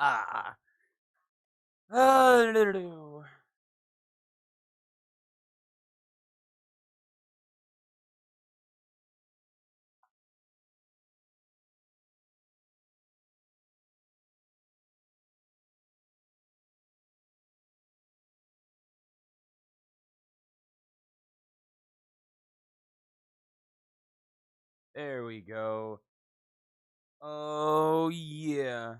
Ah. There we go. Oh, yeah.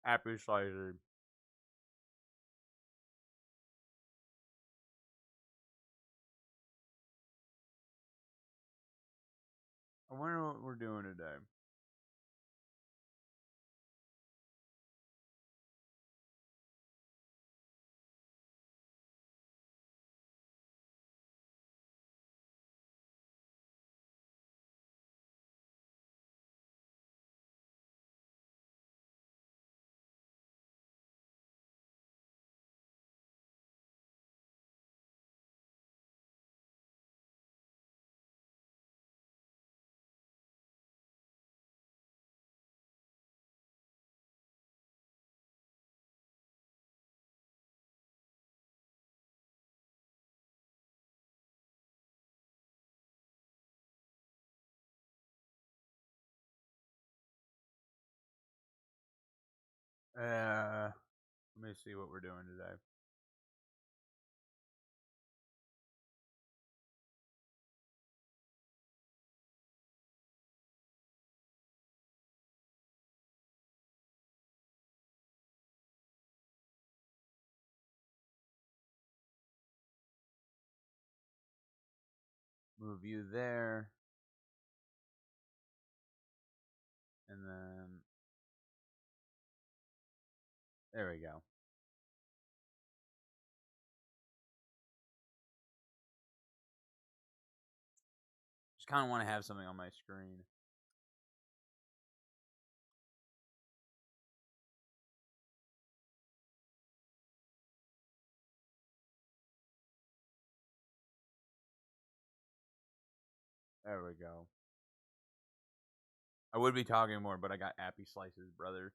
Happy slicer. I wonder what we're doing today. Let me see what we're doing today. Move you there. And then there we go. Just kind of want to have something on my screen. There we go. I would be talking more, but I got appy slices, brother.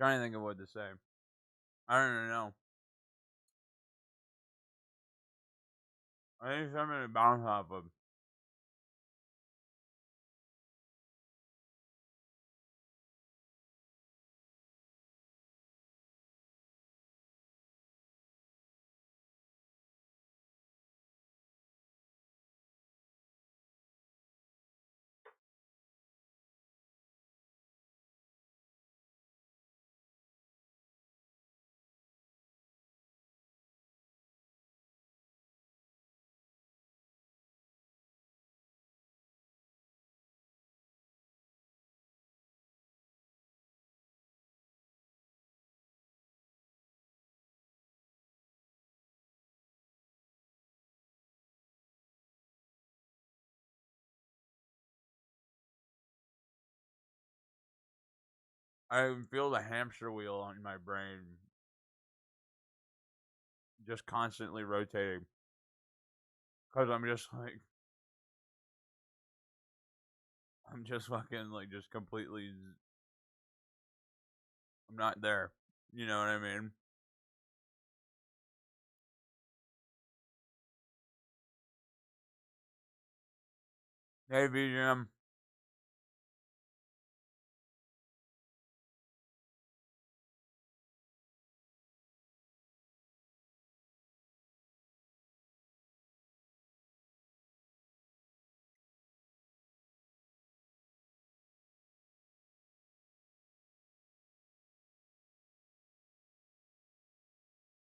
I'm trying to think of what to say. I don't know. I need something to bounce off of. I feel the hamster wheel on my brain just constantly rotating. Because I'm just like, I'm just fucking like, just completely, I'm not there. You know what I mean? Hey, BGM.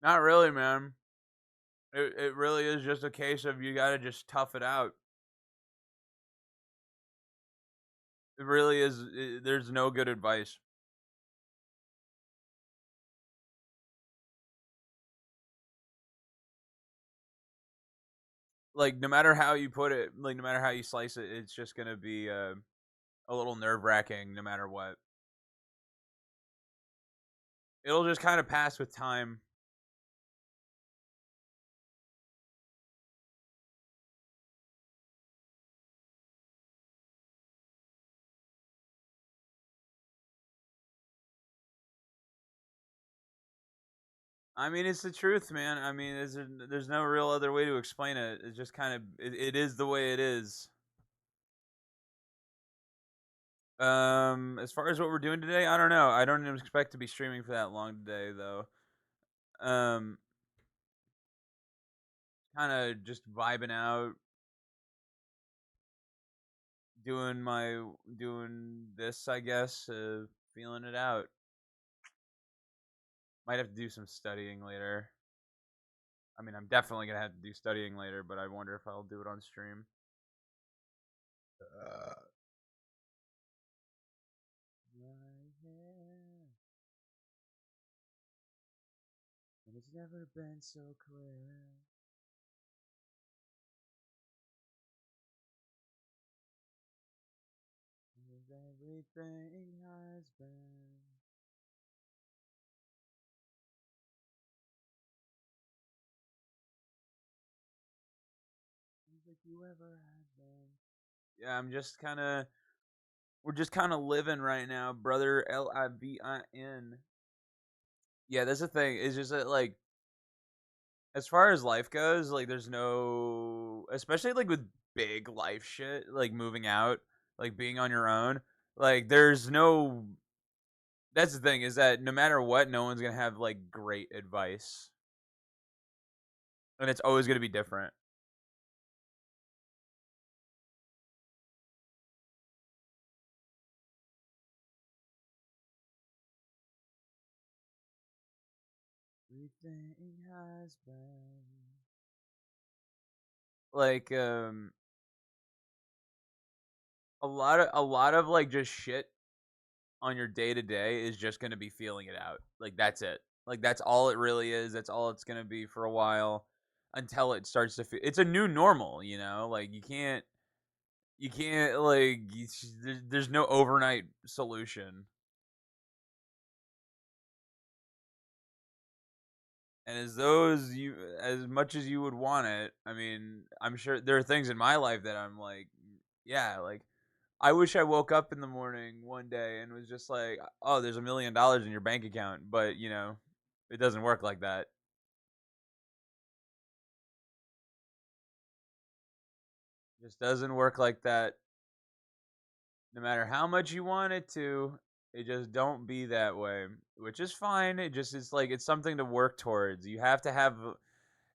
Not really, man. It really is just a case of you gotta just tough it out. It really is. There's no good advice. Like no matter how you put it, like no matter how you slice it, it's just gonna be a little nerve wracking. No matter what, it'll just kind of pass with time. I mean, it's the truth, man. I mean, there's no real other way to explain it. It's just kind of it is the way it is. As far as what we're doing today, I don't know. I don't expect to be streaming for that long today, though. Um, kind of just vibing out, doing this, I guess. Feeling it out. Might have to do some studying later. I mean, I'm definitely gonna have to do studying later, but I wonder if I'll do it on stream. Uh, and it's never been so clear. As everything has been. Like you ever had been. Yeah, we're just kind of living right now, brother. Livin. Yeah, that's the thing. It's just that, like, as far as life goes, like, there's no, especially like with big life shit, like moving out, like being on your own. Like, there's no. That's the thing is that no matter what, no one's gonna have like great advice, and it's always gonna be different. Everything has been like a lot of like just shit on your day to day is just going to be feeling it out. Like that's it. Like that's all it really is. That's all it's going to be for a while until it starts to feel it's a new normal, you know? Like you can't like there's no overnight solution. And as much as you would want it, I mean, I'm sure there are things in my life that I'm like, yeah, like I wish I woke up in the morning one day and was just like, oh, there's $1 million in your bank account, but it doesn't work like that. It just doesn't work like that. No matter how much you want it to, it just don't be that way, which is fine. It just is like it's something to work towards. You have to have.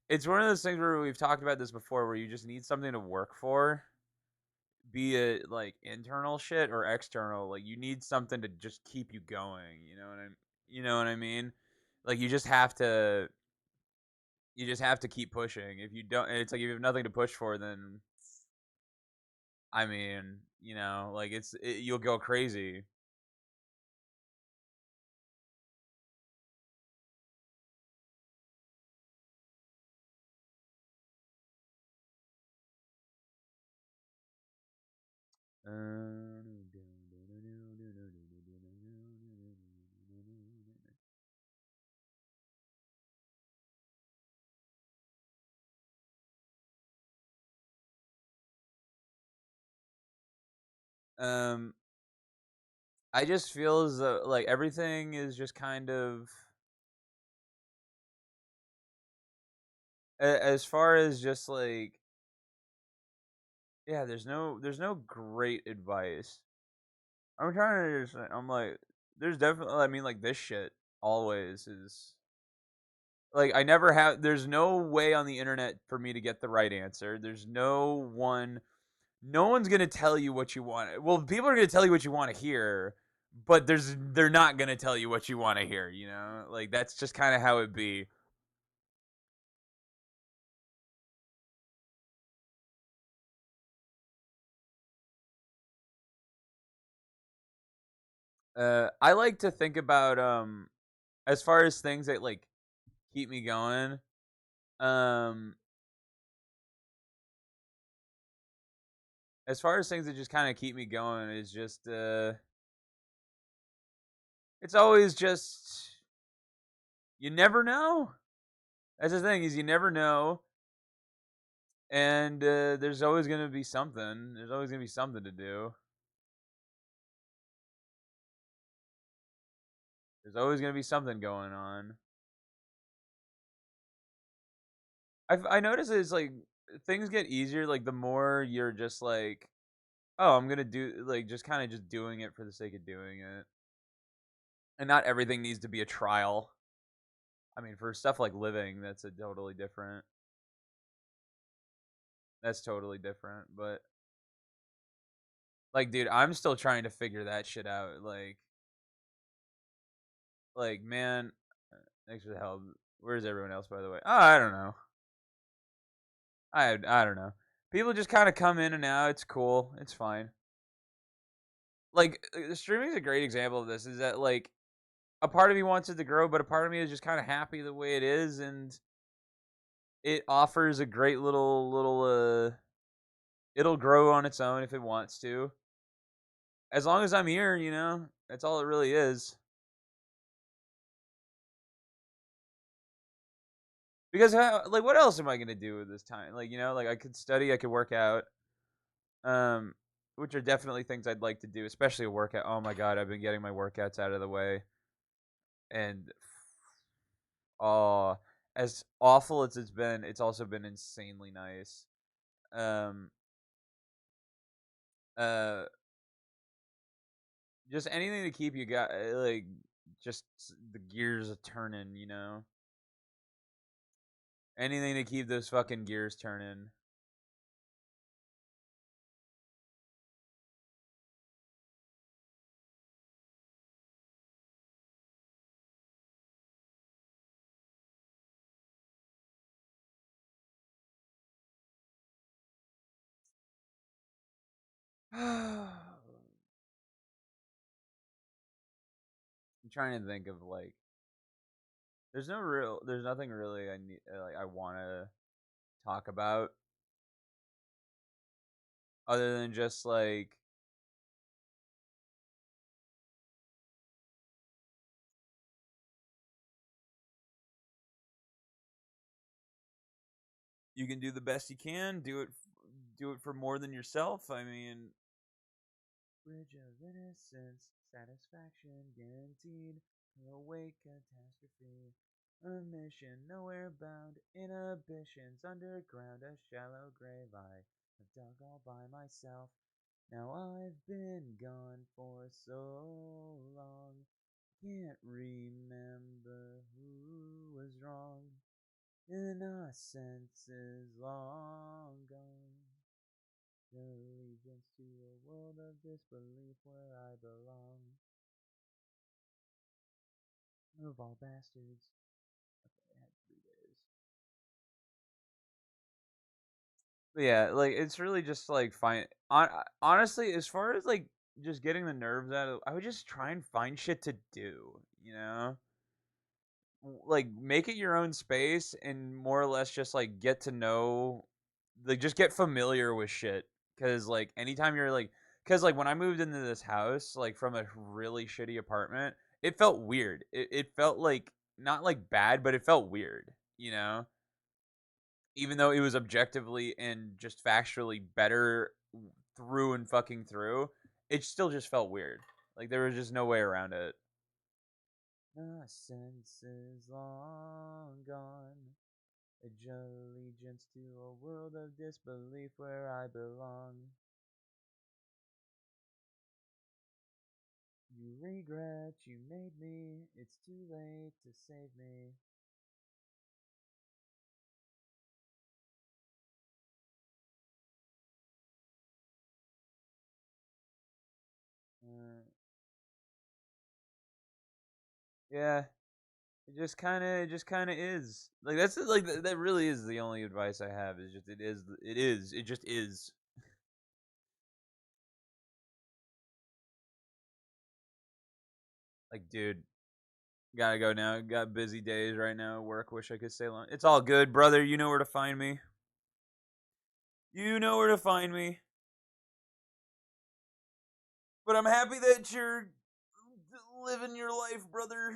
It's one of those things where we've talked about this before, where you just need something to work for, be it like internal shit or external. Like you need something to just keep you going. You know what I mean? Like you just have to keep pushing. If you don't, it's like if you have nothing to push for, then I mean, like you'll go crazy. Um, I just feel as though like everything is just kind of as far as just like yeah, there's no great advice. I'm trying to just I'm like there's definitely I mean like this shit always is like I never have there's no way on the internet for me to get the right answer. There's no one's going to tell you what you want. Well, people are going to tell you what you want to hear, but they're not going to tell you what you want to hear, you know? Like that's just kind of how it be. I like to think about as far as things that like keep me going. Um as far as things that just kind of keep me going is just it's always just you never know. That's the thing is you never know, and there's always gonna be something. There's always gonna be something to do. There's always gonna be something going on. I notice it's like things get easier like the more you're just like, oh, I'm gonna do like just kind of just doing it for the sake of doing it, and not everything needs to be a trial. I mean, for stuff like living, that's a totally different. That's totally different, but like, dude, I'm still trying to figure that shit out. Like, man, thanks for the help. Where's everyone else, by the way? Oh, I don't know. I don't know. People just kind of come in and out. It's cool. It's fine. Like, streaming is a great example of this. Is that like a part of me wants it to grow, but a part of me is just kind of happy the way it is, and it offers a great little. It'll grow on its own if it wants to. As long as I'm here, you know, that's all it really is. Because like, what else am I gonna do with this time? Like, you know, like I could study, I could work out, um, which are definitely things I'd like to do, especially a workout. Oh my god, I've been getting my workouts out of the way, and oh, as awful as it's been, it's also been insanely nice. Um, uh, just anything to keep you got like just the gears a turning, you know. Anything to keep those fucking gears turning. I'm trying to think of like there's nothing really I need like I want to talk about other than just like you can do the best you can, do it for more than yourself. I mean, bridge of innocence, satisfaction guaranteed, awake catastrophe, a mission nowhere bound, inhibitions underground, a shallow grave I have dug all by myself. Now I've been gone for so long, can't remember who was wrong. Innocence is long gone. Allegiance to a world of disbelief where I belong. Of all bastards. Okay, I had 3 days. But yeah, like it's really just like fine. Honestly, as far as like just getting the nerves out of, I would just try and find shit to do. You know, like make it your own space and more or less just like get to know, like just get familiar with shit. Because like anytime you're like, because like when I moved into this house, like from a really shitty apartment, it felt weird. It felt like not like bad, but it felt weird. You know, even though it was objectively and just factually better through and fucking through, it still just felt weird. Like there was just no way around it. The sense is long gone. Pledge allegiance to a world of disbelief where I belong. You regret you made me, it's too late to save me. Uh, yeah, it just kind of is. Like that's like that really is the only advice I have. Is just it just is. Like, dude, gotta go now. Got busy days right now at work. Wish I could stay long. It's all good, brother. You know where to find me. You know where to find me. But I'm happy that you're living your life, brother.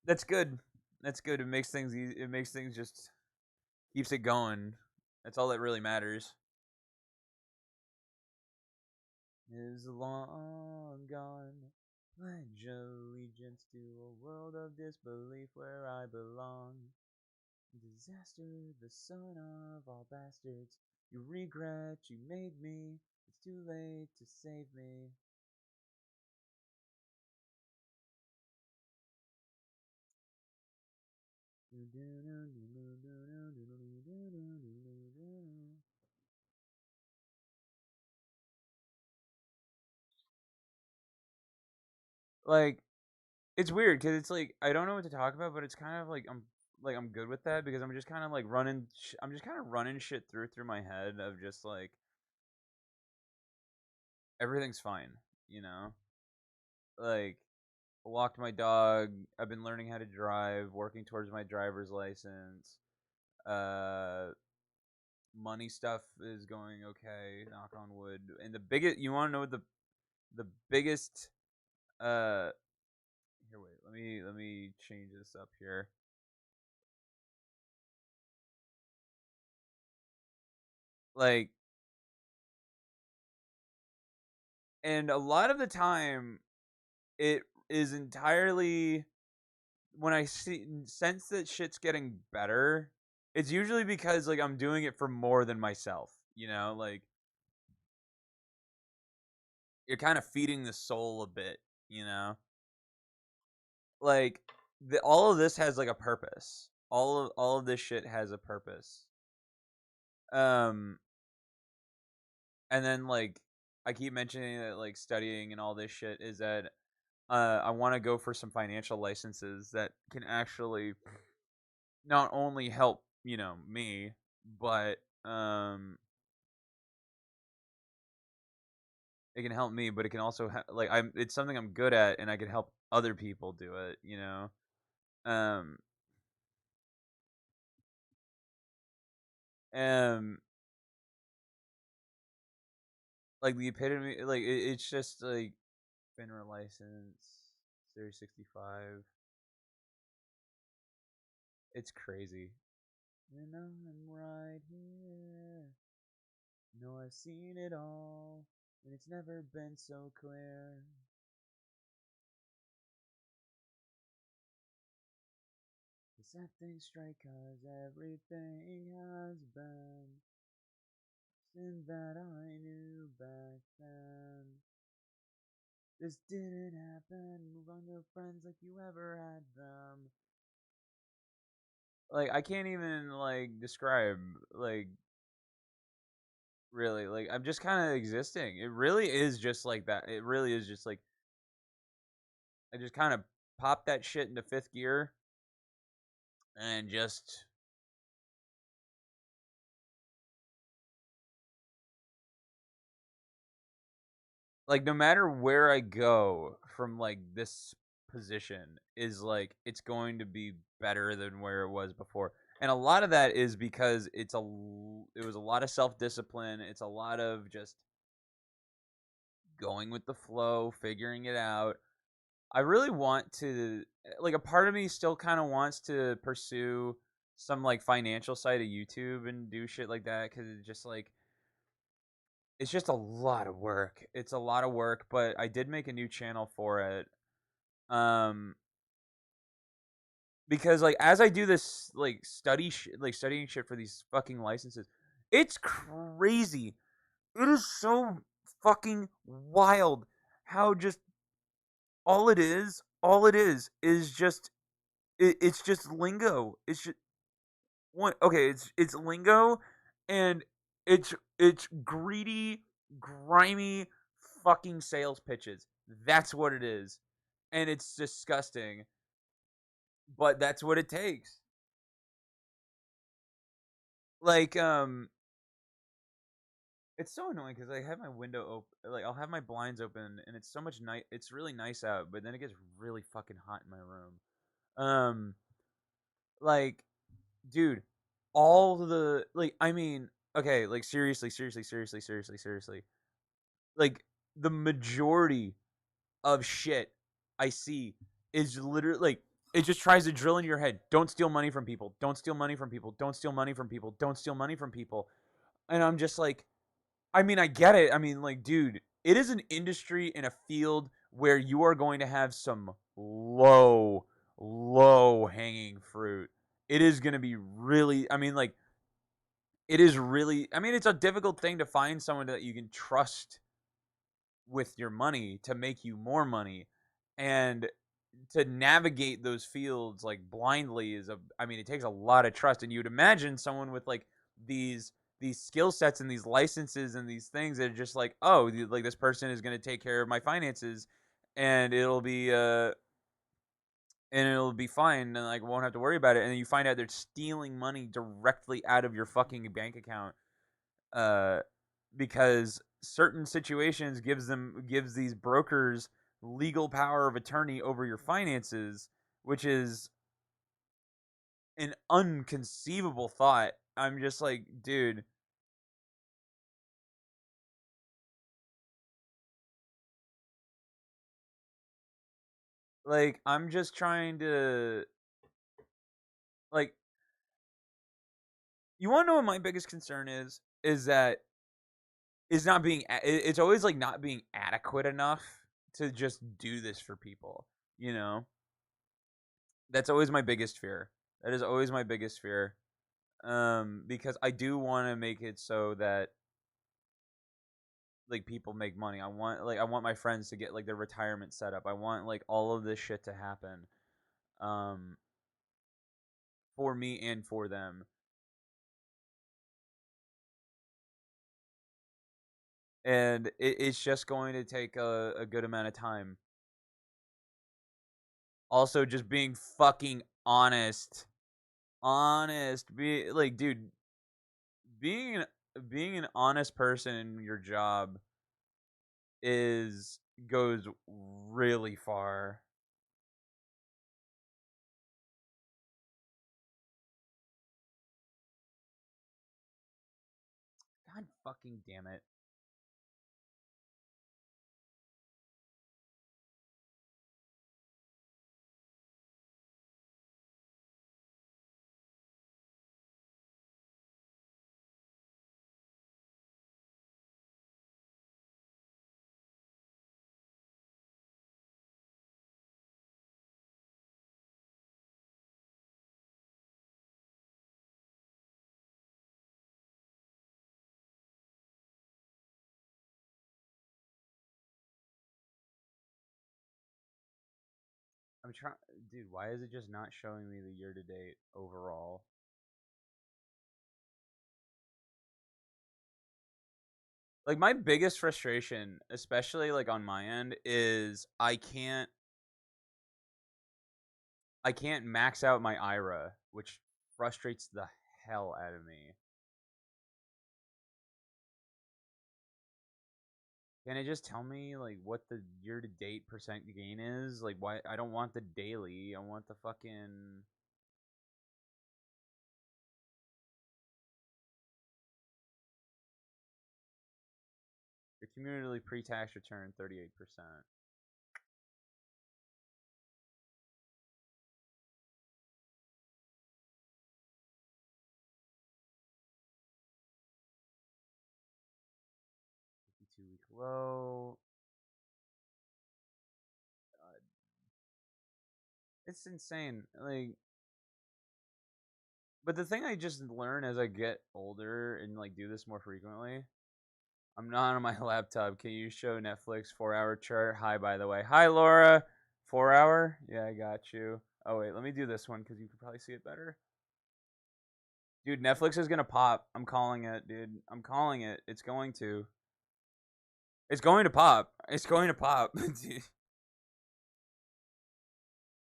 That's good. That's good. It makes things easy. It makes things just keeps it going. That's all that really matters. Is long gone. Pledge allegiance to a world of disbelief where I belong. Disaster, the son of all bastards. You regret you made me. It's too late to save me. Like, it's weird because it's like I don't know what to talk about, but it's kind of like I'm good with that because I'm just kind of like running. I'm just kind of running shit through my head of just like everything's fine, you know. Like walked my dog. I've been learning how to drive, working towards my driver's license. Uh, money stuff is going okay. Knock on wood. And the biggest, you want to know what the biggest? Uh, Here, wait. Let me change this up here. Like, and a lot of the time, it is entirely when I see sense that shit's getting better. It's usually because like I'm doing it for more than myself. You know, like you're kind of feeding the soul a bit. You know, like all of this has like a purpose. All of this shit has a purpose. Um, and then like I keep mentioning that like studying and all this shit is that I want to go for some financial licenses that can actually not only help me, but it can help me, but it can also like it's something I'm good at, and I can help other people do it. Um, um, like the epitome, like it's just like FINRA license, Series 65. It's crazy. And I'm right here. No, I've seen it all, and it's never been so clear. The sad things strike 'cause everything has been sin that I knew back then. This didn't happen. Move on to friends like you ever had them. Like I can't even like describe like really like I'm just kind of existing. It really is just like that. It really is just like I just kind of pop that shit into fifth gear and just like no matter where I go from like this position is like it's going to be better than where it was before. And a lot of that is because it was a lot of self-discipline. It's a lot of just going with the flow, figuring it out. I really want to like a part of me still kind of wants to pursue some like financial side of YouTube and do shit like that cuz it's just like it's just a lot of work. It's a lot of work, but I did make a new channel for it. Um because like as I do this like studying shit for these fucking licenses, it's crazy. It is so fucking wild how just all it is just it's just lingo. It's just one okay, it's lingo and it's greedy, grimy fucking sales pitches. That's what it is. And it's disgusting, but that's what it takes. Like it's so annoying because I have my window open, like I'll have my blinds open, and it's so much night. It's really nice out, but then it gets really fucking hot in my room. Um, like, dude, all the like, I mean, okay, like seriously, like the majority of shit I see is literally like it just tries to drill in your head. Don't steal money from people. Don't steal money from people. Don't steal money from people. Don't steal money from people. And I'm just like, I mean, I get it. I mean, like, dude, it is an industry in a field where you are going to have some low hanging fruit. It is going to be really, I mean, like, it is really, I mean, it's a difficult thing to find someone that you can trust with your money to make you more money. And to navigate those fields like blindly is a I mean it takes a lot of trust, and you'd imagine someone with like these these skill sets and these licenses and these things that are just like, oh, like this person is going to take care of my finances and it'll be fine and like won't have to worry about it, and then you find out they're stealing money directly out of your fucking bank account uh because certain situations gives these brokers legal power of attorney over your finances, which is an unconceivable thought. I'm just like, dude, like I'm just trying to like you want to know what my biggest concern is that is not being it's always like not being adequate enough to just do this for people, you know? That's always my biggest fear. That is always my biggest fear. Because I do want to make it so that like people make money. I want my friends to get like their retirement set up. I want like all of this shit to happen um for me and for them. And it's just going to take a good amount of time. Also just being fucking honest. Honest. Be like dude, being being an honest person in your job is goes really far. God fucking damn it. 'm trying, dude. Why is it just not showing me the year to date overall? Like my biggest frustration, especially like on my end, is I can't max out my IRA, which frustrates the hell out of me. Can it just tell me like what the year to date percent gain is? Like why I don't want the daily. I want the fucking your cumulative pre-tax return 38%. 52-week low. God, it's insane. Like But the thing I just learn as I get older and like do this more frequently, I'm not on my laptop. Can you show Netflix 4 hour chart? Hi, by the way. Hi, Laura. 4 hour? Yeah, I got you. Oh wait, let me do this one because you can probably see it better. Dude, Netflix is gonna pop. I'm calling it, dude. I'm calling it. It's going to. It's going to pop. It's going to pop.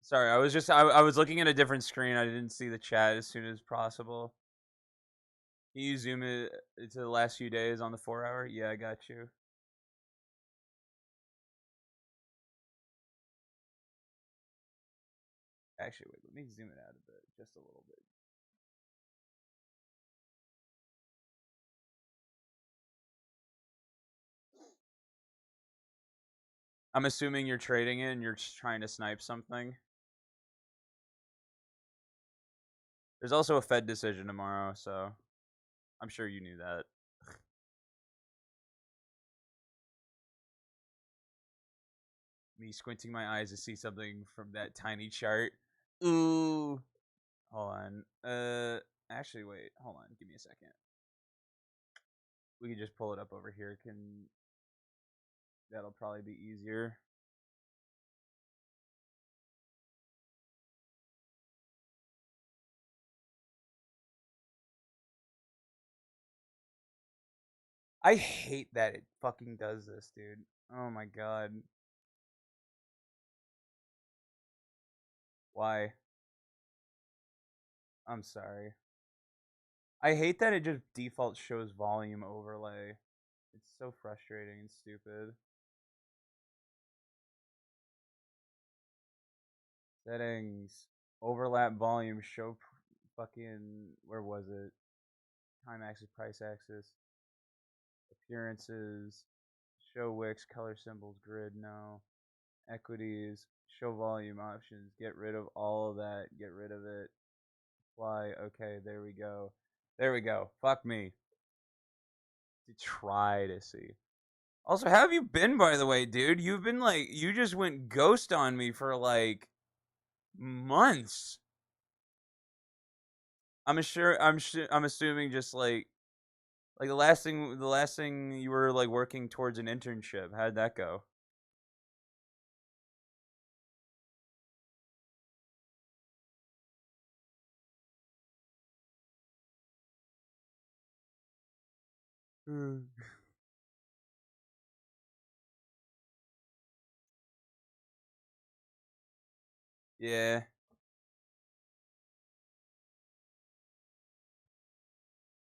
Sorry, I was looking at a different screen. I didn't see the chat as soon as possible. Can you zoom it to the last few days on the 4 hour? Yeah, I got you. Actually, wait, let me zoom it out a bit, just a little bit. I'm assuming you're trading it and you're just trying to snipe something. There's also a Fed decision tomorrow, so I'm sure you knew that. Me squinting my eyes to see something from that tiny chart. Ooh. Hold on. Actually, wait. Hold on. Give me a second. We could just pull it up over here. That'll probably be easier. I hate that it fucking does this, dude. Oh my god. Why? I'm sorry. I hate that it just default shows volume overlay. It's so frustrating and stupid. Settings. Overlap volume. Show fucking. Where was it? Time axis, price axis. Appearances. Show wicks, color symbols, grid. No. Equities. Show volume options. Get rid of all of that. Get rid of it. Apply. Okay, there we go. There we go. Fuck me. To try to see. Also, how have you been, by the way, dude? You've been like, you just went ghost on me for like months. I'm assuming just like the last thing you were like working towards an internship. How'd that go? Hmm. Yeah.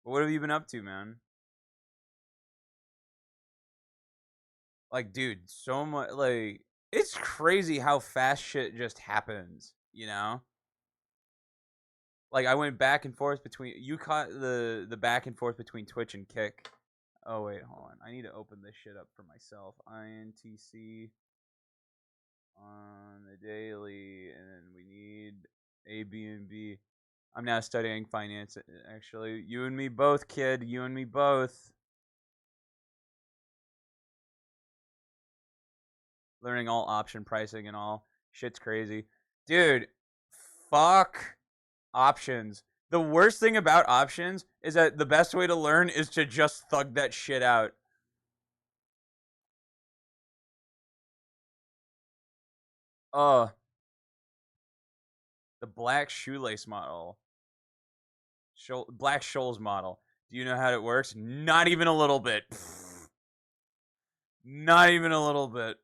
What have you been up to, man? Like, dude, so much. Like, it's crazy how fast shit just happens. You know? Like, I went back and forth between. You caught the back and forth between Twitch and Kick. Oh wait, hold on. I need to open this shit up for myself. INTC on the daily, and then we need A, B, and B. I'm now studying finance. Actually, you and me both, kid. You and me both. Learning all option pricing and all. Shit's crazy, dude. Fuck options. The worst thing about options is that the best way to learn is to just thug that shit out. Uh, the black shoelace model. Black Shoals model. Do you know how it works? Not even a little bit. Not even a little bit.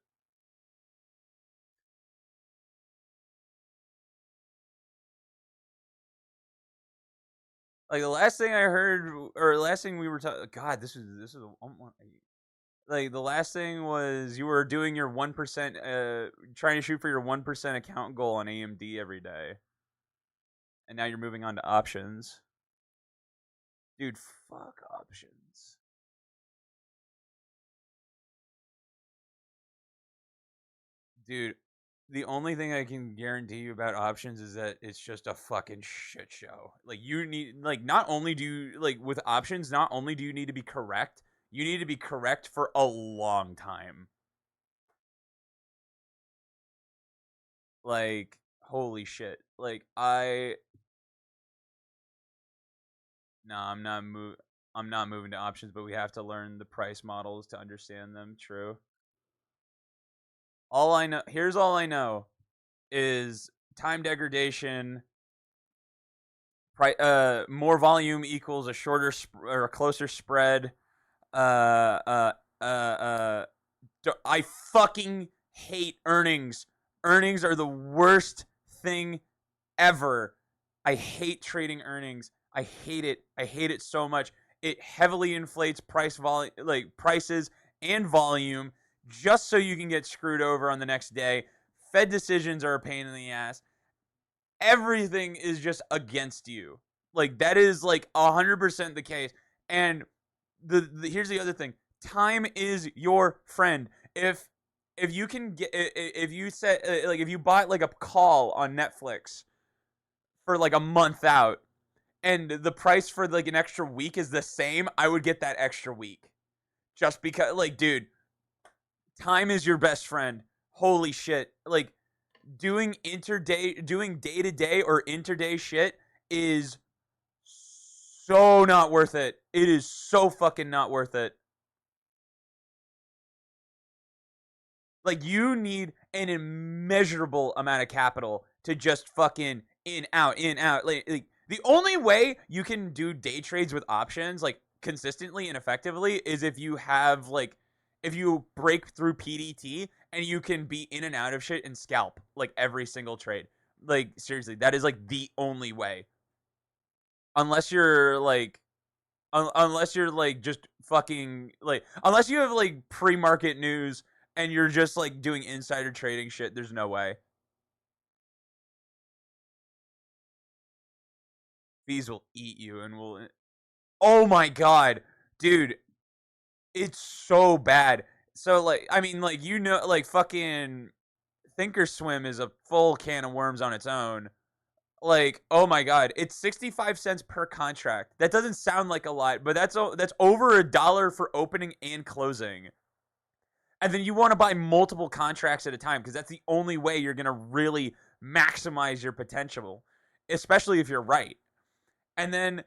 Like the last thing I heard, or the last thing we were talking. God, this is like the last thing was you were doing your 1%, trying to shoot for your 1% account goal on AMD every day, and now you're moving on to options. Dude, fuck options. Dude, the only thing I can guarantee you about options is that it's just a fucking shit show. Like you need like not only do you like with options, not only do you need to be correct, you need to be correct for a long time. Like holy shit. Like No, I'm not moving to options, but we have to learn the price models to understand them. True. All I know is time degradation. More volume equals a shorter or a closer spread. Uh, uh, uh. I fucking hate earnings. Earnings are the worst thing ever. I hate trading earnings. I hate it. I hate it so much. It heavily inflates prices and volume just so you can get screwed over on the next day. Fed decisions are a pain in the ass. Everything is just against you. Like that is like 100% the case. And here's the other thing. Time is your friend. If you can get if you set like if you bought like a call on Netflix for like a month out and the price for like an extra week is the same, I would get that extra week. Just because like dude, time is your best friend. Holy shit. Like doing day to day or interday shit is so not worth it. It is so fucking not worth it. Like you need an immeasurable amount of capital to just fucking in out. Like the only way you can do day trades with options like consistently and effectively is if you have like if you break through PDT and you can be in and out of shit and scalp like every single trade. Like seriously, that is like the only way. Unless you're like unless you're like just fucking like unless you have like pre-market news and you're just like doing insider trading shit, there's no way. Fees will eat you and will. Oh my god, dude, it's so bad. So like, I mean, like like fucking Thinkorswim is a full can of worms on its own. Like, oh my god, it's 65 cents per contract. That doesn't sound like a lot, but that's over $1 for opening and closing. And then you want to buy multiple contracts at a time because that's the only way you're going to really maximize your potential, especially if you're right. And then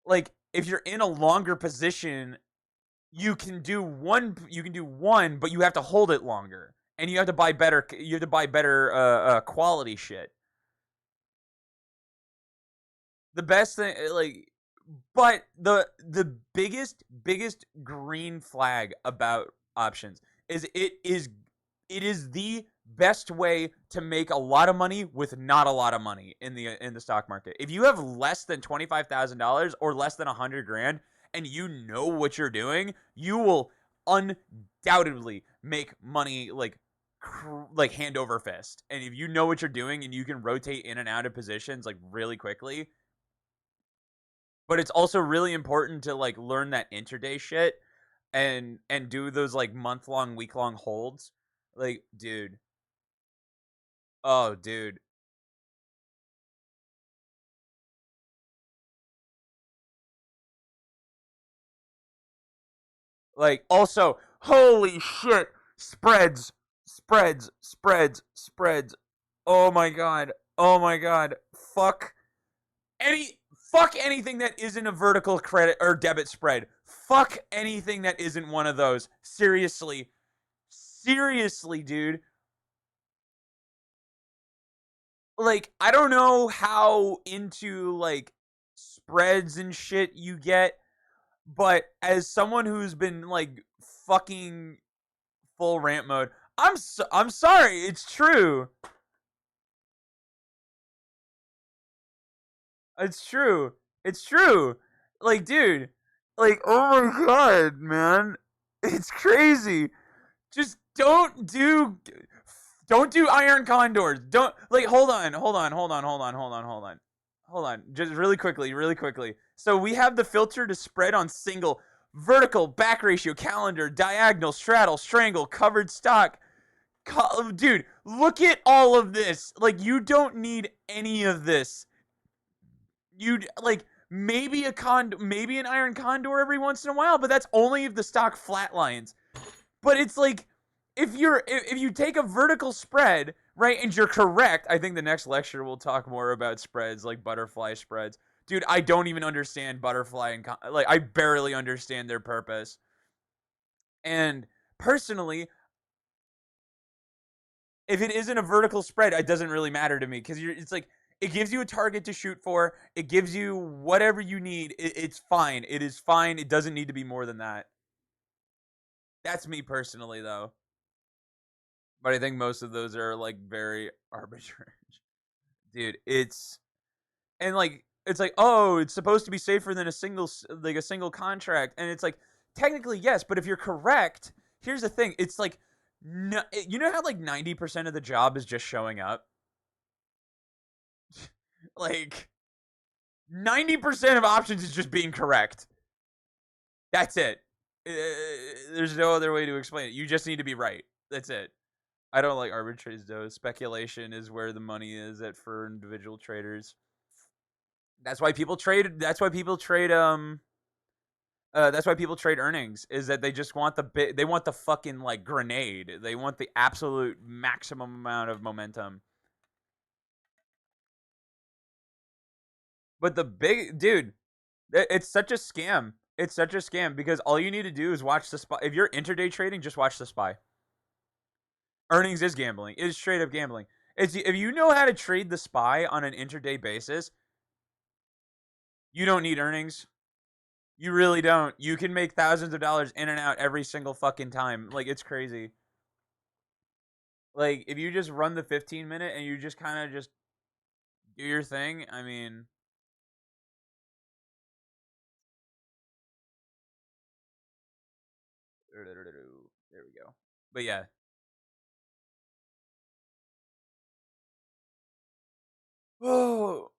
like if you're in a longer position, you can do one, but you have to hold it longer. And you have to buy better quality shit. The best thing like but the biggest green flag about options is it is the best way to make a lot of money with not a lot of money in the stock market. If you have less than $25,000 or less than 100 grand and you know what you're doing, you will undoubtedly make money like hand over fist. And if you know what you're doing and you can rotate in and out of positions like really quickly, but it's also really important to like learn that intraday shit and do those like month long, week long holds. Like, dude, oh, dude, like also, holy shit, spreads. Oh my god, oh my god, any fuck anything that isn't a vertical credit or debit spread. Fuck anything that isn't one of those. Seriously, dude. Like I don't know how into like spreads and shit you get, but as someone who's been like fucking full rant mode, I'm sorry, it's true. It's true. It's true. Like dude, like oh my god, man. It's crazy. Just don't do iron condors. Don't like hold on. Just really quickly. So we have the filter to spread on single, vertical, back ratio, calendar, diagonal, straddle, strangle, covered stock. Dude, look at all of this. Like you don't need any of this. You like maybe an iron condor every once in a while, but that's only if the stock flatlines. But it's like if you take a vertical spread, right, and you're correct, I think the next lecture we'll talk more about spreads like butterfly spreads. Dude, I don't even understand butterfly and like I barely understand their purpose. And personally, if it isn't a vertical spread, it doesn't really matter to me because it's like it gives you a target to shoot for. It gives you whatever you need. It's fine. It is fine. It doesn't need to be more than that. That's me personally, though. But I think most of those are like very arbitrary. Dude, it's like, oh, it's supposed to be safer than a single contract, and it's like technically yes, but if you're correct, here's the thing: it's like no, you know how like 90% of the job is just showing up, like 90% of options is just being correct. That's it. There's no other way to explain it. You just need to be right. That's it. I don't like arbitrage though. Speculation is where the money is at for individual traders. That's why people trade. That's why people trade earnings. Is that they just want the bit. They want the fucking like grenade. They want the absolute maximum amount of momentum. But the big dude, it's such a scam. It's such a scam because all you need to do is watch the spy. If you're intraday trading, just watch the spy. Earnings is gambling. It is straight up gambling. It's if you know how to trade the spy on an intraday basis, you don't need earnings. You really don't. You can make thousands of dollars in and out every single fucking time. Like it's crazy. Like if you just run the 15 minute and you just kind of just do your thing, I mean, there we go. But yeah. Oh,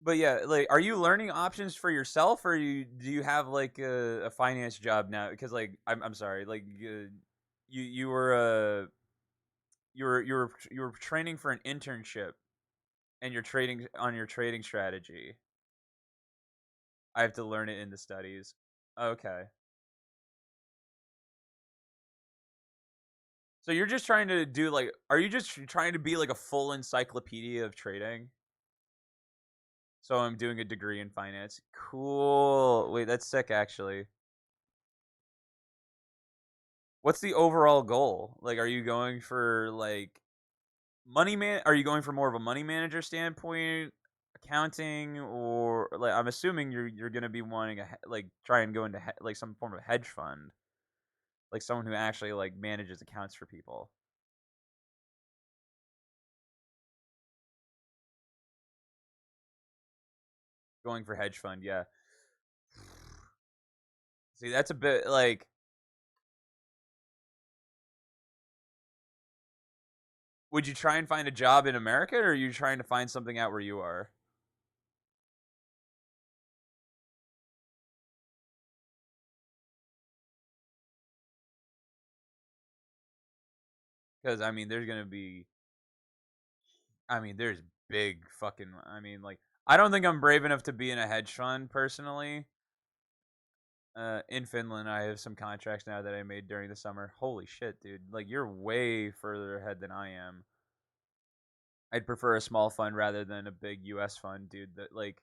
but yeah, like, are you learning options for yourself, or do you have like a finance job now? Because like, I'm sorry, like, you were you were training for an internship, and you're trading on your trading strategy. I have to learn it in the studies. Okay, so you're just trying to do like, are you just trying to be like a full encyclopedia of trading? So I'm doing a degree in finance. Cool. Wait, that's sick, actually. What's the overall goal? Like, are you going for like money man? Are you going for more of a money manager standpoint, accounting, or like I'm assuming you're gonna be wanting like try and go into like some form of hedge fund, like someone who actually like manages accounts for people. Going for hedge fund, yeah. See, that's a bit like. Would you try and find a job in America, or are you trying to find something out where you are? Because I mean, there's gonna be. I mean, there's big fucking. I mean, like, I don't think I'm brave enough to be in a hedge fund personally. In Finland, I have some contracts now that I made during the summer. Holy shit, dude! Like, you're way further ahead than I am. I'd prefer a small fund rather than a big U.S. fund, dude. That like,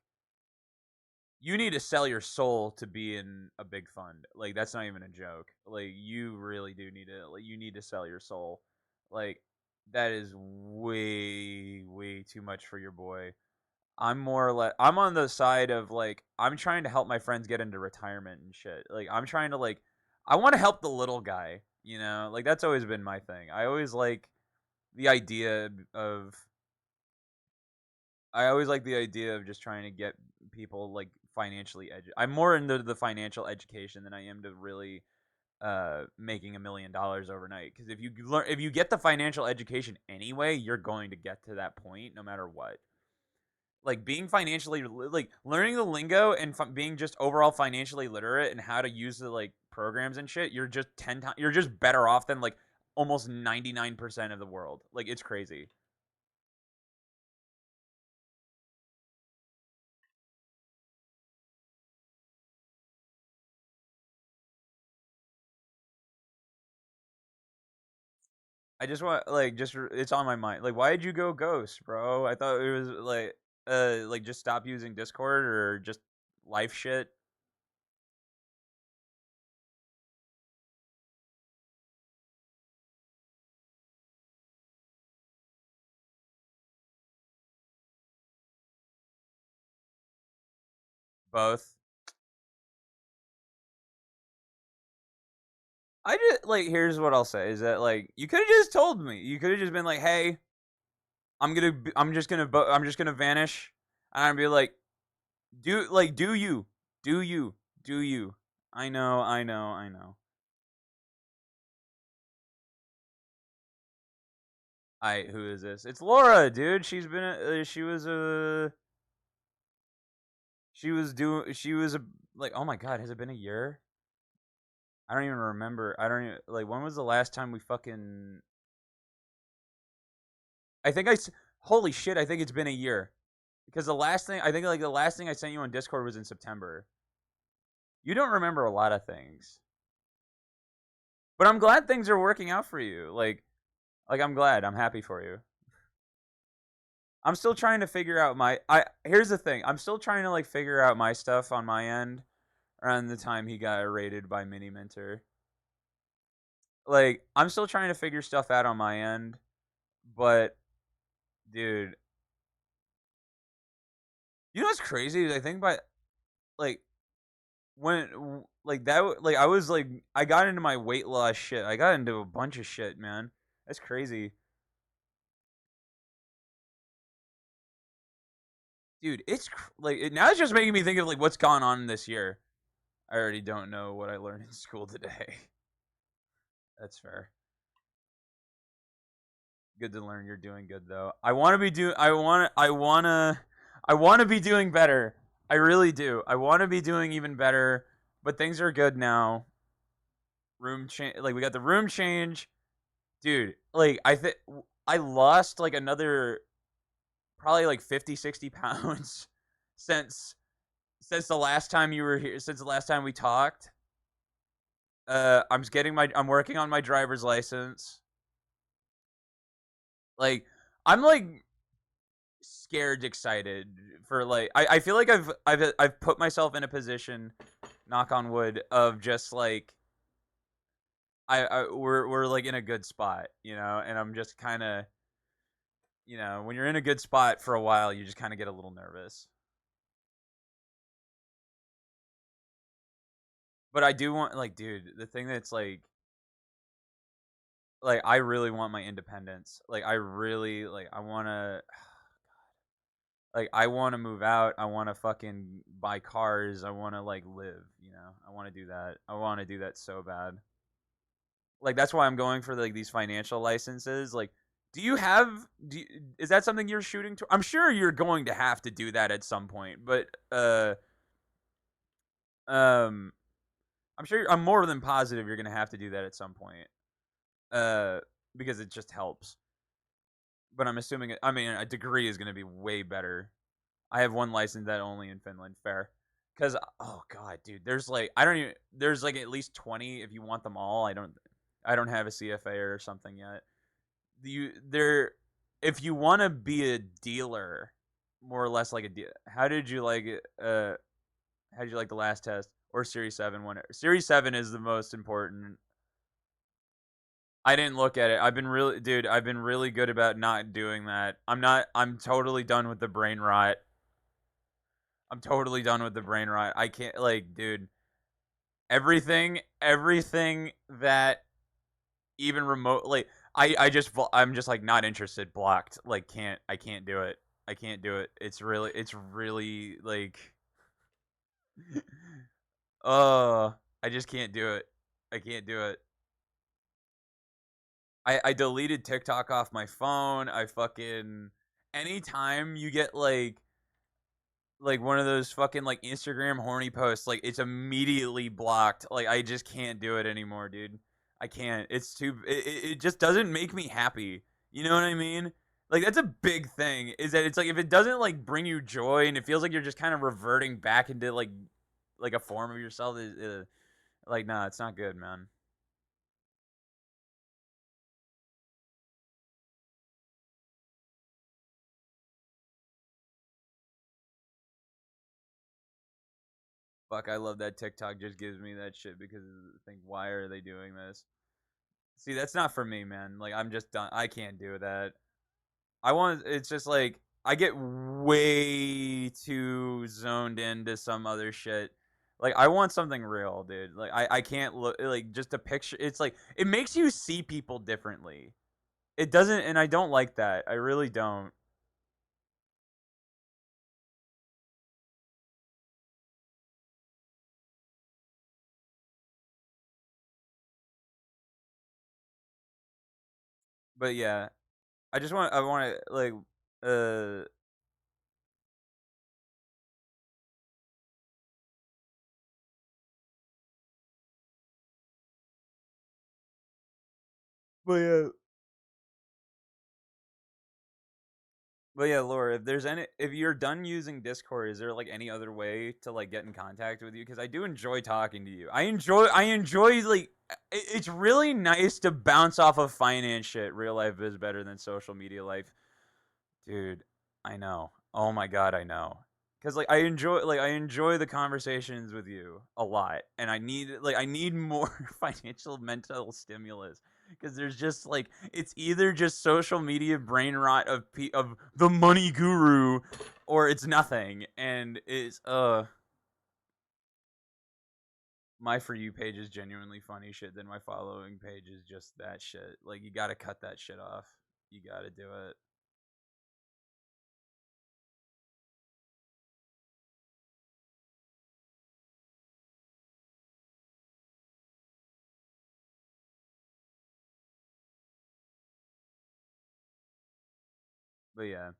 you need to sell your soul to be in a big fund. Like, that's not even a joke. Like, you really do need to. Like, you need to sell your soul. Like, that is way too much for your boy. I'm more or less I'm on the side of like I'm trying to help my friends get into retirement and shit. Like I'm trying to like I want to help the little guy, you know? Like that's always been my thing. The idea of I always like the idea of just trying to get people like financially I'm more into the financial education than I am to really making $1 million overnight because if you get the financial education anyway, you're going to get to that point no matter what. Like being financially like learning the lingo and being just overall financially literate and how to use the like programs and shit, you're just 10 times you're just better off than like almost 99% of the world. Like it's crazy. I just want like just it's on my mind. Like why did you go ghost, bro? I thought it was like like just stop using Discord or just life shit? Both. I just like here's what I'll say is that like you could have just told me. You could have just been like, "Hey, I'm just gonna vanish," and I'd be like, do you, do you, do you? I know, I know, I know. Who is this? It's Laura, dude. She was a like. Oh my god, has it been a year? I don't even remember. I don't even like. When was the last time we fucking? I think Holy shit! I think it's been a year. Because the last thing I sent you on Discord was in September. You don't remember a lot of things, but I'm glad things are working out for you. Like I'm glad. I'm happy for you. I'm still trying to figure out my. I Here's the thing. I'm still trying to like figure out my stuff on my end. Around the time he got raided by Mini Mentor, like I'm still trying to figure stuff out on my end. But dude, you know what's crazy is I think by like when like that like I was like I got into my weight loss shit. I got into a bunch of shit, man. That's crazy. Dude, now it's just making me think of like what's gone on this year. I already don't know what I learned in school today. That's fair. Good to learn you're doing good though. I want to be doing better. I really do. I want to be doing even better, but things are good now. Room change, like we got the room change. Dude, like I lost like another probably like 50, 60 pounds since the last time you were here, since the last time we talked. I'm working on my driver's license. Like I'm like scared excited for like I feel like I've put myself in a position, knock on wood, of just like we're like in a good spot, and I'm just kind of, when you're in a good spot for a while, you just kind of get a little nervous. But I do want, like, dude, the thing that's like I really want my independence. Like I really like I want to I want to move out. I want to fucking buy cars. I want to like live, I want to do that. I want to do that so bad. Like that's why I'm going for like these financial licenses. Like do you have do you, is that something you're shooting to? I'm sure you're going to have to do that at some point, but um I'm more than positive you're going to have to do that at some point. Uh because it just helps. But I'm assuming I mean a degree is going to be way better. I have one license that only in Finland. Fair. Cuz oh god, dude, there's like at least 20 if you want them all. I don't have a CFA or something yet. You there If you want to be a dealer, more or less like a deal. How did you like it? How did you like the last test or Series 7 one? Series 7 is the most important. I didn't look at it. I've been really good about not doing that. I'm totally done with the brain rot. I'm totally done with the brain rot. I can't like, dude, everything that even remotely I'm just like not interested, blocked. Like I can't do it. I can't do it. It's really like I just can't do it. I can't do it. I deleted TikTok off my phone. I fucking anytime you get like one of those fucking like Instagram horny posts, like it's immediately blocked. Like I just can't do it anymore, dude. I can't. It just doesn't make me happy. You know what I mean? Like that's a big thing. Is that it's like if it doesn't like bring you joy and it feels like you're just kind of reverting back into like a form of yourself, like nah, it's not good, man. Fuck, I love that TikTok just gives me that shit because I think, why are they doing this? See, that's not for me, man. Like, I'm just done. I can't do that. I want. It's just like I get way too zoned into some other shit. Like, I want something real, dude. Like, I can't look like just a picture. It's like it makes you see people differently. It doesn't, and I don't like that. I really don't. But yeah, I just want. I want to like. Uh. But yeah. But yeah, Laura, if you're done using Discord, is there like any other way to like get in contact with you? Because I do enjoy talking to you. I enjoy like it's really nice to bounce off of finance shit. Real life is better than social media life, dude. I know. Oh my god, I know. Because I enjoy the conversations with you a lot, and I need more financial mental stimulus because there's just like it's either just social media brain rot of the money guru, or it's nothing, and it's my for you page is genuinely funny shit. Then my following page is just that shit. Like you got to cut that shit off. You got to do it. But yeah,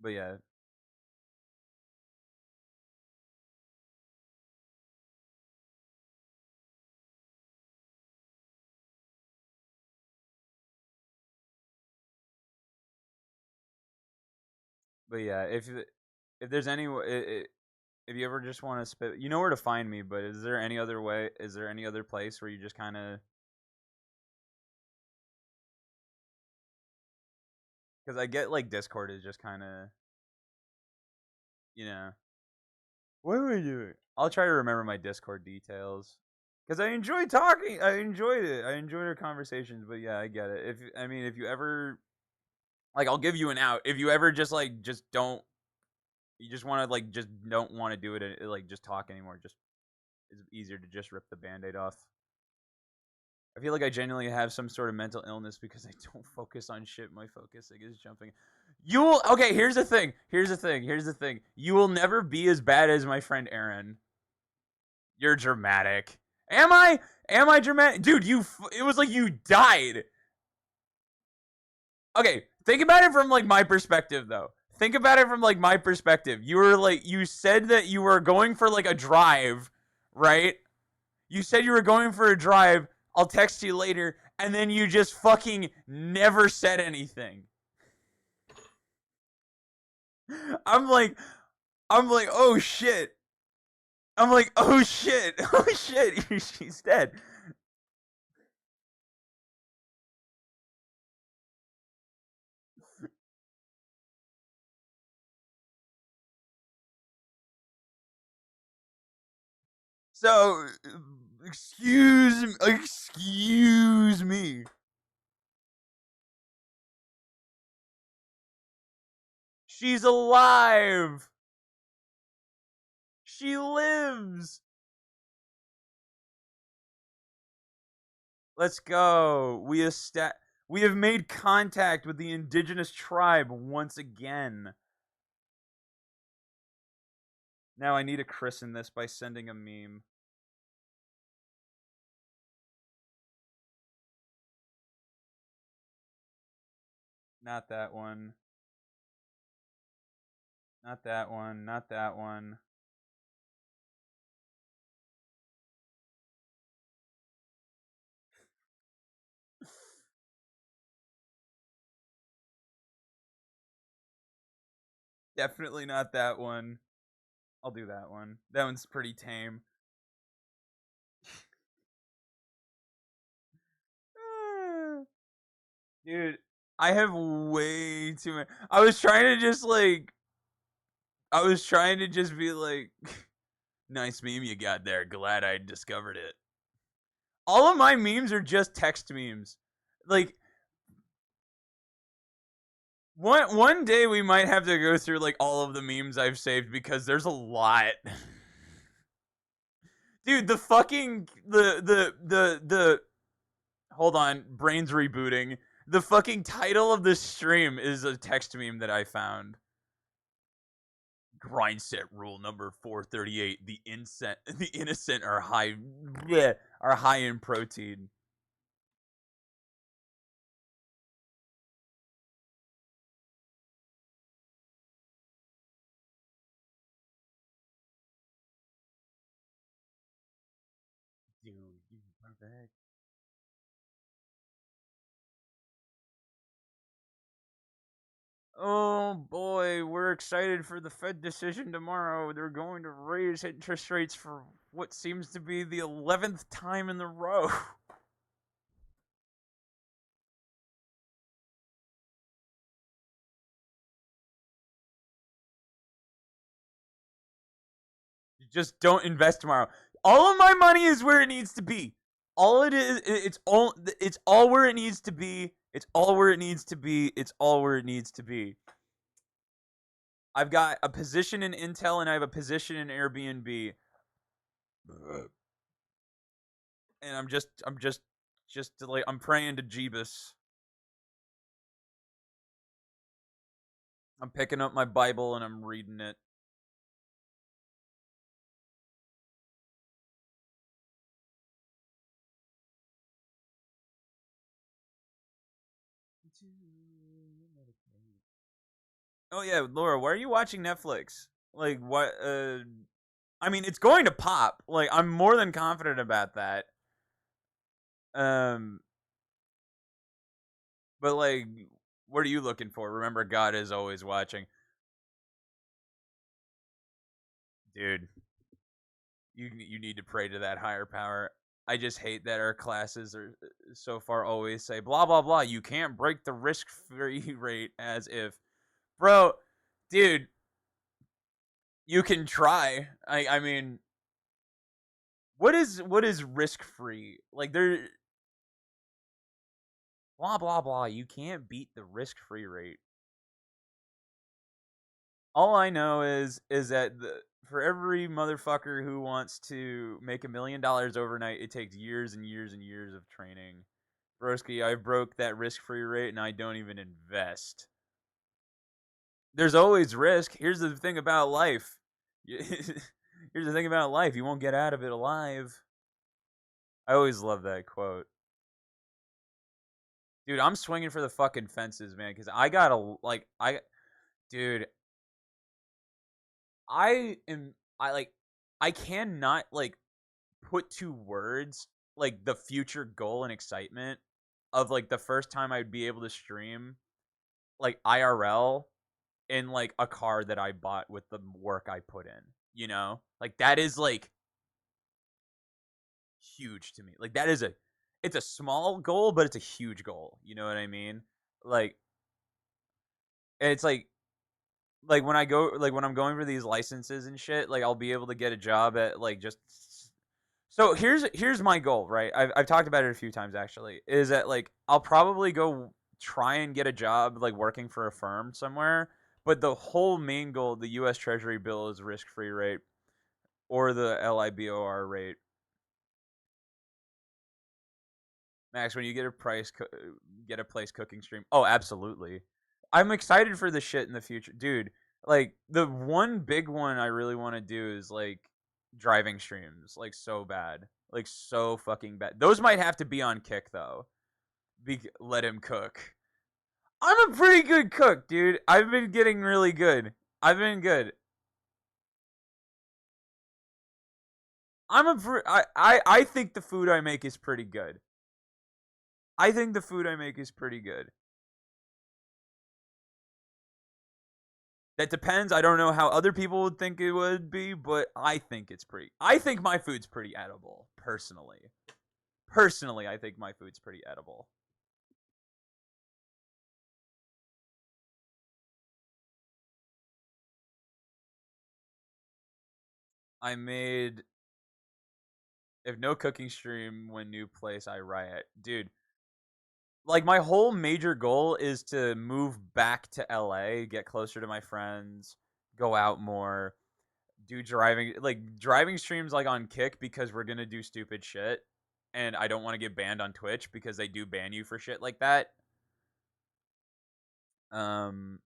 but yeah, but yeah. If there's any if you ever just want to spit, you know where to find me. But is there any other way? Is there any other place where you just kind of because I get like Discord is just kind of you know what am I doing? I'll try to remember my Discord details because I enjoy talking. I enjoyed it. I enjoyed our conversations. But yeah, I get it. If I mean, if you ever like, I'll give you an out. If you ever just like just don't, you just want to like just don't want to do it like just talk anymore. Just it's easier to just rip the band-aid off. I feel like I genuinely have some sort of mental illness because I don't focus on shit. My focus like, is jumping. You will okay. Here's the thing. Here's the thing. Here's the thing. You will never be as bad as my friend Aaron. You're dramatic. Am I? Am I dramatic, dude? It was like you died. Okay, think about it from like my perspective though. Think about it from like my perspective. You were like you said that you were going for like a drive, right? You said you were going for a drive. I'll text you later, and then you just fucking never said anything. I'm like, I'm like, oh shit. I'm like, oh shit, oh shit, she's dead. So, excuse me. She's alive. She lives. Let's go. We have made contact with the indigenous tribe once again. Now I need to christen this by sending a meme. Not that one. Not that one. Not that one. Definitely not that one. I'll do that one. That one's pretty tame. Dude, I have way too many. I was trying to just like I was trying to just be like, nice meme you got there. Glad I discovered it. All of my memes are just text memes. Like one day we might have to go through like all of the memes I've saved because there's a lot. Dude, the fucking the hold on, brains rebooting. The fucking title of this stream is a text meme that I found. Grind set rule number 438: the innocent are high bleh, are high in protein. Dude, perfect. Oh boy, we're excited for the Fed decision tomorrow. They're going to raise interest rates for what seems to be the 11th time in the row. Just don't invest tomorrow. All of my money is where it needs to be. All it is, it's all where it needs to be. It's all where it needs to be. It's all where it needs to be. I've got a position in Intel and I have a position in Airbnb. And I'm just like I'm praying to Jeebus. I'm picking up my Bible and I'm reading it. Oh yeah, Laura, why are you watching Netflix? Like what I mean, it's going to pop. Like I'm more than confident about that. Um but like what are you looking for? Remember God is always watching. Dude, you need to pray to that higher power. I just hate that our classes are so far always say blah blah blah. You can't break the risk-free rate as if, bro, dude, you can try. I mean, what is risk-free? Like there, blah blah blah. You can't beat the risk-free rate. All I know is that for every motherfucker who wants to make $1 million overnight, it takes years and years and years of training. Broski, I broke that risk-free rate and I don't even invest. There's always risk. Here's the thing about life. Here's the thing about life. You won't get out of it alive. I always love that quote. Dude, I'm swinging for the fucking fences, man, because I gotta, like, dude, I cannot, like, put to words, like, the future goal and excitement of, like, the first time I'd be able to stream, like, IRL in like a car that I bought with the work I put in. You know, like that is like huge to me. Like that is it's a small goal, but it's a huge goal. You know what I mean? Like, and it's like when I go like when I'm going for these licenses and shit. Like I'll be able to get a job at like just. So here's my goal, right? I've talked about it a few times actually. Is that like I'll probably go try and get a job like working for a firm somewhere. But the whole main goal, the U.S. Treasury bill, is risk-free rate or the LIBOR rate. Max, when you get a place cooking stream. Oh, absolutely. I'm excited for the shit in the future, dude. Like the one big one I really want to do is like driving streams, like so bad, like so fucking bad. Those might have to be on Kick though. Let him cook. I'm a pretty good cook, dude. I've been getting really good. I've been good. I think the food I make is pretty good. I think the food I make is pretty good. That depends. I don't know how other people would think it would be, but I think it's pretty. I think my food's pretty edible, personally. Personally, I think my food's pretty edible. I made if no cooking stream when new place I riot. Dude, like my whole major goal is to move back to LA, get closer to my friends, go out more, do driving streams like on Kick because we're going to do stupid shit and I don't want to get banned on Twitch because they do ban you for shit like that. Um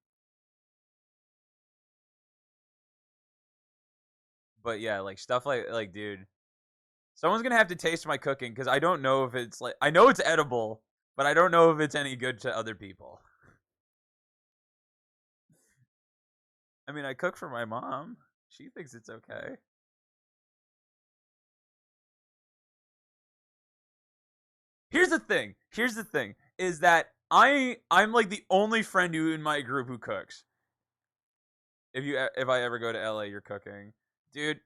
but yeah, like stuff like dude, someone's going to have to taste my cooking cuz I don't know if it's like I know it's edible, but I don't know if it's any good to other people. I mean, I cook for my mom. She thinks it's okay. Here's the thing. Here's the thing is that I'm like the only friend who in my group who cooks. If I ever go to LA, you're cooking. Dude,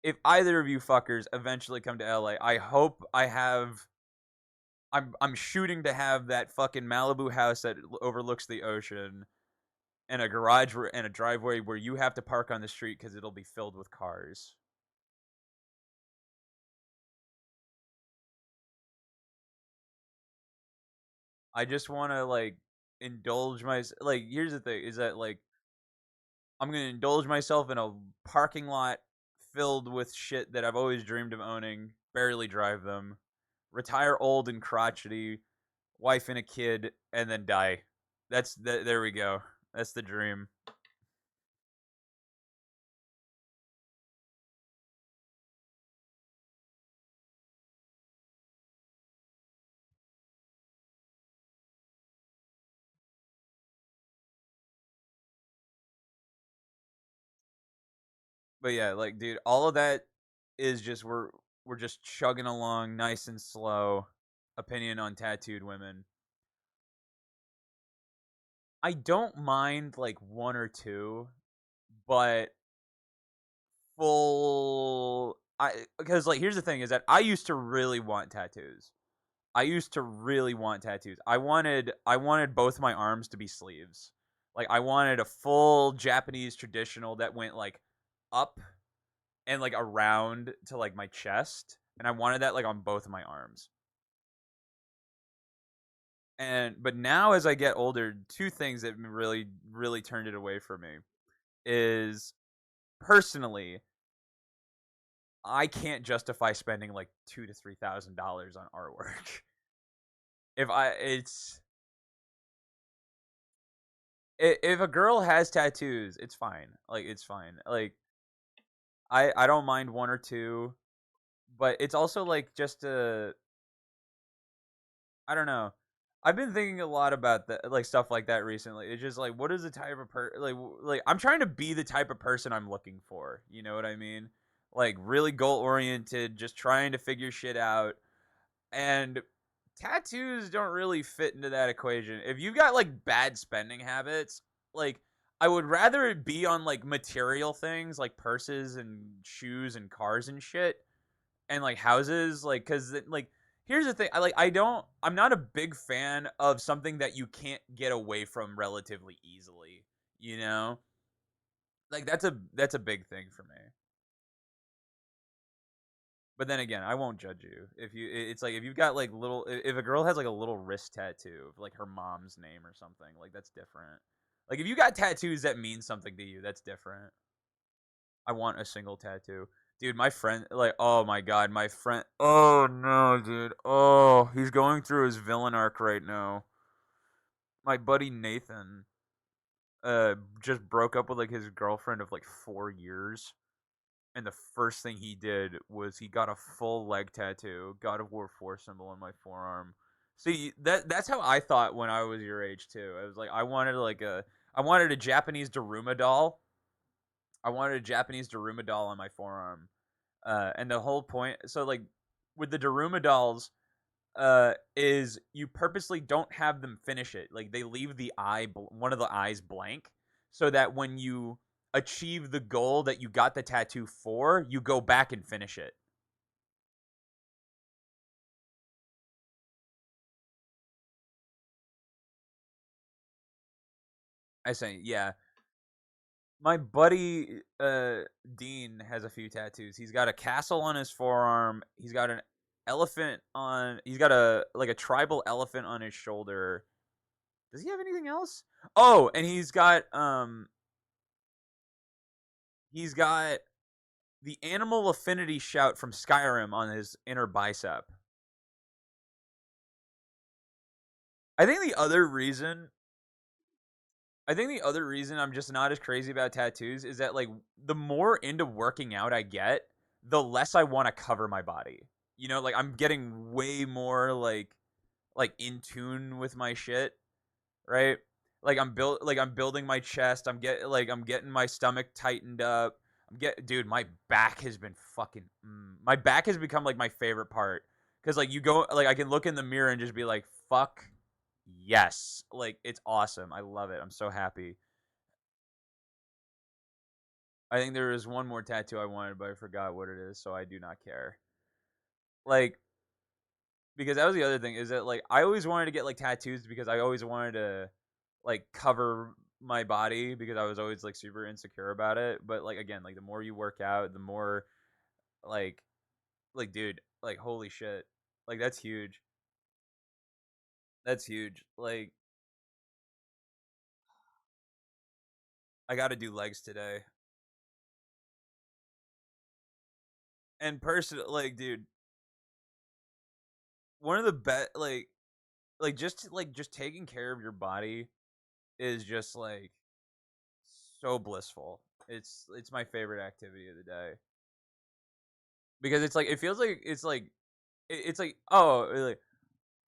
if either of you fuckers eventually come to LA, I hope I have I'm shooting to have that fucking Malibu house that overlooks the ocean and a garage and a driveway where you have to park on the street cuz it'll be filled with cars. I just want to like indulge my like here's the thing is that like I'm going to indulge myself in a parking lot filled with shit that I've always dreamed of owning, barely drive them, retire old and crotchety, wife and a kid, and then die. There we go. That's the dream. But yeah, like dude, all of that is just we're just chugging along nice and slow. Opinion on tattooed women. I don't mind like one or two, but full I because like here's the thing is that I used to really want tattoos. I used to really want tattoos. I wanted both my arms to be sleeves. Like I wanted a full Japanese traditional that went like up and like around to like my chest and I wanted that like on both of my arms. And but now as I get older, two things that really turned it away from me is personally I can't justify spending like $2,000 to $3,000 on artwork. If I it's if a girl has tattoos, it's fine. Like it's fine. Like I don't mind one or two, but it's also like just a I don't know. I've been thinking a lot about that, like stuff like that recently. It's just like, what is the type of like I'm trying to be the type of person I'm looking for. You know what I mean? Like really goal oriented, just trying to figure shit out. And tattoos don't really fit into that equation. If you got like bad spending habits, like I would rather it be on like material things like purses and shoes and cars and shit and like houses like cuz like here's the thing I'm not a big fan of something that you can't get away from relatively easily, you know? Like that's a big thing for me. But then again, I won't judge you if it's like if you've got like little if a girl has like a little wrist tattoo of like her mom's name or something, like that's different. Like if you got tattoos that mean something to you, that's different. I want a single tattoo. Dude, my friend like oh my god, my friend oh no, dude. Oh, he's going through his villain arc right now. My buddy Nathan just broke up with like his girlfriend of like 4 years. And the first thing he did was he got a full leg tattoo, God of War 4 symbol on my forearm. See, that's how I thought when I was your age too. I was like I wanted a Japanese Daruma doll. I wanted a Japanese Daruma doll on my forearm. And the whole point so like with the Daruma dolls is you purposely don't have them finish it. Like they leave one of the eyes blank so that when you achieve the goal that you got the tattoo for, you go back and finish it. I say, yeah. My buddy Dean has a few tattoos. He's got a castle on his forearm. He's got an elephant on. He's got a like a tribal elephant on his shoulder. Does he have anything else? Oh, and he's got the animal affinity shout from Skyrim on his inner bicep. I think the other reason I think the other reason I'm just not as crazy about tattoos is that like the more into working out I get, the less I want to cover my body. You know, like I'm getting way more like in tune with my shit, right? Like I'm building my chest. I'm getting my stomach tightened up. Dude, my back has been fucking my back has become like my favorite part cuz like you go like I can look in the mirror and just be like fuck yes. Like it's awesome. I love it. I'm so happy. I think there is one more tattoo I wanted, but I forgot what it is, so I do not care. Like, because that was the other thing is that like I always wanted to get like tattoos because I always wanted to like cover my body because I was always like super insecure about it. But like again, like the more you work out, the more like dude, like holy shit, like that's huge. That's huge. Like I got to do legs today. And like dude, one of the best just taking care of your body is just like so blissful. It's my favorite activity of the day because it's like it feels like it's like oh like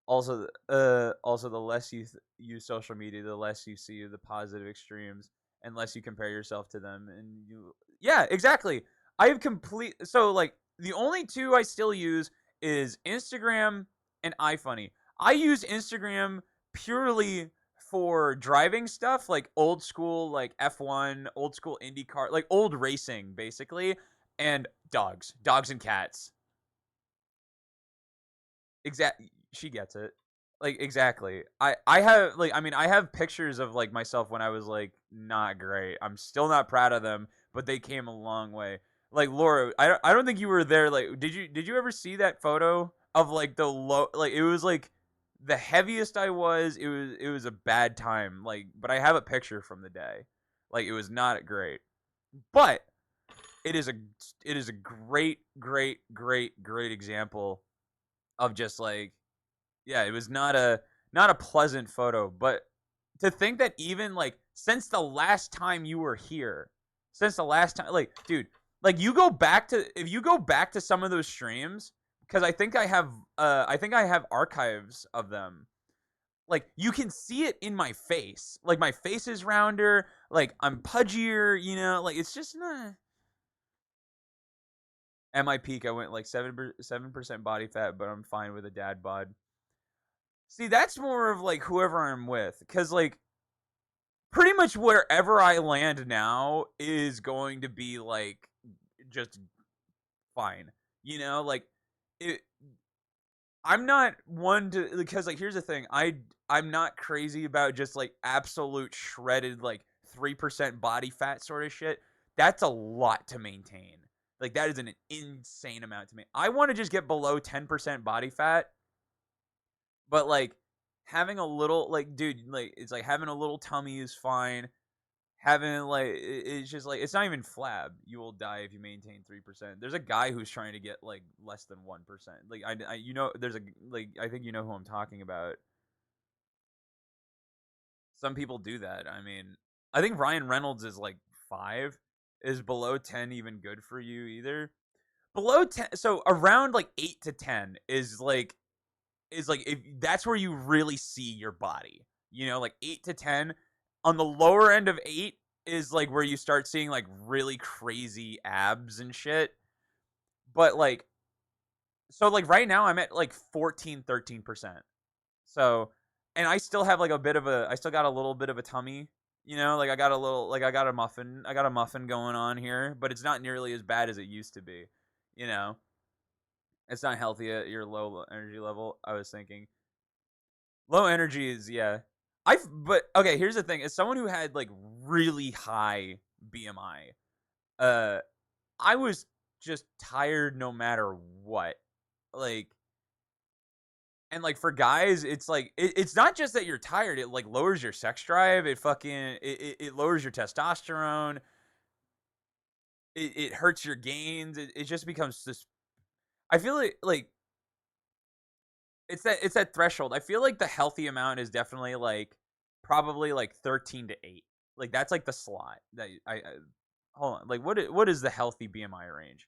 also the less you use social media, the less you see the positive extremes, and less you compare yourself to them, and you yeah exactly. I have complete so like the only two I still use is Instagram and iFunny. I use Instagram purely for driving stuff like old school like F1, old school IndyCar, like old racing basically, and dogs and cats. Exactly, she gets it. Like exactly. I have like I mean I have pictures of like myself when I was like not great. I'm still not proud of them, but they came a long way. Like Laura, I don't think you were there. Like did you ever see that photo of like the low like it was like the heaviest I was. It was a bad time. Like but I have a picture from the day. Like it was not great. But it is a it is a great example of just like yeah, it was not a pleasant photo, but to think that even like since the last time you were here, since the last time like dude, like you go back to if you go back to some of those streams because I think I have archives of them. Like you can see it in my face. Like my face is rounder, like I'm pudgier, you know, like it's just at my peak I went like 7% body fat, but I'm fine with a dad bod. See, that's more of like whoever I'm with, because like pretty much wherever I land now is going to be like just fine. You know, like it. I'm not one to because like here's the thing. I'm not crazy about just like absolute shredded like 3% body fat sort of shit. That's a lot to maintain. Like that is an insane amount to me. I want to just get below 10% body fat, but like having a little like dude like it's like having a little tummy is fine. Having like it's just like it's not even flab. You will die if you maintain 3%. There's a guy who's trying to get like less than 1%. Like I you know there's a like I think you know who I'm talking about. Some people do that. I mean, I think Ryan Reynolds is like 5. Is below 10 even good for you either? Below 10, so around like 8 to 10 is like if that's where you really see your body. You know, like 8 to 10. On the lower end of 8 is like where you start seeing like really crazy abs and shit. But like so like right now I'm at like 14 13%. So and I still have like a bit of a I still got a little bit of a tummy. You know, like I got a little like I got a muffin going on here, but it's not nearly as bad as it used to be. You know, it's not healthy at your low energy level. I was thinking low energy is yeah. I've but okay, here's the thing. As someone who had like really high BMI. Uh, I was just tired no matter what. Like, and like for guys, it's like it's not just that you're tired. It like lowers your sex drive. It lowers your testosterone. It hurts your gains. It just becomes this. I feel like it's that threshold. I feel like the healthy amount is definitely like probably like 13 to 8. Like that's like the slot that I hold on. Like what is the healthy BMI range?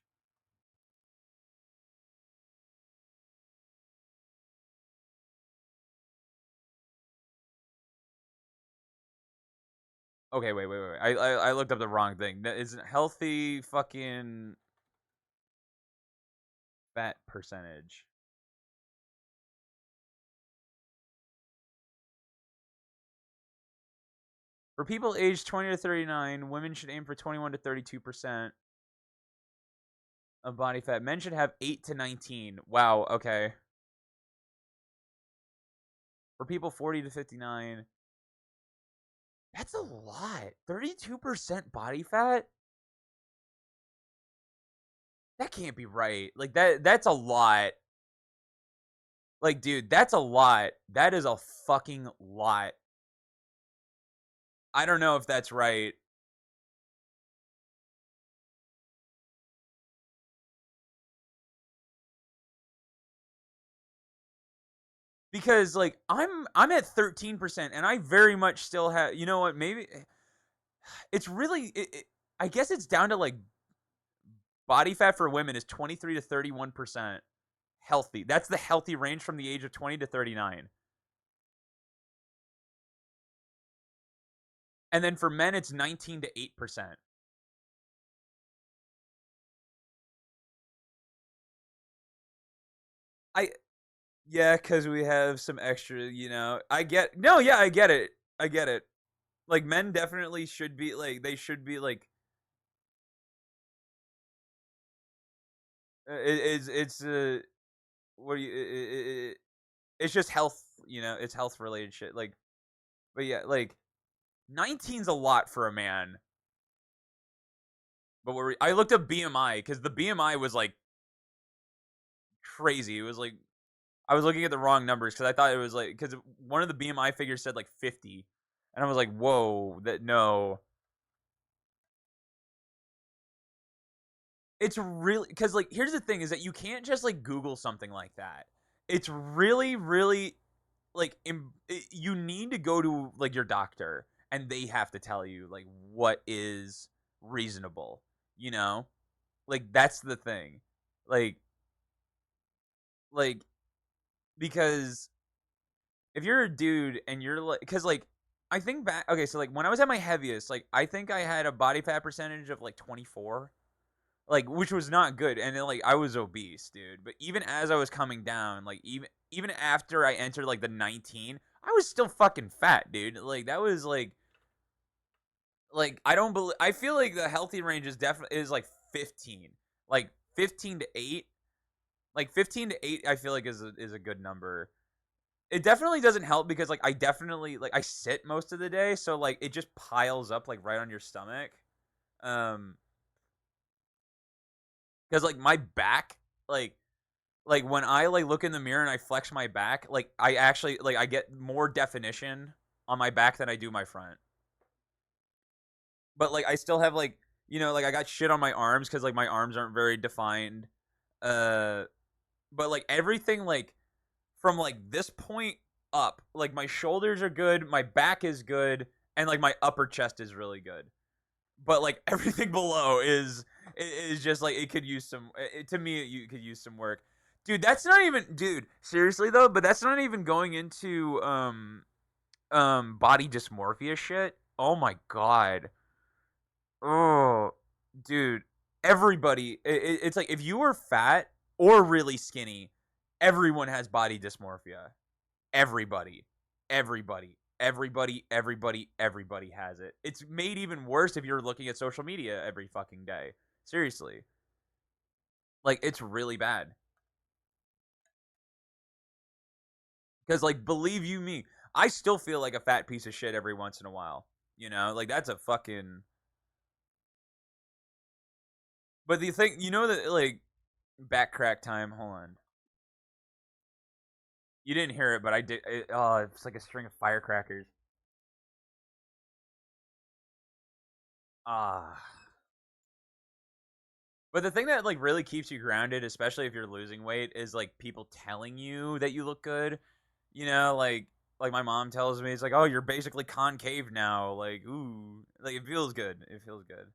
Okay, wait. I looked up the wrong thing. That is healthy fucking fat percentage. For people aged 20 to 39, women should aim for 21 to 32% of body fat. Men should have 8 to 19. Wow, okay. For people 40 to 59, that's a lot. 32% body fat? That can't be right. Like that's a lot. Like dude, that's a lot. That is a fucking lot. I don't know if that's right because like I'm at 13% and I very much still have, you know what, maybe it's really I guess it's down to like body fat for women is 23 to 31% healthy. That's the healthy range from the age of 20 to 39. And then for men it's 19 to 8%. I Yeah, cuz we have some extra, you know. I get No, yeah, I get it. I get it. Like men definitely should be like they should be like it's what do you it's just health, you know, it's health related shit. Like but yeah, like 19's a lot for a man. But I looked up BMI cuz the BMI was like crazy. It was like I was looking at the wrong numbers cuz I thought it was like cuz one of the BMI figures said like 50. And I was like, "Whoa, that no." It's really cuz like here's the thing is that you can't just like Google something like that. It's really like you need to go to like your doctor and they have to tell you like what is reasonable, you know? Like that's the thing. Like like because if you're a dude and you're like cuz like I think back okay, so like when I was at my heaviest, like I think I had a body fat percentage of like 24, like which was not good, and then like I was obese, dude. But even as I was coming down, like even after I entered like the 19, I was still fucking fat, dude. Like that was like I don't believe I feel like the healthy range is definitely is like 15, like 15 to 8, like 15 to 8. I feel like is a good number. It definitely doesn't help because like I definitely like I sit most of the day, so like it just piles up like right on your stomach. Um, because like my back, like when I like look in the mirror and I flex my back, like I actually like I get more definition on my back than I do my front. But like I still have like you know like I got shit on my arms because like my arms aren't very defined. Uh, but like everything like from like this point up, like my shoulders are good, my back is good, and like my upper chest is really good. But like everything below is just like it could use some. To me, you could use some work, dude. That's not even, dude. Seriously though, but that's not even going into body dysmorphia shit. Oh my god. Oh, dude. Everybody, it's like if you were fat or really skinny, everyone has body dysmorphia. Everybody, everybody has it. It's made even worse if you're looking at social media every fucking day. Seriously, like it's really bad. Because like, believe you me, I still feel like a fat piece of shit every once in a while. You know, like that's a fucking But the thing, you know that like back crack time. Hold on, you didn't hear it, but I did. Oh, it's like a string of firecrackers. Ah. But the thing that like really keeps you grounded, especially if you're losing weight, is like people telling you that you look good. You know, like my mom tells me, it's like, oh, you're basically concave now. Like, ooh, like it feels good. It feels good.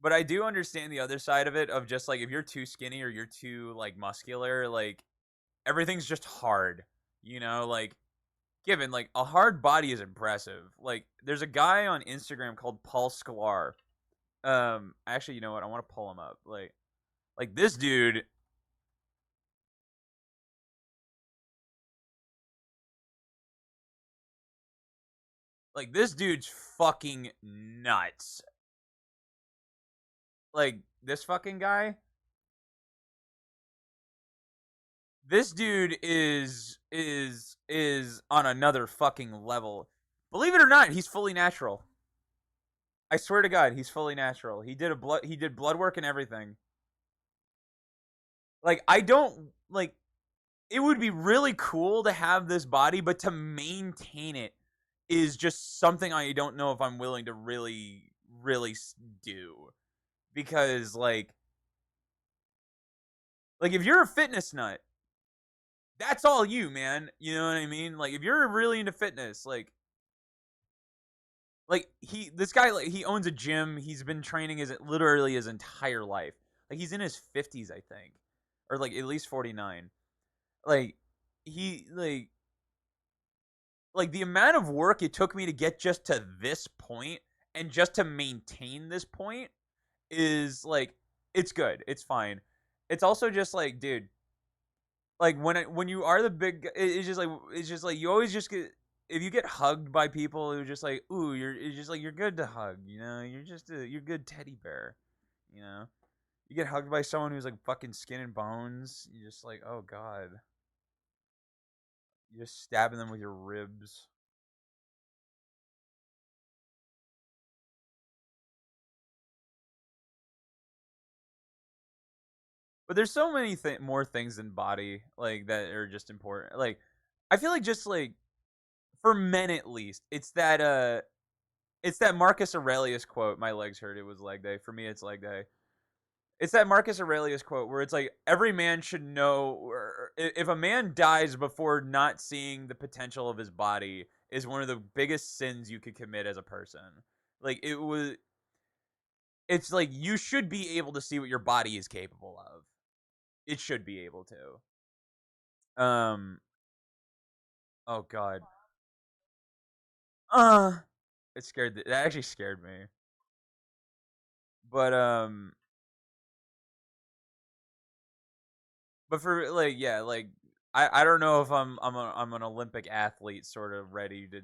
But I do understand the other side of it, of just like if you're too skinny or you're too like muscular, like everything's just hard. You know, like given like a hard body is impressive. Like there's a guy on Instagram called Paul Sklar. Actually, you know what? I want to pull him up. Like this dude, like this dude's fucking nuts. Like this fucking guy, this dude is on another fucking level. Believe it or not, he's fully natural. I swear to God, he's fully natural. He did blood work and everything. Like I don't like it would be really cool to have this body, but to maintain it is just something I don't know if I'm willing to really do, because like if you're a fitness nut, that's all you, man. You know what I mean? Like if you're really into fitness, like he this guy, like he owns a gym. He's been training his literally his entire life. Like he's in his 50s, I think, or like at least 49. Like he like the amount of work it took me to get just to this point and just to maintain this point is like it's good. It's fine. It's also just like, dude, like when you are the big, it's just like you always just get, if you get hugged by people who are just like, ooh, you're, it's just like you're good to hug, you know, you're good teddy bear, you know. You get hugged by someone who's like fucking skin and bones, you're just like, oh god, you're just stabbing them with your ribs. But there's so many more things than body like that are just important. Like I feel like just like for men at least, it's that Marcus Aurelius quote. My legs hurt. It was leg day. For me, it's leg day. It's that Marcus Aurelius quote where it's like every man should know, or if a man dies before not seeing the potential of his body, is one of the biggest sins you could commit as a person. Like it's like you should be able to see what your body is capable of. It should be able to. Oh god. Uh it scared. That actually scared me. But but for like yeah, like I don't know if I'm an Olympic athlete sort of ready to,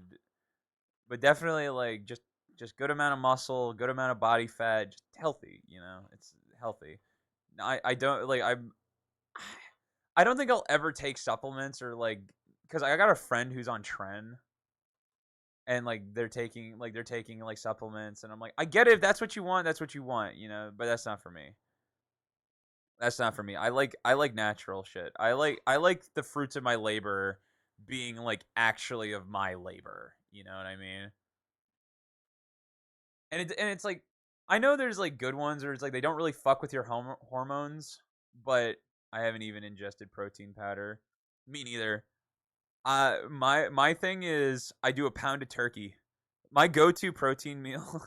but definitely like just good amount of muscle, good amount of body fat, just healthy. You know, it's healthy. I don't like I don't think I'll ever take supplements or like because I got a friend who's on Tren and like they're taking like supplements and I'm like I get it, if that's what you want, that's what you want, you know, but that's not for me. That's not for me. I like natural shit. I like the fruits of my labor being like actually of my labor. You know what I mean? And it's like I know there's like good ones where it's like they don't really fuck with your hormones, but I haven't even ingested protein powder. Me neither. My thing is I do a pound of turkey. My go-to protein meal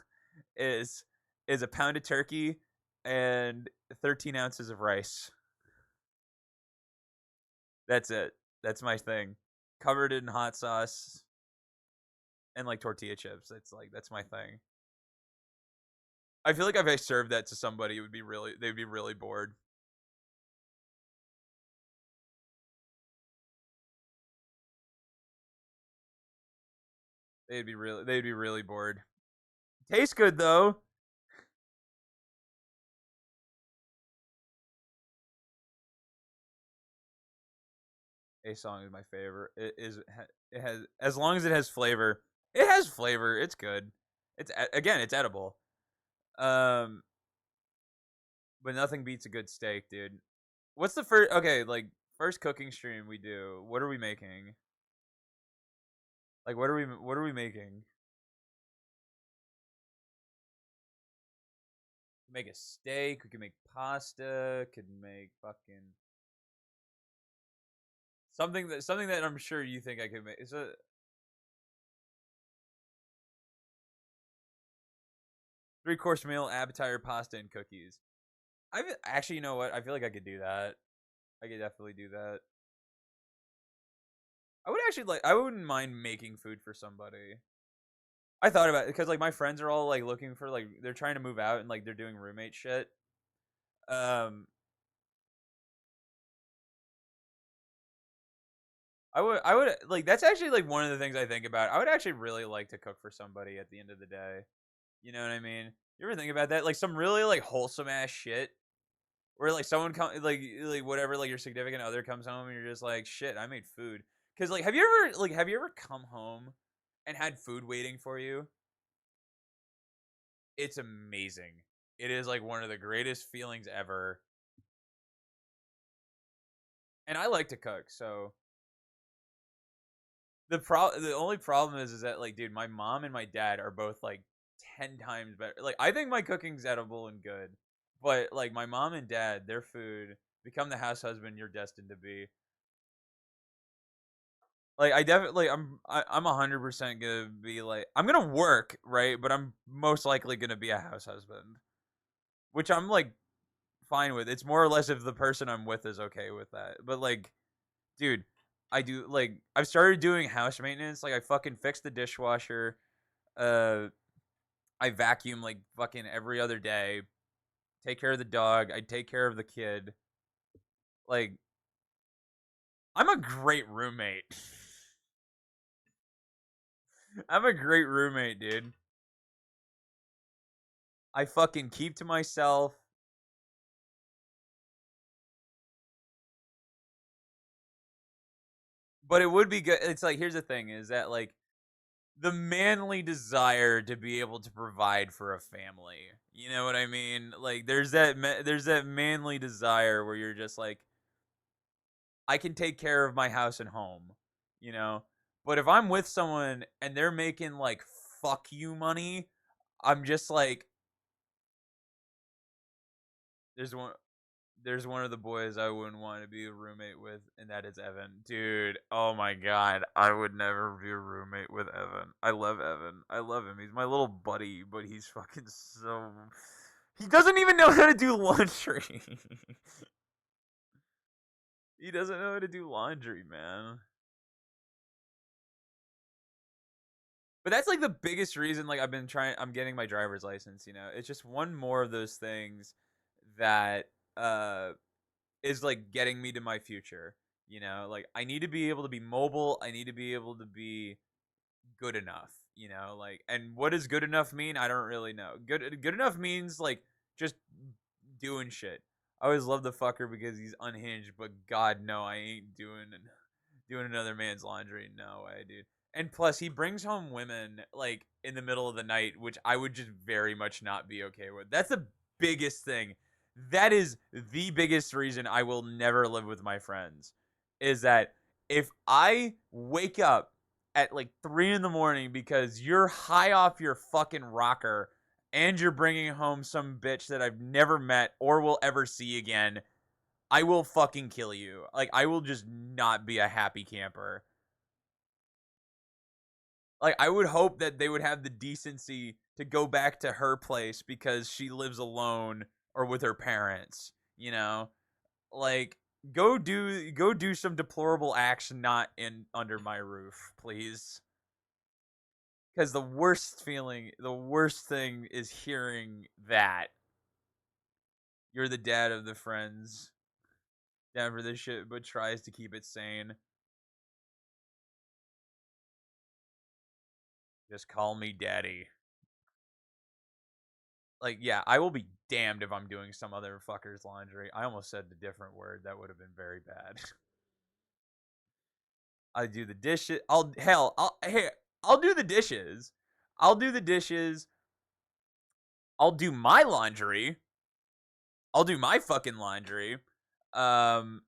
is is a pound of turkey and 13 ounces of rice. That's it. That's my thing. Covered in hot sauce and like tortilla chips. It's like that's my thing. I feel like if I served that to somebody, it would be really they'd be really bored. They'd be really bored. Tastes good though. A song is my favorite. It has as long as it has flavor. It has flavor. It's good. Again, it's edible. Um, but nothing beats a good steak, dude. What's the first? Okay, like first cooking stream we do. What are we making? Like, what are we making? Make a steak. We could make pasta. Could make fucking something that I'm sure you think I could make. Is a 3-course meal, appetizer, pasta, and cookies. I actually, you know what? I feel like I could do that. I could definitely do that. I would actually like. I wouldn't mind making food for somebody. I thought about it because like my friends are all like looking for like they're trying to move out and like they're doing roommate shit. Um, I would like that's actually like one of the things I think about. I would actually really like to cook for somebody at the end of the day. You know what I mean? You ever think about that? Like some really like wholesome ass shit where like someone come like whatever like your significant other comes home and you're just like shit I made food. Cuz like have you ever come home and had food waiting for you? It's amazing. It is like one of the greatest feelings ever. And I like to cook, so the only problem is that like dude, my mom and my dad are both like 10 times better. Like I think my cooking's edible and good, but like my mom and dad, their food, become the house husband you're destined to be. Like I definitely I'm 100% gonna be like I'm gonna work, right? But I'm most likely gonna be a house husband, which I'm like fine with. It's more or less if the person I'm with is okay with that. But like, dude, I do like I've started doing house maintenance. Like I fucking fixed the dishwasher. Uh, I vacuum like fucking every other day. Take care of the dog. I take care of the kid. Like I'm a great roommate. I'm a great roommate, dude. I fucking keep to myself. But it would be good. It's like here's the thing: is that like the manly desire to be able to provide for a family. You know what I mean? Like there's that manly desire where you're just like I can take care of my house and home, you know? But if I'm with someone and they're making like fuck you money, I'm just like there's one there's one of the boys I wouldn't want to be a roommate with, and that is Evan. Dude, oh my god, I would never be a roommate with Evan. I love Evan. I love him. He's my little buddy, but he's fucking so. He doesn't even know how to do laundry. He doesn't know how to do laundry, man. But that's like the biggest reason like I'm getting my driver's license, you know. It's just one more of those things that uh is like getting me to my future. You know, like I need to be able to be mobile. I need to be able to be good enough. You know, like and what does good enough mean? I don't really know. Good enough means like just doing shit. I always love the fucker because he's unhinged, but God no, I ain't doing another man's laundry. No way, dude. And plus, he brings home women like in the middle of the night, which I would just very much not be okay with. That's the biggest thing. That is the biggest reason I will never live with my friends. Is that if I wake up at like 3 in the morning because you're high off your fucking rocker and you're bringing home some bitch that I've never met or will ever see again, I will fucking kill you. Like I will just not be a happy camper. Like I would hope that they would have the decency to go back to her place because she lives alone or with her parents, you know? Like go do some deplorable acts not in under my roof, please. Cuz the worst thing is hearing that you're the dad of the friends down for this shit but tries to keep it sane. Just call me daddy. Like, yeah, I will be damned if I'm doing some other fucker's laundry. I almost said the different word. That would have been very bad. I do the dishes. I'll do the dishes. I'll do the dishes. I'll do my laundry. I'll do my fucking laundry. Um,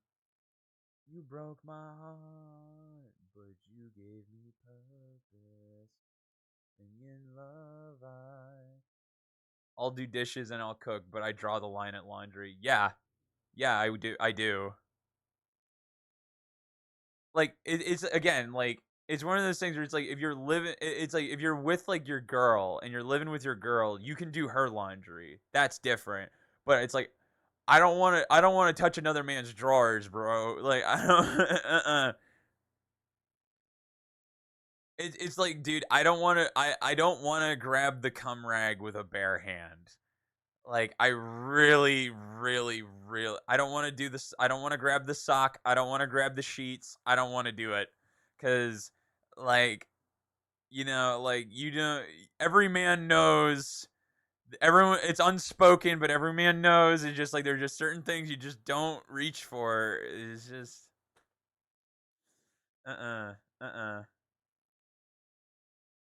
you broke my heart, but you gave me purpose. And in love, I'll do dishes and I'll cook, but I draw the line at laundry. Yeah, yeah, I do. I do. Like it's again like it's one of those things where it's like if you're living, it's like if you're with like your girl and you're living with your girl, you can do her laundry. That's different. But it's like I don't want to. I don't want to touch another man's drawers, bro. Like I don't. It's like, dude, I don't want to. I don't want to grab the cum rag with a bare hand. Like I really, really, really. I don't want to do this. I don't want to grab the sock. I don't want to grab the sheets. I don't want to do it, cause like like you don't. Every man knows. Everyone, it's unspoken, but every man knows. It's just like there's just certain things you just don't reach for. It's just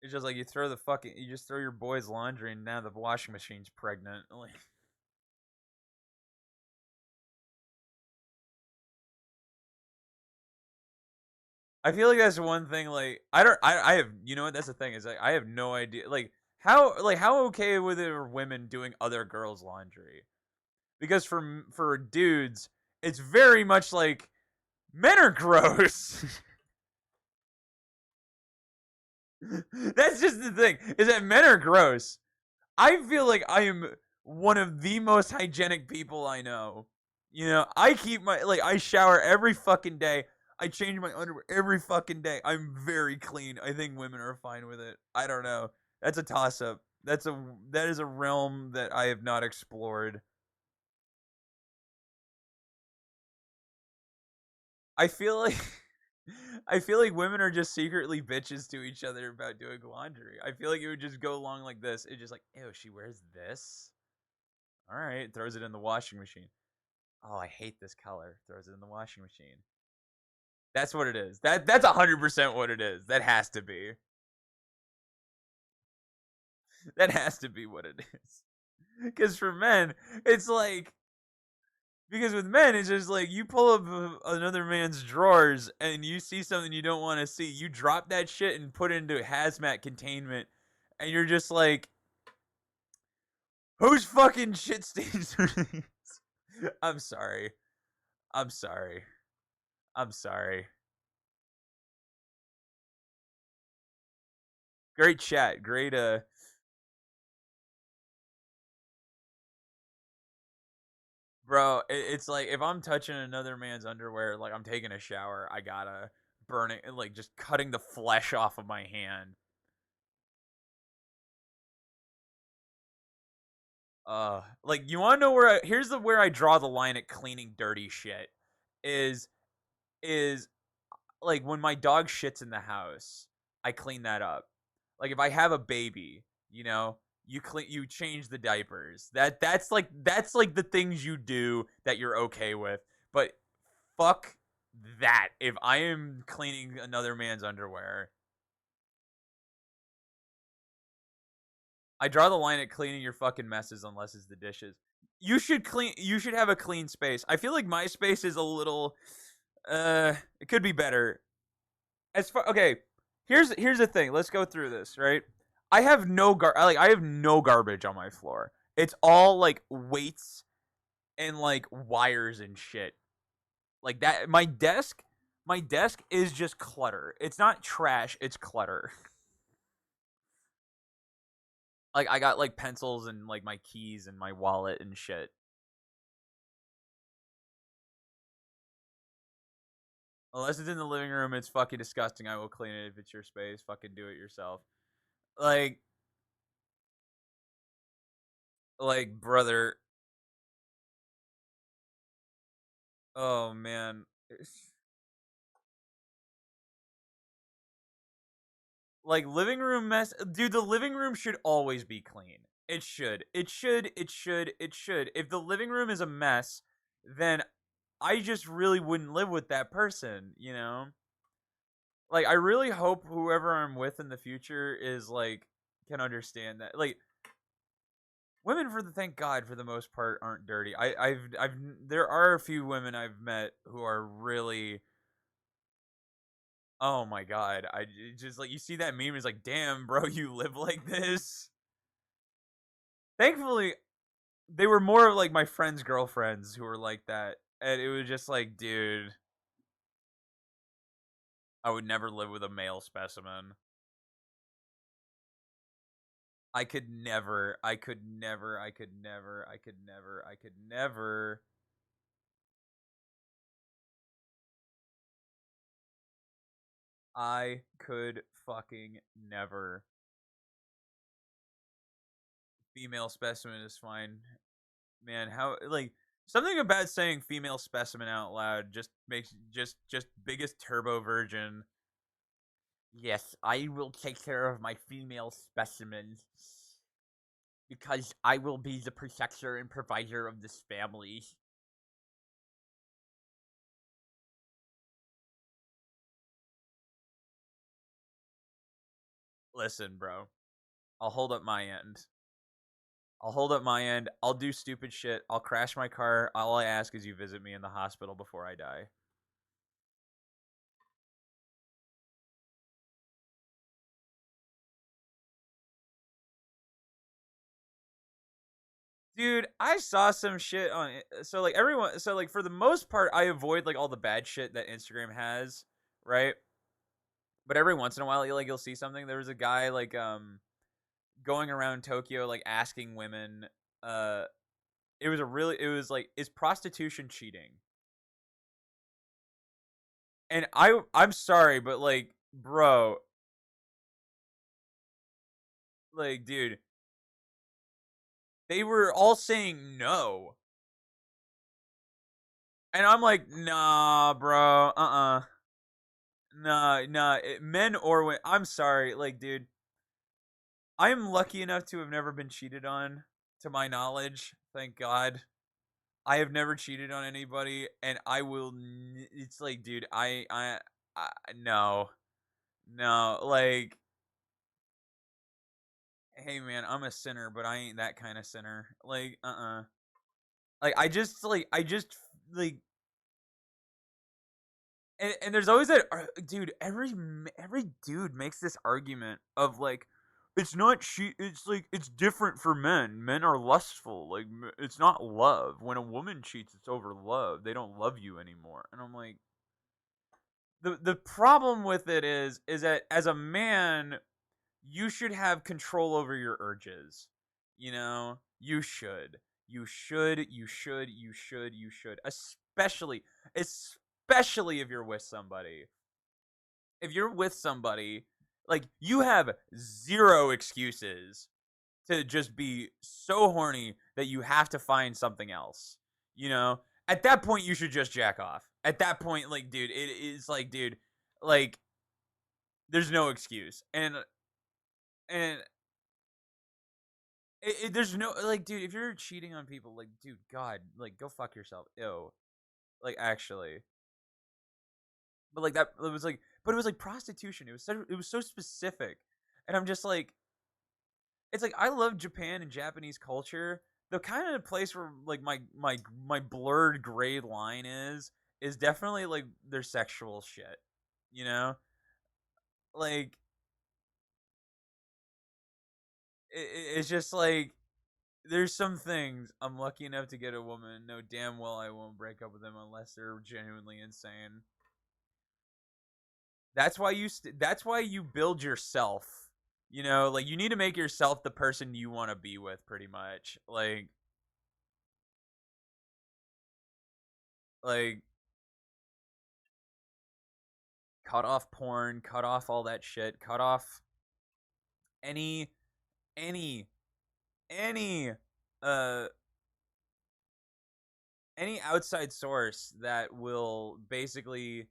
It's just like you just throw your boy's laundry and now the washing machine's pregnant. Like, I feel like that's one thing. Like I don't. I have. You know what? That's the thing is like I have no idea. How okay with it are women doing other girls' laundry? Because for dudes, it's very much like men are gross. That's just the thing is that men are gross. I feel like I am one of the most hygienic people I know. I keep I shower every fucking day. I change my underwear every fucking day. I'm very clean. I think women are fine with it. I don't know. That's a toss up. That is a realm that I have not explored. I feel like I feel like women are just secretly bitches to each other about doing laundry. I feel like it would just go along like this. It's just like, ew, she wears this. All right, throws it in the washing machine. Oh, I hate this color. Throws it in the washing machine. That's what it is. That's 100% what it is. That has to be. That has to be what it is. Because for men, it's like because with men, it's just like you pull up another man's drawers and you see something you don't want to see. You drop that shit and put it into hazmat containment, and you're just like, whose fucking shit stains are these? I'm sorry. I'm sorry. I'm sorry. Great chat. Great bro, it's like if I'm touching another man's underwear, like I'm taking a shower, I gotta burn it, like just cutting the flesh off of my hand. Like you want to know here's where I draw the line at cleaning dirty shit. Is is like when my dog shits in the house, I clean that up. Like if I have a baby, you change the diapers. That's like the things you do that you're okay with. But fuck that. If I am cleaning another man's underwear, I draw the line at cleaning your fucking messes unless it's the dishes. You should have a clean space. I feel like my space is a little it could be better. Okay, here's the thing. Let's go through this, right? I have no garbage on my floor. It's all like weights and like wires and shit. Like that my desk is just clutter. It's not trash, it's clutter. Like I got like pencils and like my keys and my wallet and shit. Unless it's in the living room, it's fucking disgusting. I will clean it if it's your space. Fucking do it yourself. Like brother. Oh man. Like living room mess, dude. The living room should always be clean. It should. It should. It should. It should. If the living room is a mess, then I just really wouldn't live with that person. Like I really hope whoever I'm with in the future is like can understand that. Like women, for the thank God, for the most part, aren't dirty. There are a few women I've met who are really. Oh my God! Just like you see that meme, it's like, damn, bro, you live like this. Thankfully, they were more of like my friends' girlfriends who were like that, and it was just like, dude, I would never live with a male specimen. I could never. I could never. I could never. I could never. I could never. I could fucking never. Female specimen is fine. Man, how like something about saying female specimen out loud just makes just biggest turbo virgin. Yes, I will take care of my female specimens because I will be the protector and provider of this family. Listen, bro. I'll hold up my end. I'll hold up my end. I'll do stupid shit. I'll crash my car. All I ask is you visit me in the hospital before I die. Dude, I saw some shit on so like everyone so like for the most part I avoid like all the bad shit that Instagram has, right? But every once in a while you'll see something. There was a guy like going around Tokyo like asking women uh it was like, is prostitution cheating? And I'm sorry, but like bro, like dude, they were all saying no. And I'm like, nah, bro, nah, men or women. I'm sorry, like, dude, I am lucky enough to have never been cheated on, to my knowledge. Thank God. I have never cheated on anybody, and I will. It's like, dude, no, no, like, hey, man, I'm a sinner, but I ain't that kind of sinner. Like, like, I just, like, and there's always that dude. Every dude makes this argument of like, it's not she. It's like it's different for men. Men are lustful. Like it's not love. When a woman cheats, it's over love. They don't love you anymore. And I'm like, the problem with it is that as a man, you should have control over your urges. You know, you should. You should, you should, you should, you should. Especially if you're with somebody. If you're with somebody, like you have zero excuses to just be so horny that you have to find something else. You know? At that point you should just jack off. At that point, like, dude, it is like, dude, like there's no excuse. And there's no like, dude, if you're cheating on people, like, dude, God, like, go fuck yourself. Ew. Like, actually, but like that, it was like, but it was like prostitution. It was so specific, and I'm just like, it's like I love Japan and Japanese culture. The kind of place where like my blurred gray line is definitely like their sexual shit. You know, like it's just like there's some things I'm lucky enough to get a woman. Know damn well I won't break up with them unless they're genuinely insane. That's why you build yourself. You know, like you need to make yourself the person you want to be with pretty much. Like cut off porn, cut off all that shit, cut off any any any uh any outside source that will basically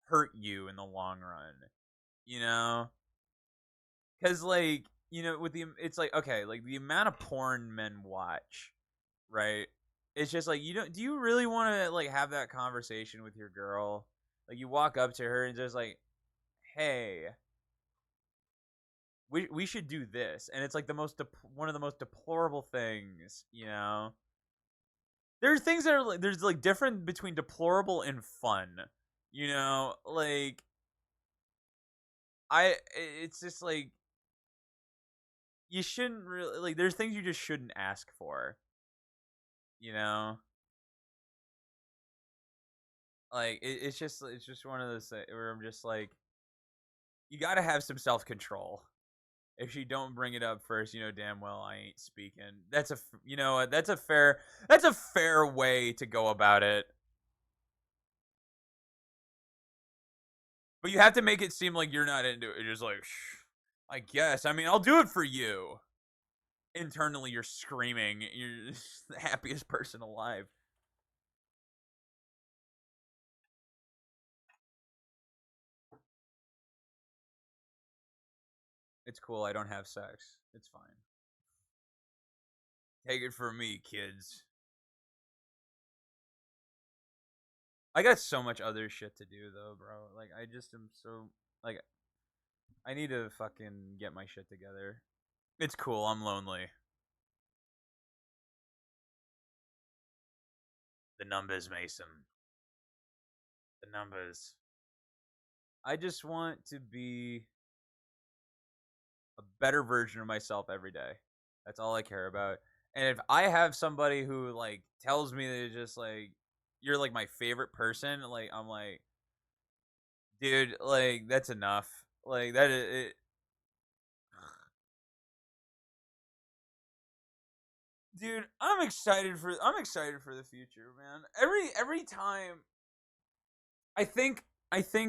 hurt you in the long run. You know? Cuz like, you know, with the it's like okay, like the amount of porn men watch, right? It's just like you don't. Do you really want to like have that conversation with your girl? Like you walk up to her and just like, hey, we should do this, and it's like one of the most deplorable things, you know. There's things that are like there's like different between deplorable and fun, you know. Like it's just like you shouldn't really like. There's things you just shouldn't ask for, you know. Like it's just one of those things where I'm just like, you got to have some self control. If you don't bring it up first, you know damn well I ain't speaking. That's a you know what, that's a fair way to go about it. But you have to make it seem like you're not into it. You're just like, shh, I guess. I mean, I'll do it for you. Internally, you're screaming. You're the happiest person alive. It's cool. I don't have sex. It's fine. Take it from me, kids. I got so much other shit to do though, bro. Like I just am so like I need to fucking get my shit together. It's cool. I'm lonely. The numbers, Mason. The numbers. I just want to be a better version of myself every day. That's all I care about. And if I have somebody who like tells me they're just like you're like my favorite person, like I'm like, dude, like that's enough. Like that is it, dude, I'm excited for the future, man. Every time I think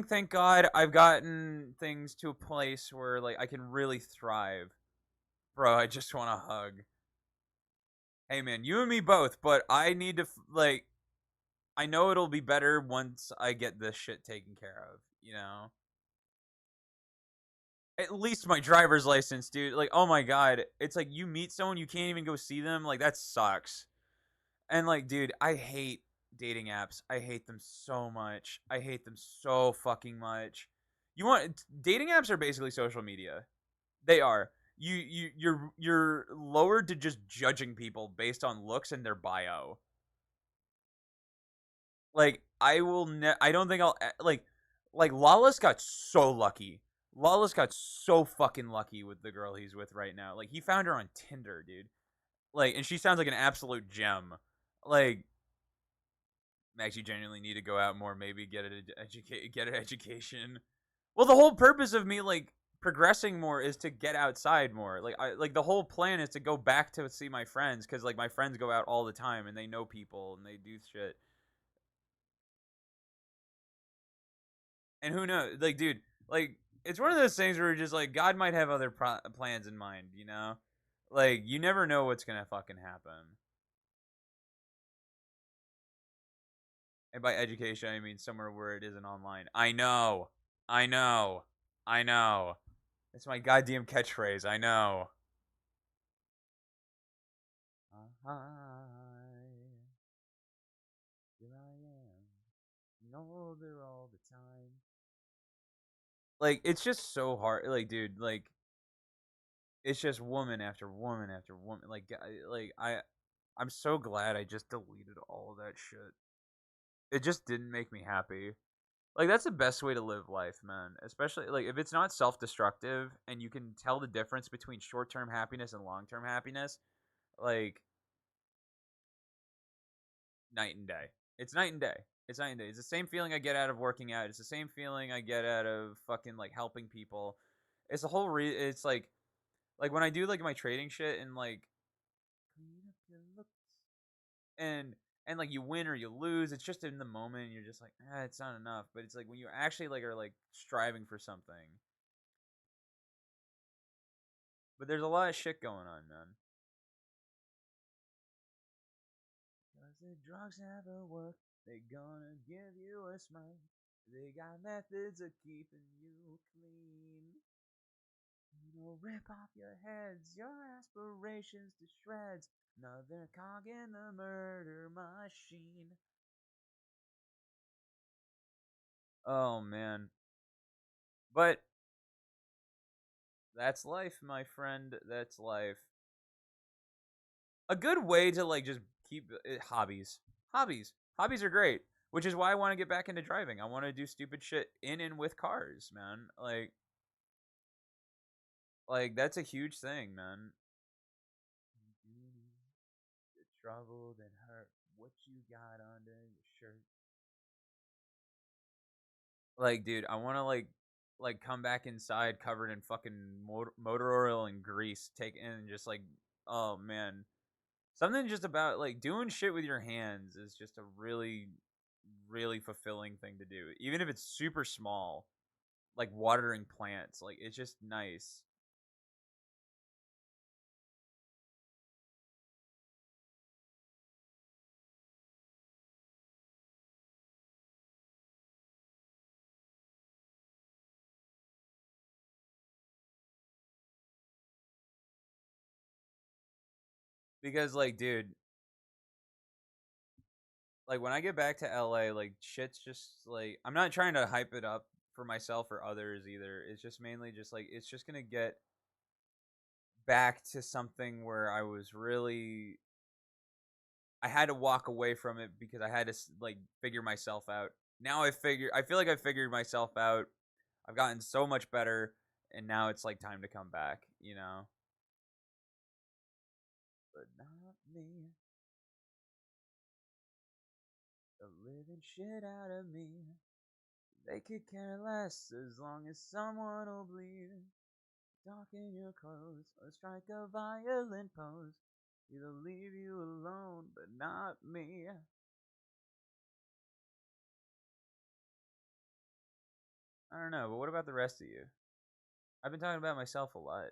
thank God I've gotten things to a place where like I can really thrive. Bro, I just want to hug. Hey man, you and me both, but I need to like I know it'll be better once I get this shit taken care of, you know? At least my driver's license, dude. Like, oh my god. It's like you meet someone, you can't even go see them. Like, that sucks. And, like, dude, I hate dating apps. I hate them so much. I hate them so fucking much. You want dating apps are basically social media. They are. You're lowered to just judging people based on looks and their bio. Like I don't think like Lawless got so lucky. Lawless got so fucking lucky with the girl he's with right now. Like he found her on Tinder, dude. Like and she sounds like an absolute gem. Like Max, you genuinely need to go out more, maybe get an education. Well, the whole purpose of me like progressing more is to get outside more. Like I like the whole plan is to go back to see my friends cuz like my friends go out all the time and they know people and they do shit. And who knows? Like, dude, like it's one of those things where just like God might have other plans in mind, you know? Like you never know what's gonna fucking happen. And by education, I mean somewhere where it isn't online. I know, I know, I know. It's my goddamn catchphrase. I know. Hi, here I am. No, they're all the time. Like it's just so hard. Like, dude, like it's just woman after woman after woman. Like I'm so glad I just deleted all of that shit. It just didn't make me happy. Like that's the best way to live life, man. Especially like if it's not self-destructive and you can tell the difference between short-term happiness and long-term happiness, like night and day. It's night and day. It's night and day. It's the same feeling I get out of working out. It's the same feeling I get out of fucking like helping people. It's the whole it's like when I do like my trading shit and like clean up your looks and like you win or you lose, it's just in the moment and you're just like, it's not enough. But it's like when you actually like are like striving for something. But there's a lot of shit going on, man. Cause the drugs never work. They gonna give you a smoke. They got methods of keeping you clean. You know, rip off your heads, your aspirations to shreds. Another cog in the murder machine. Oh man. But That's life, my friend. That's life. A good way to like just keep hobbies. Hobbies are great, which is why I want to get back into driving. I want to do stupid shit in and with cars, man. Like that's a huge thing, man. Get troubled and hurt. What you got under your shirt? Like, dude, I want to like come back inside covered in fucking motor oil and grease, take and just like, oh man, something just about like doing shit with your hands is just a really, really fulfilling thing to do, even if it's super small, like watering plants. Like it's just nice. Because like, dude, like when I get back to LA, like shit's just like I'm not trying to hype it up for myself or others either. It's just mainly just like it's just gonna get back to something where I had to walk away from it because I had to like figure myself out. Now I feel like I figured myself out. I've gotten so much better, and now it's like time to come back, you know. But not me, the living shit out of me. They could care less as long as someone will bleed. Talk in your clothes or strike a violent pose. It'll leave you alone, but not me. I don't know, but what about the rest of you? I've been talking about myself a lot.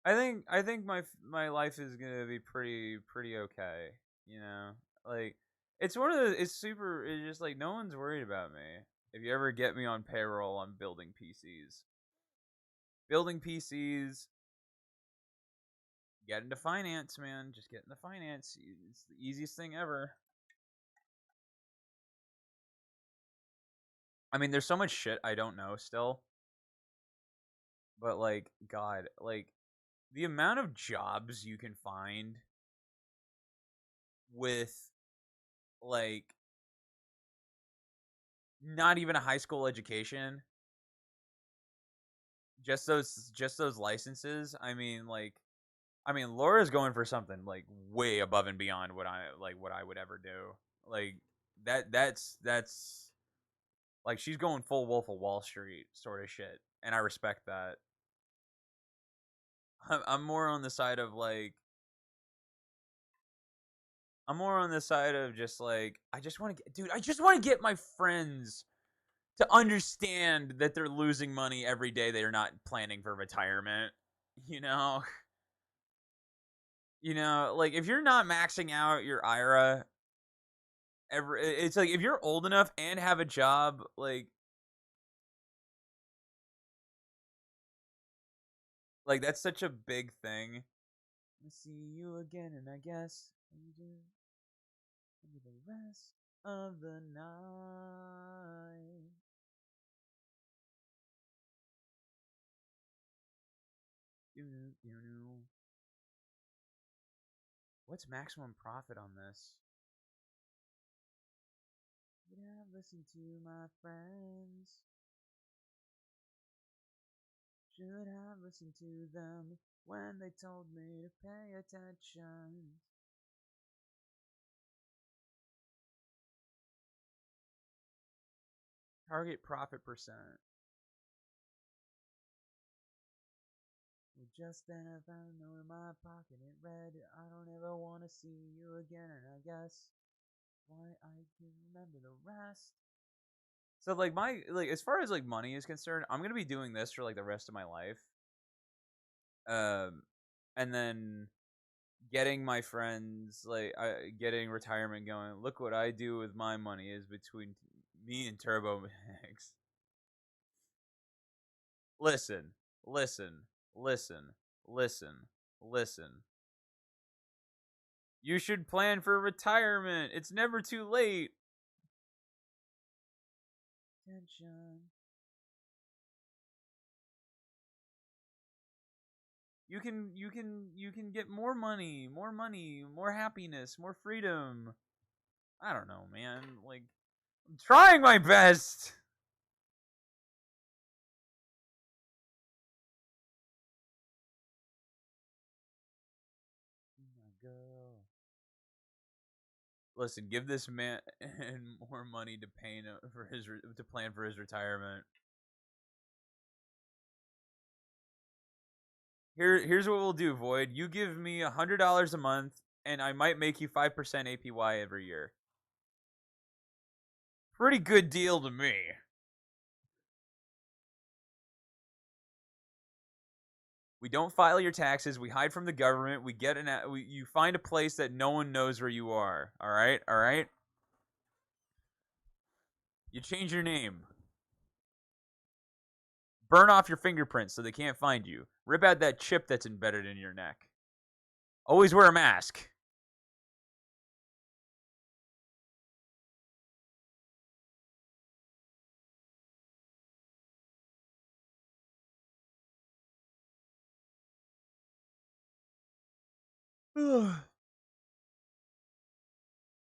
I think my life is gonna be pretty okay. You know, like it's one of the it's super. It's just like no one's worried about me. If you ever get me on payroll, I'm building PCs. Building PCs. Get into finance, man. Just get into finance. It's the easiest thing ever. I mean, there's so much shit I don't know still, but like, God, like the amount of jobs you can find with like not even a high school education, just those licenses. I mean Laura's going for something like way above and beyond what I would ever do. Like that's like she's going full Wolf of Wall Street sort of shit, and I respect that. I'm more on the side of like I'm more on the side of just like I just want to get dude, I just want to get my friends to understand that they're losing money every day they're not planning for retirement. You know, like if you're not maxing out your IRA it's like if you're old enough and have a job, like that's such a big thing. I see you again, and I guess you do for the rest of the night. You know. What's maximum profit on this? Should have listened to my friends. Should have listened to them when they told me to pay attention. Target profit percent. Well, just then I found a note in my pocket. It read, I don't ever want to see you again. And I guess why I can remember the rest. So like as far as like money is concerned, I'm gonna be doing this for like the rest of my life. Um, and then getting my friends getting retirement going. Look what I do with my money is between me and Turbo Max. Listen, listen, listen, listen, listen. You should plan for retirement. It's never too late. attention. You can get more money, more happiness, more freedom. I don't know, man. Like, I'm trying my best. My girl. Listen, give this man more money to pay for to plan for his retirement. Here's what we'll do, Void. You give me $100 a month, and I might make you 5% APY every year. Pretty good deal to me. We don't file your taxes. We hide from the government. We get you find a place that no one knows where you are. All right, all right. You change your name. Burn off your fingerprints so they can't find you. Rip out that chip that's embedded in your neck. Always wear a mask.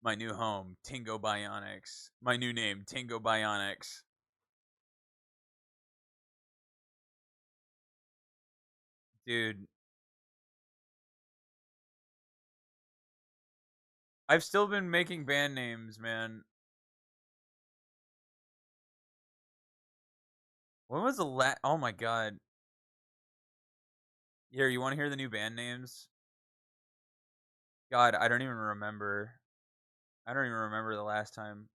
My new home, Tingo Bionics. My new name, Tingo Bionics. Dude, I've still been making band names, man. When was the last? Oh my god. Here, you want to hear the new band names? God, I don't even remember. I don't even remember the last time.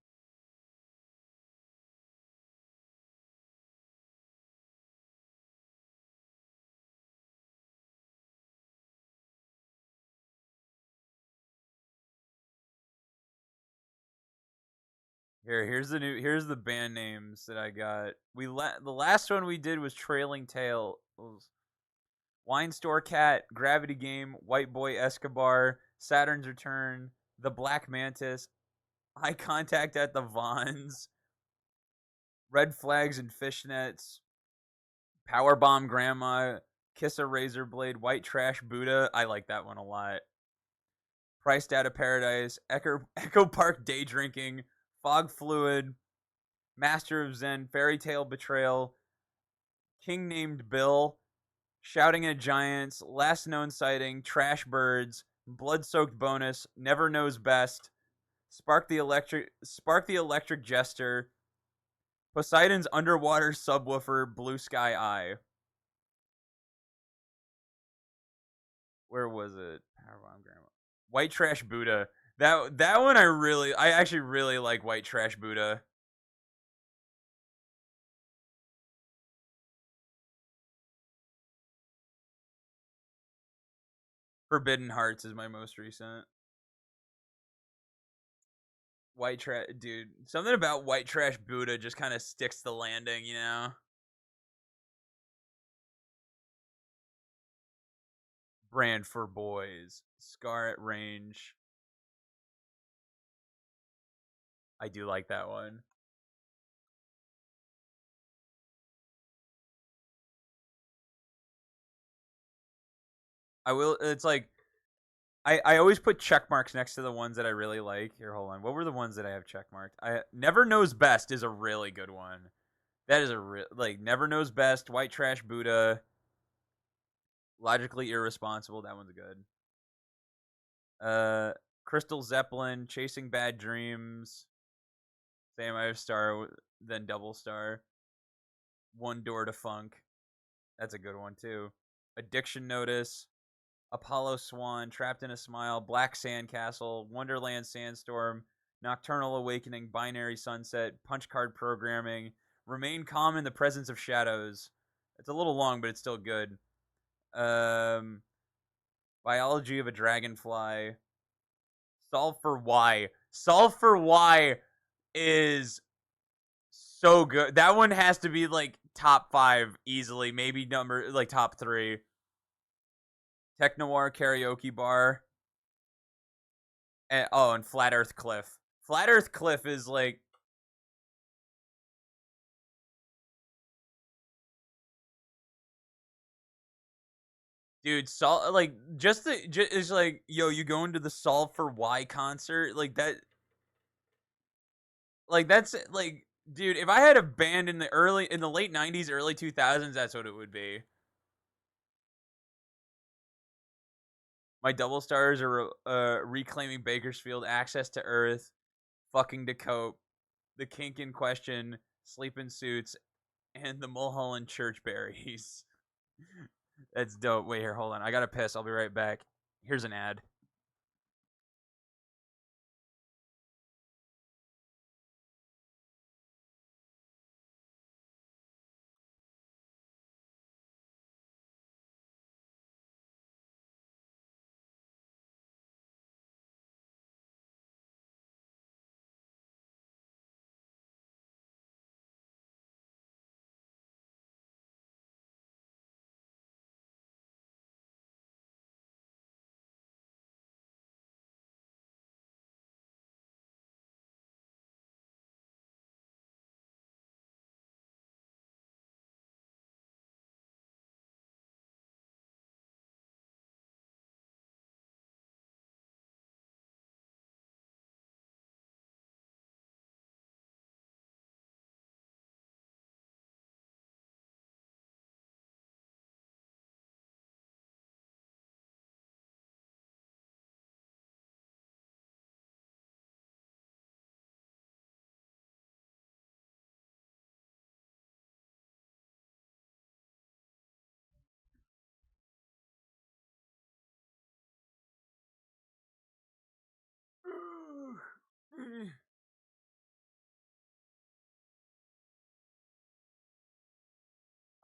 Here's the band names that I got. The last one we did was Trailing Tail. Wine Store Cat, Gravity Game, White Boy Escobar, Saturn's Return, The Black Mantis, Eye Contact at the Vons, Red Flags and Fishnets, Powerbomb Grandma, Kiss a Razor Blade, White Trash Buddha. I like that one a lot. Priced Out of Paradise, Echo Park Day Drinking, Fog Fluid, Master of Zen, Fairy Tale Betrayal, King Named Bill, Shouting at Giants, Last Known Sighting, Trash Birds, Blood Soaked Bonus, Never Knows Best, Spark the Electric Jester, Poseidon's Underwater Subwoofer, Blue Sky Eye. Where was it? Powerbomb Grandma. White Trash Buddha. That one I actually really like White Trash Buddha. Forbidden Hearts is my most recent. White Trash, dude. Something about White Trash Buddha just kind of sticks the landing, you know? Brand for Boys. Scar at Range. I do like that one. I will, it's like, I always put check marks next to the ones that I really like. Here, hold on. What were the ones that I have check marked? I Never Knows Best is a really good one. That is like Never Knows Best, White Trash Buddha, Logically Irresponsible. That one's good. Crystal Zeppelin, Chasing Bad Dreams. Same, I have Star, then Double Star. One Door to Funk. That's a good one too. Addiction Notice, Apollo Swan, Trapped in a Smile, Black Sandcastle, Wonderland Sandstorm, Nocturnal Awakening, Binary Sunset, Punch Card Programming, Remain Calm in the Presence of Shadows. It's a little long, but it's still good. Um, Biology of a Dragonfly, Solve for Why. Solve for Why is so good. That one has to be like top 5 easily, maybe number like top 3. Tech Noir Karaoke Bar. And Flat Earth Cliff. Flat Earth Cliff is like Dude, Sol like just is like, yo, you going to the Solve for Why concert? Like that's like, dude, if I had a band in the late 90s, early 2000s, that's what it would be. My double stars are reclaiming Bakersfield, access to Earth, fucking to cope, the kink in question, sleeping suits, and the Mulholland Church berries. That's dope. Wait here, hold on. I gotta piss. I'll be right back. Here's an ad.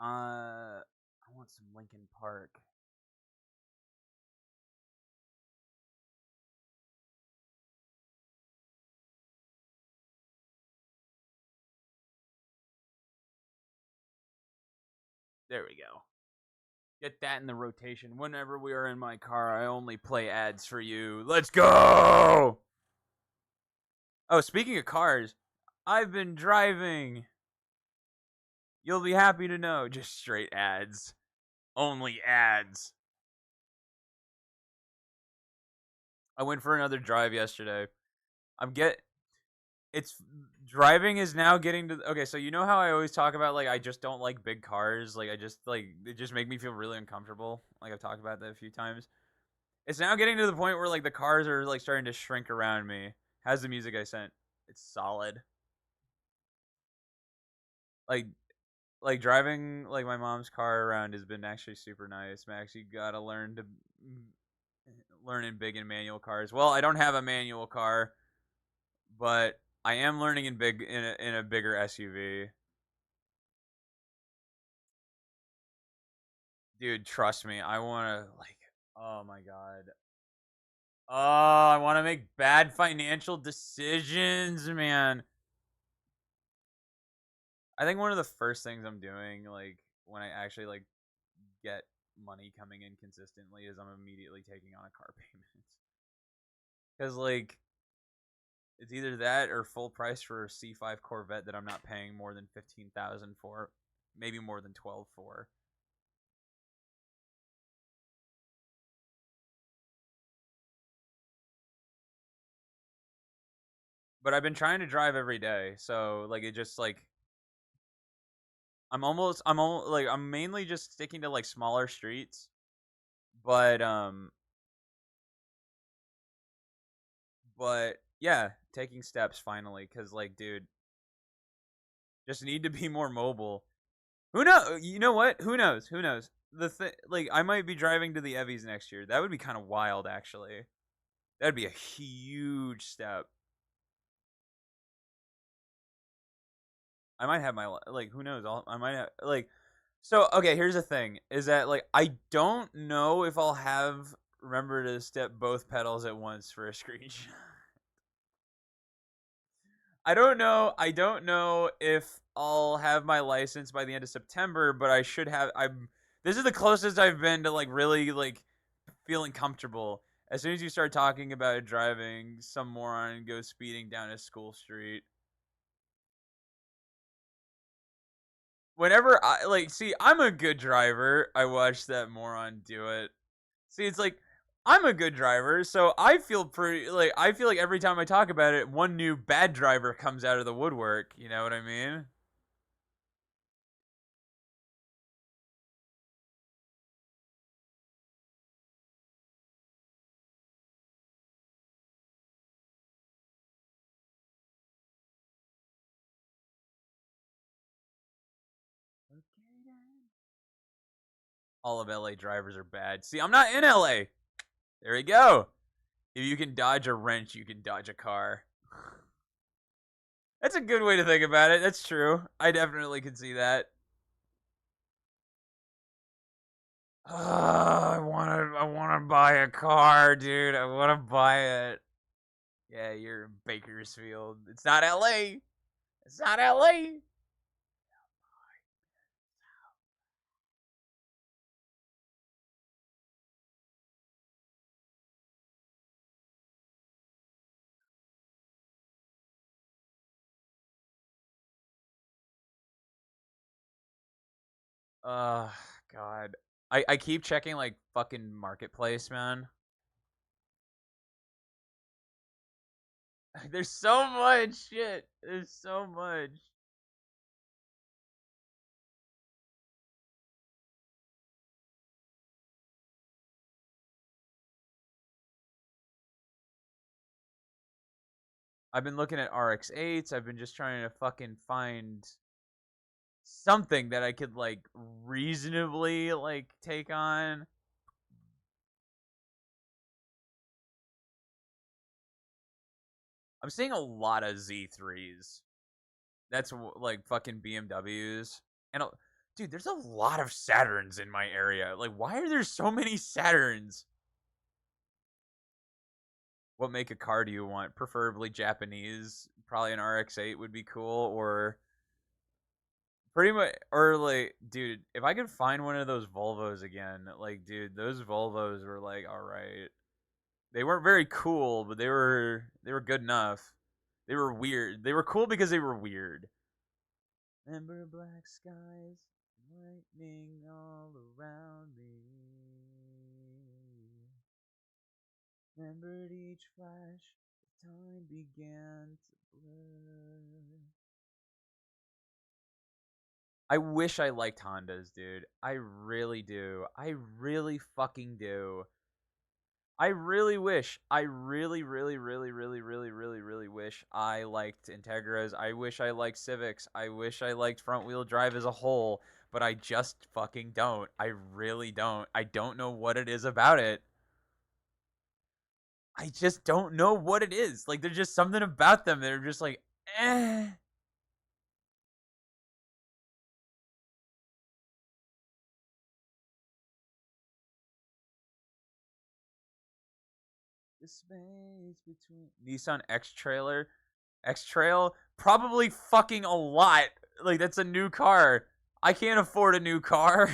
I want some Lincoln Park. There we go. Get that in the rotation. Whenever we are in my car, I only play ads for you. Let's go! Oh, speaking of cars, I've been driving. You'll be happy to know. Just straight ads. Only ads. I went for another drive yesterday. I'm get it's driving is now getting to okay, so you know how I always talk about like I just don't like big cars, like I just like they just make me feel really uncomfortable. Like I've talked about that a few times. It's now getting to the point where like the cars are like starting to shrink around me. How's the music I sent? It's solid. Like like driving like my mom's car around has been actually super nice. I actually got to learn in big and manual cars. Well, I don't have a manual car, but I am learning in a bigger SUV. Dude, trust me, I want to like oh my god. Oh, I want to make bad financial decisions, man. I think one of the first things I'm doing like when I actually like get money coming in consistently is I'm immediately taking on a car payment. Cuz like it's either that or full price for a C5 Corvette that I'm not paying more than 15,000 for, maybe more than 12 for. But I've been trying to drive every day, so like it just like I'm almost like I'm mainly just sticking to like smaller streets, but yeah, taking steps finally cuz like dude, just need to be more mobile. Who know? You know what? Who knows? Who knows? Like I might be driving to the Evvies next year. That would be kind of wild actually. That'd be a huge step. I might have my like who knows? I might have like so okay, here's the thing is that like I don't know if I'll have remember to step both pedals at once for a screenshot. I don't know. I don't know if I'll have my license by the end of September, but I should have I'm this is the closest I've been to like really like feeling comfortable. As soon as you start talking about driving, some moron goes speeding down a school street. whenever I like, see, I'm a good driver. I watched that moron do it. See, it's like I'm a good driver, so I feel pretty like I feel like every time I talk about it, one new bad driver comes out of the woodwork. You know what I mean? All of LA drivers are bad. See, I'm not in LA. There we go. If you can dodge a wrench, you can dodge a car. That's a good way to think about it. That's true. I definitely can see that. I wanna buy a car, dude. I wanna buy it. Yeah, you're in Bakersfield. It's not LA. It's not LA. Uh God. I keep checking like fucking marketplace, man. There's so much shit. There's so much. I've been looking at RX-8s. I've been just trying to fucking find something that I could like reasonably like take on. I'm seeing a lot of Z3s. That's like fucking BMWs. And dude, there's a lot of Saturns in my area. Like, why are there so many Saturns? What make of car do you want? Preferably Japanese. Probably an RX-8 would be cool, or pretty much, or like, dude, if I could find one of those Volvos again, like, dude, those Volvos were like, all right. They weren't very cool, but they were good enough. They were weird. They were cool because they were weird. Remember black skies, lightning all around me. Remembered each flash, the time began to blur. I wish I liked Hondas, dude. I really do. I really fucking do. I really wish. I really, really, really, really, really, really, really wish I liked Integras. I wish I liked Civics. I wish I liked front wheel drive as a whole, but I just fucking don't. I really don't. I don't know what it is about it. I just don't know what it is. Like, there's just something about them that are just like, eh. The space between Nissan X Trailer, X Trail, probably fucking a lot. Like, that's a new car. I can't afford a new car.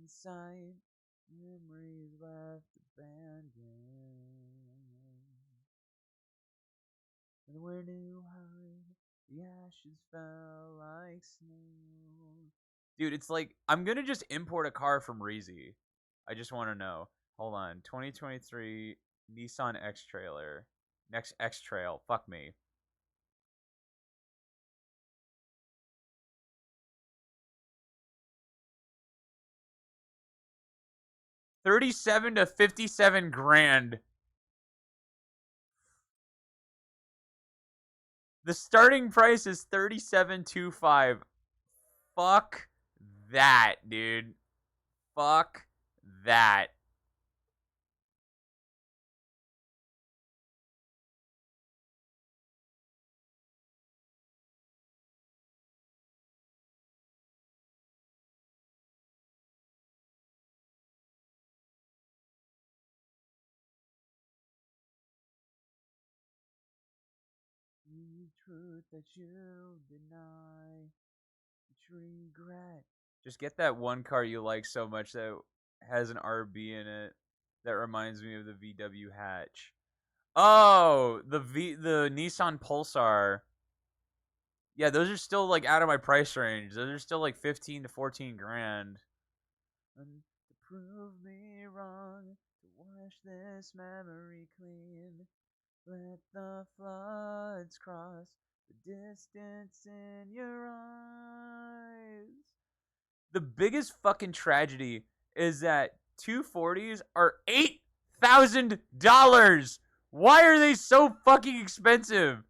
Inside, memories left abandoned. And where to hide? The ashes fell like snow. Dude, it's like I'm gonna just import a car from Reezy. I just want to know. Hold on, 2023 Nissan X Trailer, next X Trail. Fuck me. 37 to 57 grand. The starting price is 37.25. Fuck that, dude. Fuck that. The truth that you deny, that you regret. Just get that one car you like so much that has an RB in it. That reminds me of the VW hatch. Oh, the Nissan Pulsar. Yeah, those are still like out of my price range. Those are still like 15 to 14 grand. And to prove me wrong, to wash this memory clean, let the floods cross the distance in your eyes. The biggest fucking tragedy is that 240s are $8,000. Why are they so fucking expensive?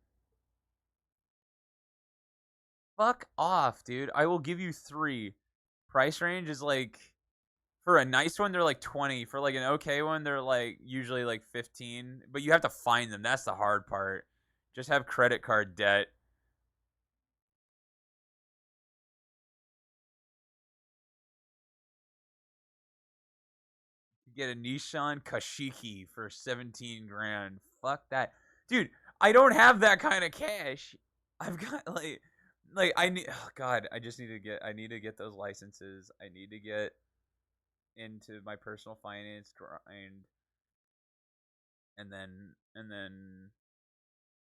Fuck off, dude. I will give you three. Price range is like for a nice one, they're like 20. For like an okay one, they're like usually like 15. But you have to find them. That's the hard part. Just have credit card debt. You get a Nissan Kashiki for 17 grand. Fuck that. Dude, I don't have that kind of cash. I've got like I need oh god, I need to get those licenses. I need to get into my personal finance grind and then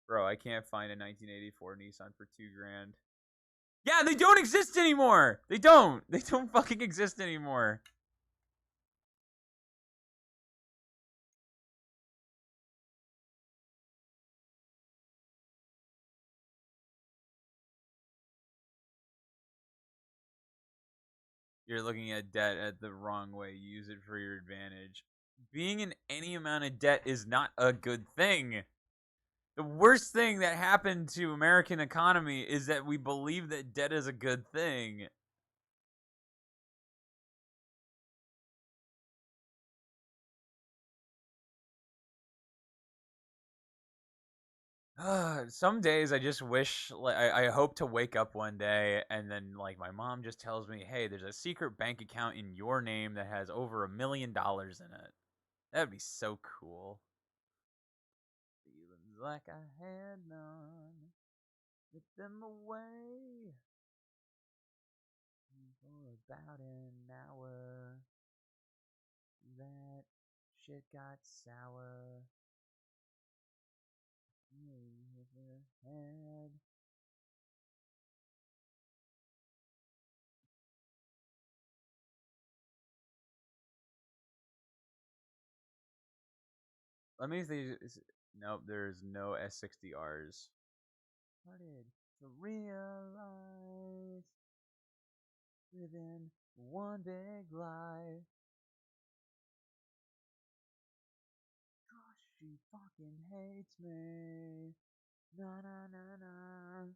bro, I can't find a 1984 Nissan for 2 grand. Yeah, they don't exist anymore. They don't. They don't fucking exist anymore. You're looking at debt at the wrong way. Use it for your advantage. Being in any amount of debt is not a good thing. The worst thing that happened to American economy is that we believe that debt is a good thing. Some days I just wish, like, I hope to wake up one day and then, like, my mom just tells me, hey, there's a secret bank account in your name that has over $1 million in it. That'd be so cool. Feelings like I had none, with them away for about an hour. That shit got sour. Head. Let me see. Nope, there's no S60Rs. Started to realize within one big lie. Gosh, she fucking hates me. Na na na na.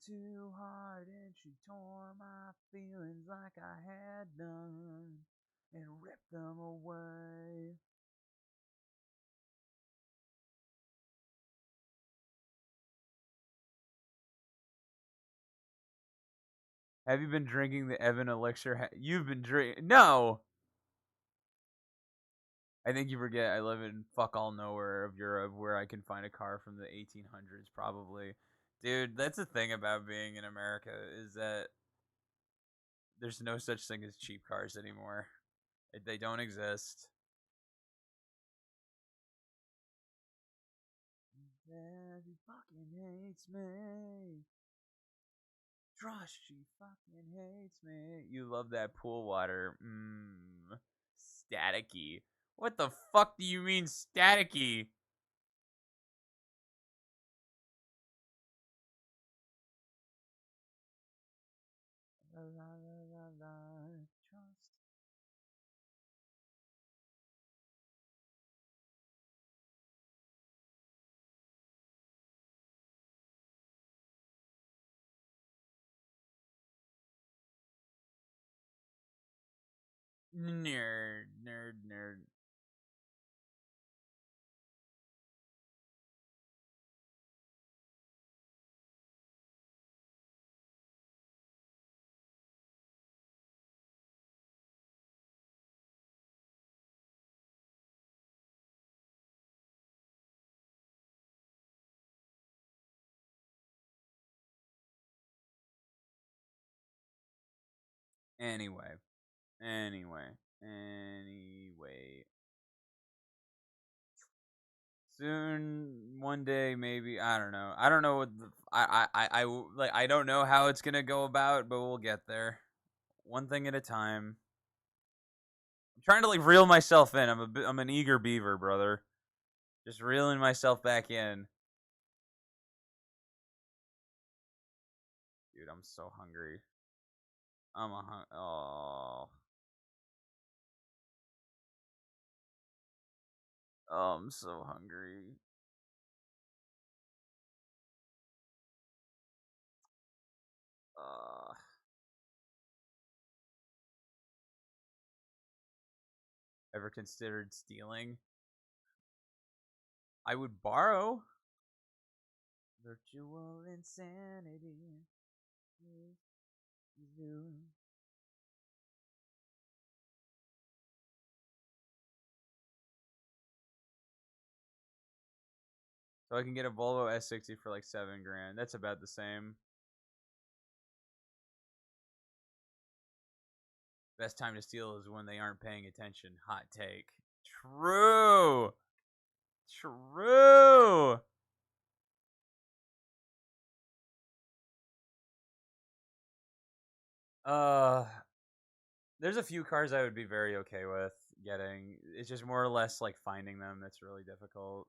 Too hard and she tore my feelings like I had none and ripped them away. Have you been drinking the Evan elixir? You've been drinking. No! I think you forget I live in fuck all nowhere of Europe where I can find a car from the 1800s, probably. Dude, that's the thing about being in America is that there's no such thing as cheap cars anymore. They don't exist. Yeah, she fucking hates me. Trust, she fucking hates me. You love that pool water. Mmm. Staticky. What the fuck do you mean staticky? La la la la la. Trust. Nerd, nerd, nerd. Anyway, anyway, anyway. Soon, one day, maybe. I don't know. I don't know what the like. I don't know how it's gonna go about, but we'll get there, one thing at a time. I'm trying to like reel myself in. I'm an eager beaver, brother. Just reeling myself back in. Dude, I'm so hungry. Oh, oh, I'm so hungry. Uh, ever considered stealing? I would borrow. Virtual insanity. So I can get a Volvo S60 for like 7 grand. That's about the same. Best time to steal is when they aren't paying attention. Hot take. True. True. Uh, there's a few cars I would be very okay with getting. It's just more or less like finding them that's really difficult.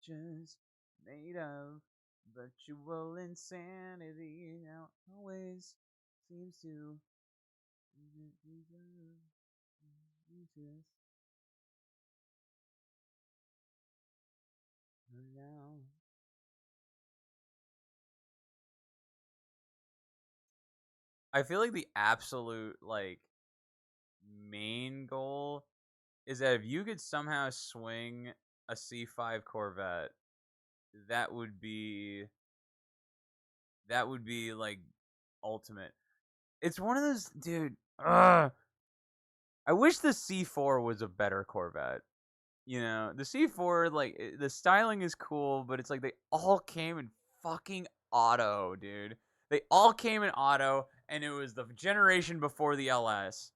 Just made of virtual insanity. Now always seems to. Now. I feel like the absolute like main goal is that if you could somehow swing a C5 Corvette, that would be like ultimate. It's one of those, dude. I wish the C4 was a better Corvette. You know, the C4, like the styling is cool, but it's like they all came in fucking auto, dude. They all came in auto, and it was the generation before the LS.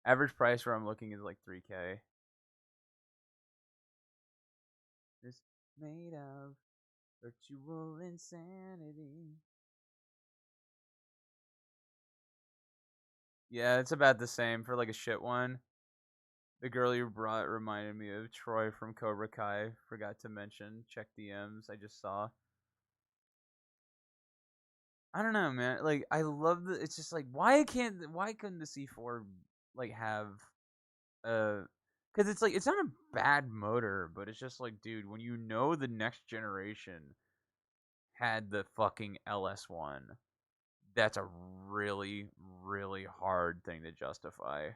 Average price where I'm looking is like 3K. It's made of virtual insanity. Yeah, it's about the same for like a shit one. The girl you brought reminded me of Troy from Cobra Kai. Forgot to mention. Check DMs. I just saw. I don't know, man. Like I love the. It's just like why couldn't the C4 like have because it's like it's not a bad motor, but it's just like, dude, when you know the next generation had the fucking LS1, that's a really really hard thing to justify.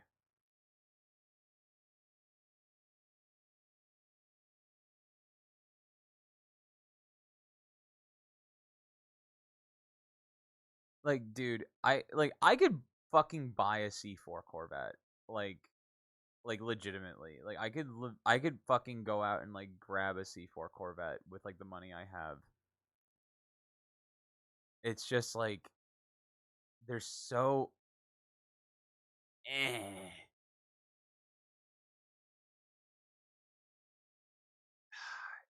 Like, dude, I could fucking buy a C4 Corvette. Like legitimately. Like I could fucking go out and like grab a C4 Corvette with like the money I have. It's just like they're so eh.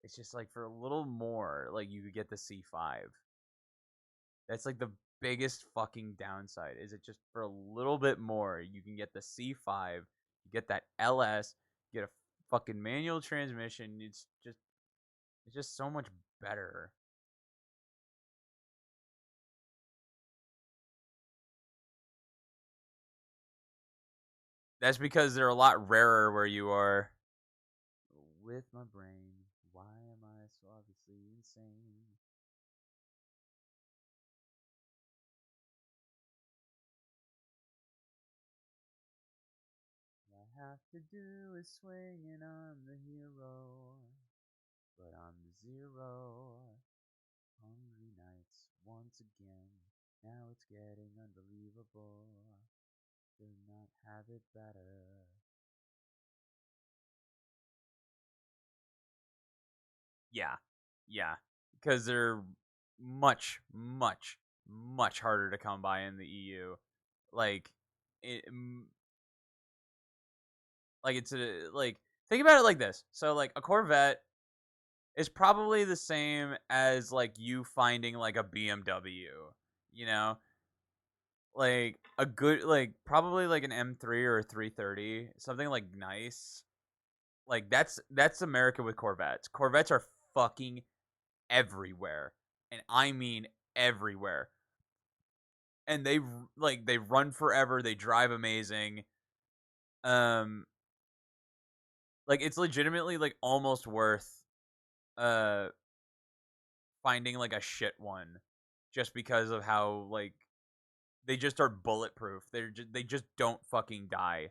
It's just like for a little more, like you could get the C5. That's like the biggest fucking downside. Is it just for a little bit more, you can get the C5, you get that LS, you get a fucking manual transmission. It's just so much better. That's because they're a lot rarer where you are. With my brain, why am I so obviously insane? All I have to do is swing and I'm the hero. But I'm the zero. Hungry nights once again. Now it's getting unbelievable. Could not have it better. Yeah, yeah. because they're much, much, much harder to come by in the EU. Like, it, like it's a like think about it like this. So like a Corvette is probably the same as like you finding like a BMW. You know, like a good like probably like an M3 or a 330, something like nice. Like that's America with Corvettes. Corvettes are fucking everywhere, and I mean everywhere. And they run forever. They drive amazing. Um, like it's legitimately like almost worth uh finding like a shit one, just because of how like they just are bulletproof. They just don't fucking die.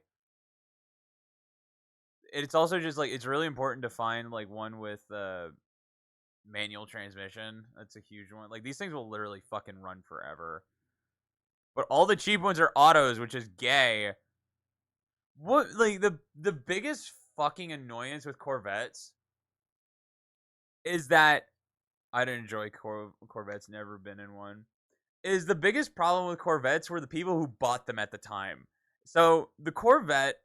It's also just like it's really important to find like one with manual transmission. That's a huge one. Like these things will literally fucking run forever. But all the cheap ones are autos, which is gay. What like the biggest fucking annoyance with Corvettes is that I didn't enjoy Corvettes. Never been in one. Is the biggest problem with Corvettes were the people who bought them at the time. So the Corvette,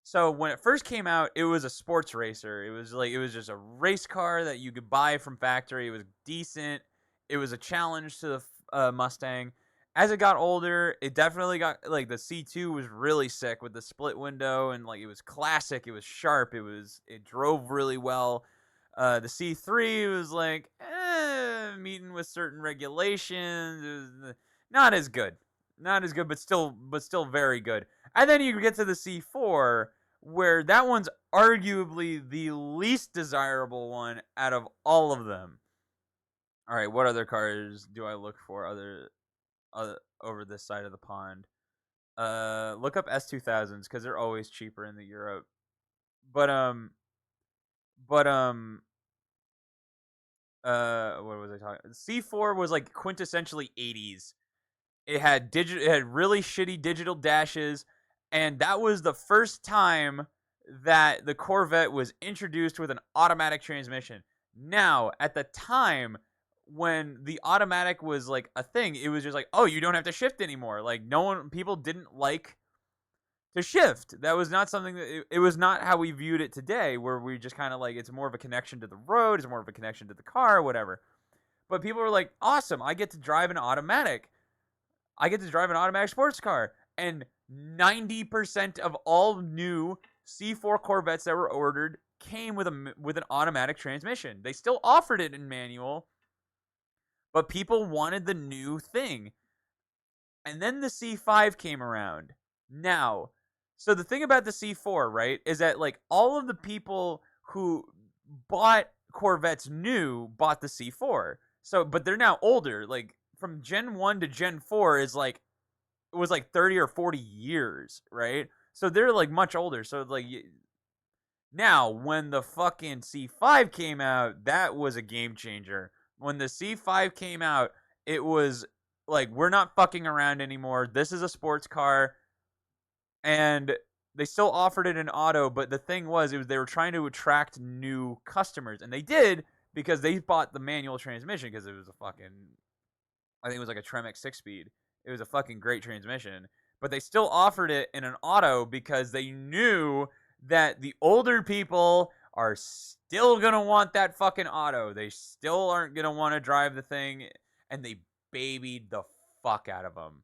so when it first came out, it was a sports racer. It was just a race car that you could buy from factory. It was decent. It was a challenge to the Mustang. As it got older, it definitely got like the C2 was really sick with the split window, and like it was classic. It was sharp. It drove really well. The C3 was like meeting with certain regulations. It was not as good, not as good, but still very good. And then you get to the C4, where that one's arguably the least desirable one out of all of them. All right, what other cars do I look for other over this side of the pond? Look up S2000s because they're always cheaper in the Europe. But but what was I talking? C4 was like quintessentially 80s. It had really shitty digital dashes, and that was the first time that the Corvette was introduced with an automatic transmission. Now, at the time when the automatic was like a thing, it was just like, "Oh, you don't have to shift anymore." Like no one people didn't like to shift. That was not something that it was not how we viewed it today, where we just kind of like it's more of a connection to the road, it's more of a connection to the car, whatever. But people were like, awesome, I get to drive an automatic. I get to drive an automatic sports car. And 90% of all new C4 Corvettes that were ordered came with an automatic transmission. They still offered it in manual, but people wanted the new thing. And then the C5 came around. Now, so the thing about the C4, right, is that like all of the people who bought Corvettes new bought the C4. So, but they're now older. Like from Gen 1 to Gen 4 is like it was like 30 or 40 years, right? So they're like much older. So like now when the fucking C5 came out, that was a game changer. When the C5 came out, it was like we're not fucking around anymore. This is a sports car, and they still offered it in auto, but the thing was, it was they were trying to attract new customers, and they did because they bought the manual transmission because it was a fucking, I think it was like a Tremec 6-speed. It was a fucking great transmission, but they still offered it in an auto because they knew that the older people are still gonna want that fucking auto. They still aren't gonna want to drive the thing, and they babied the fuck out of them.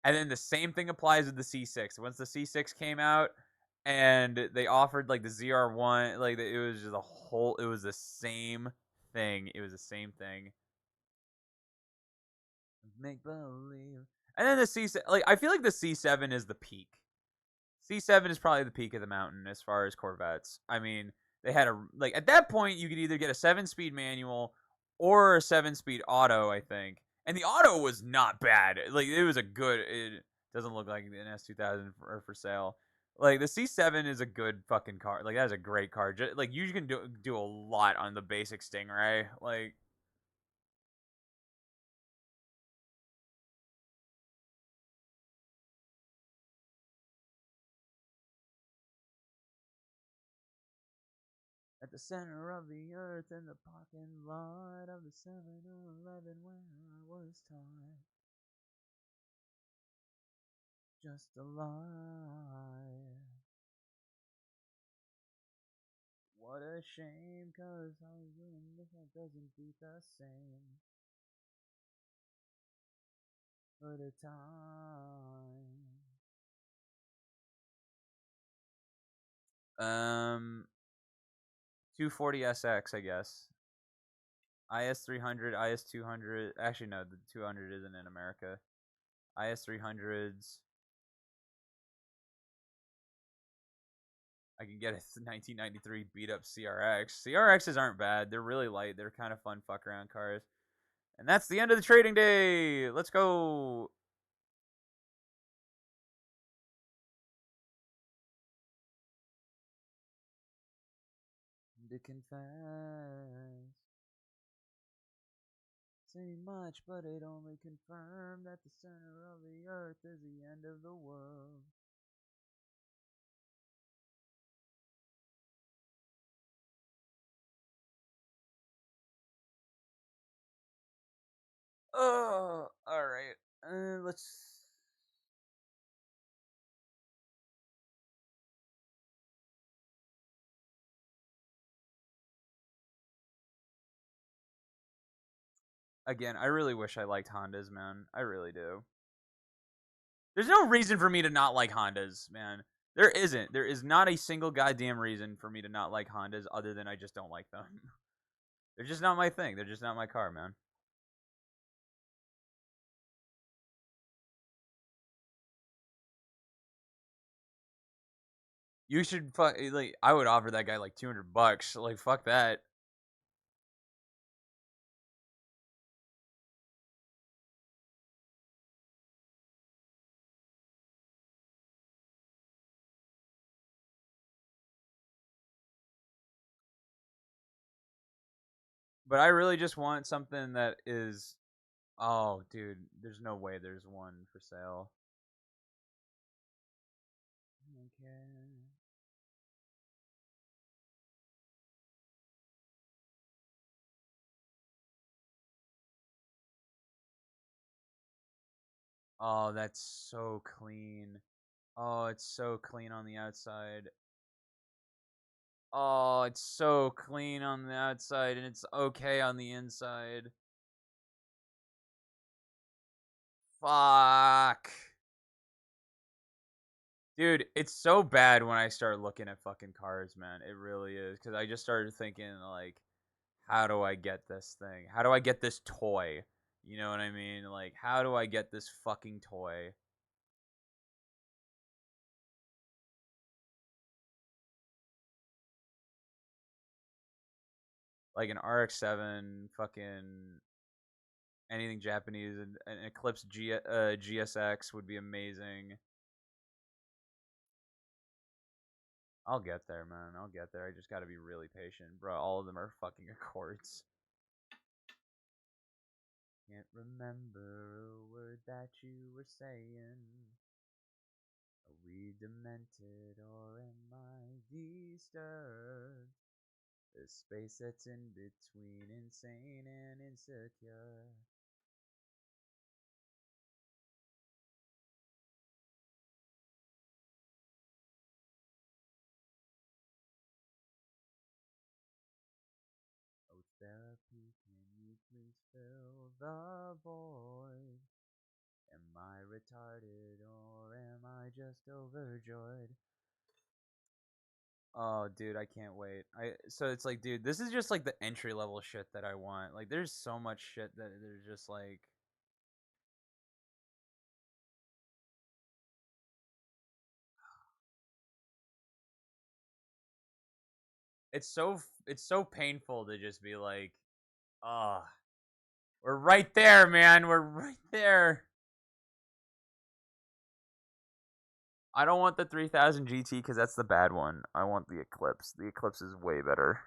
And then the same thing applies with the C6. Once the C6 came out and they offered like the ZR1, like it was just a whole, it was the same thing. It was the same thing. Make believe. And then the C7, like I feel like the C7 is the peak. C7 is probably the peak of the mountain as far as Corvettes. I mean, they had a like at that point you could either get a 7-speed manual or a 7-speed auto, I think. And the auto was not bad. Like it was a good. It doesn't look like an S2000 for sale. Like the C7 is a good fucking car. Like that is a great car. Like you can do a lot on the basic Stingray. Like the center of the earth in the parking lot of the 7-Eleven where I was taught just a lie. What a shame, 'cause all you and this one doesn't beat the same for the time. 240SX, I guess. IS300, IS200. Actually, no, the 200 isn't in America. IS300s. I can get a 1993 beat up CRX. CRXs aren't bad. They're really light. They're kind of fun fuck around cars. And that's the end of the trading day. Let's go. To confess. Say much, but it only confirmed that the center of the earth is the end of the world. Oh, all right. Let's. Again, I really wish I liked Hondas, man. I really do. There's no reason for me to not like Hondas, man. There isn't. There is not a single goddamn reason for me to not like Hondas other than I just don't like them. They're just not my thing. They're just not my car, man. You should like. I would offer that guy like $200. Like fuck that. But I really just want something that is. Oh, dude, there's no way there's one for sale. Okay. Oh, that's so clean. Oh, it's so clean on the outside. Oh, it's so clean on the outside and it's okay on the inside. Fuck. Dude, it's so bad when I start looking at fucking cars, man. It really is. Because I just started thinking, like, how do I get this thing? How do I get this toy? You know what I mean? Like, how do I get this fucking toy? Like an RX-7, fucking anything Japanese, an Eclipse GSX would be amazing. I'll get there, man. I'll get there. I just gotta be really patient, bro. All of them are fucking Accords. Can't remember a word that you were saying. Are we demented or am I disturbed? The space that's in between insane and insecure. Oh, therapy, can you please fill the void? Am I retarded or am I just overjoyed? Oh, dude, I can't wait. So it's like, dude, this is just like the entry level shit that I want. Like, there's so much shit that there's just like, it's so painful to just be like, ah, we're right there, man. We're right there. I don't want the 3000 GT because that's the bad one. I want the Eclipse. The Eclipse is way better.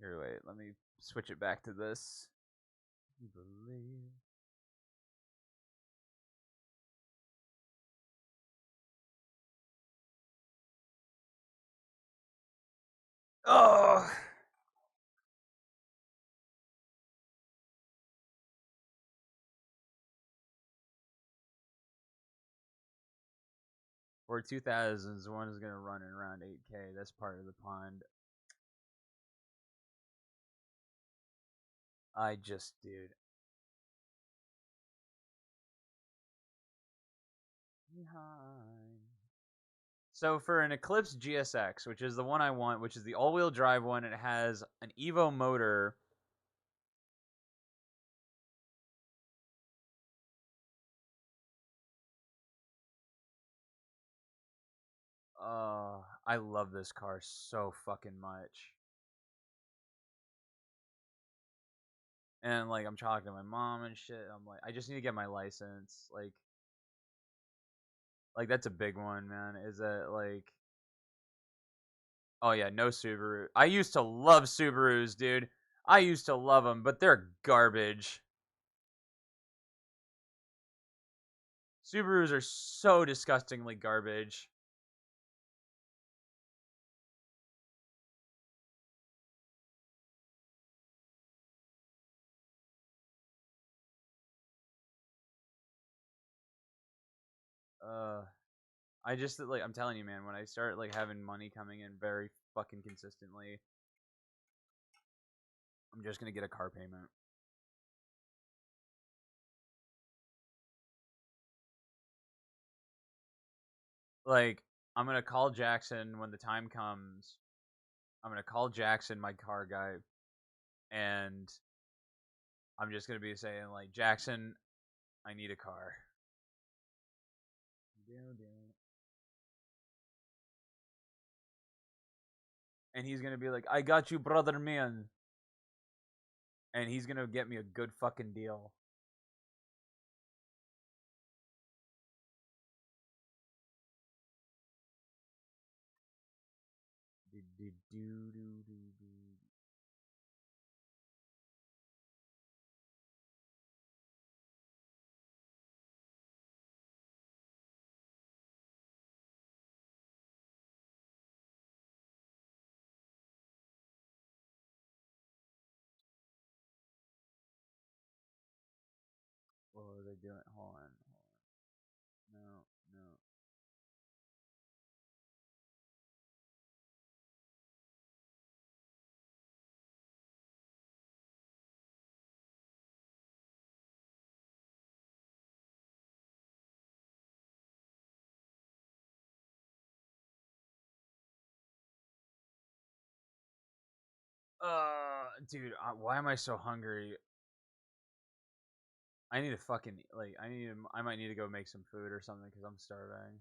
Here, wait. Let me switch it back to this. You believe. Oh, or 2000s, one is gonna run around 8K. That's part of the pond. I just, dude. Behind. So for an Eclipse GSX, which is the one I want, which is the all-wheel drive one, it has an Evo motor. I love this car so fucking much. And like I'm talking to my mom and shit. I'm like, I just need to get my license. Like that's a big one, man. Is that like, oh yeah, no Subaru. I used to love Subarus, dude. I used to love them, but they're garbage. Subarus are so disgustingly garbage. Uh, I just like I'm telling you, man. When I start like having money coming in very fucking consistently, I'm just gonna get a car payment. Like I'm gonna call Jackson when the time comes. I'm gonna call Jackson, my car guy, and I'm just gonna be saying like, Jackson, I need a car. And he's gonna be like, I got you, brother man. And he's gonna get me a good fucking deal. What are they doing? Hold on. No, no. Dude, why am I so hungry? I need to fucking like. I might need to go make some food or something because I'm starving.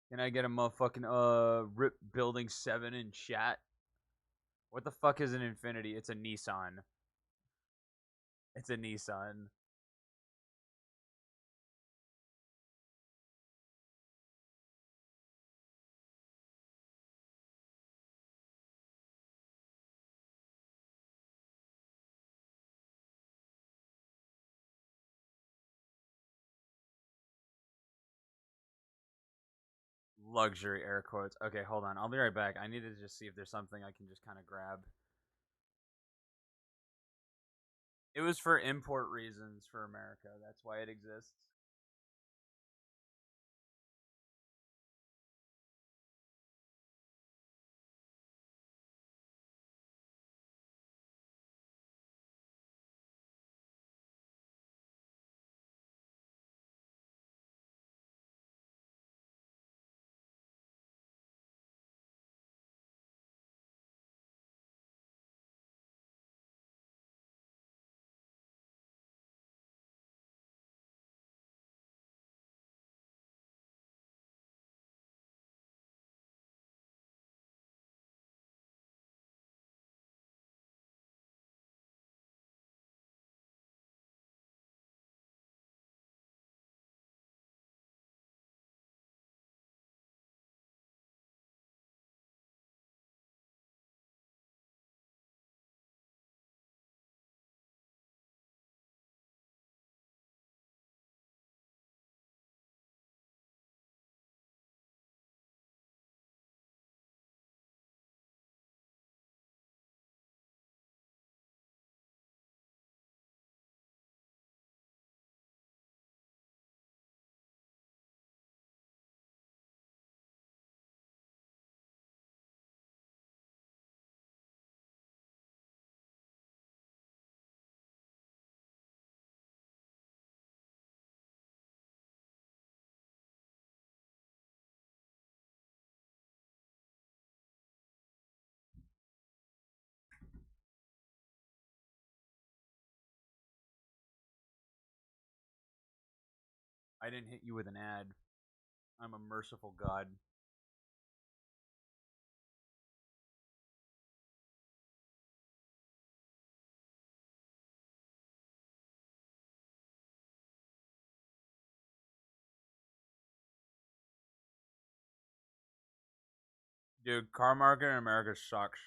Can I get a motherfucking Rip Building 7 in chat? What the fuck is an Infinity? It's a Nissan. It's a Nissan. Luxury air quotes. Okay, hold on. I'll be right back. I need to just see if there's something I can just kind of grab. It was for import reasons for America. That's why it exists. I didn't hit you with an ad. I'm a merciful God. Dude, car market in America sucks.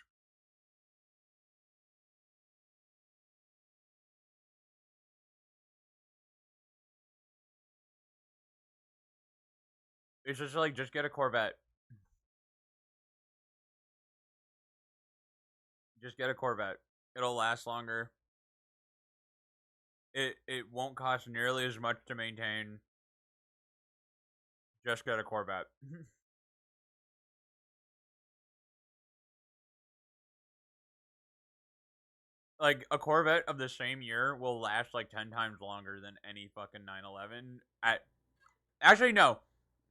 It's just like, just get a Corvette. Just get a Corvette. It'll last longer. It won't cost nearly as much to maintain. Just get a Corvette. Like, a Corvette of the same year will last like 10 times longer than any fucking 911. Actually, no.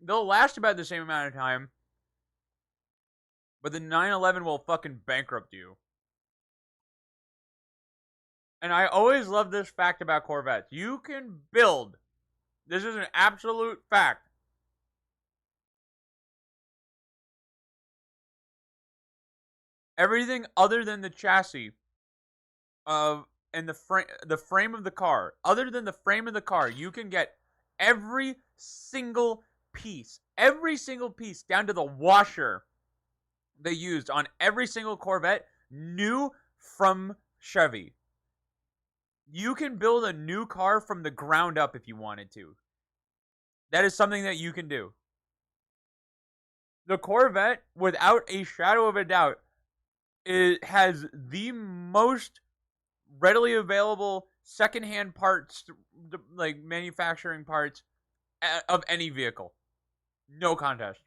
They'll last about the same amount of time, but the 911 will fucking bankrupt you. And I always love this fact about Corvettes. You can build, this is an absolute fact, everything other than the chassis of and the frame of the car. Other than the frame of the car, you can get every single piece down to the washer they used on every single Corvette new from Chevy. You can build a new car from the ground up if you wanted to. That is something that you can do. The Corvette, without a shadow of a doubt, it has the most readily available secondhand parts, like manufacturing parts of any vehicle. No contest.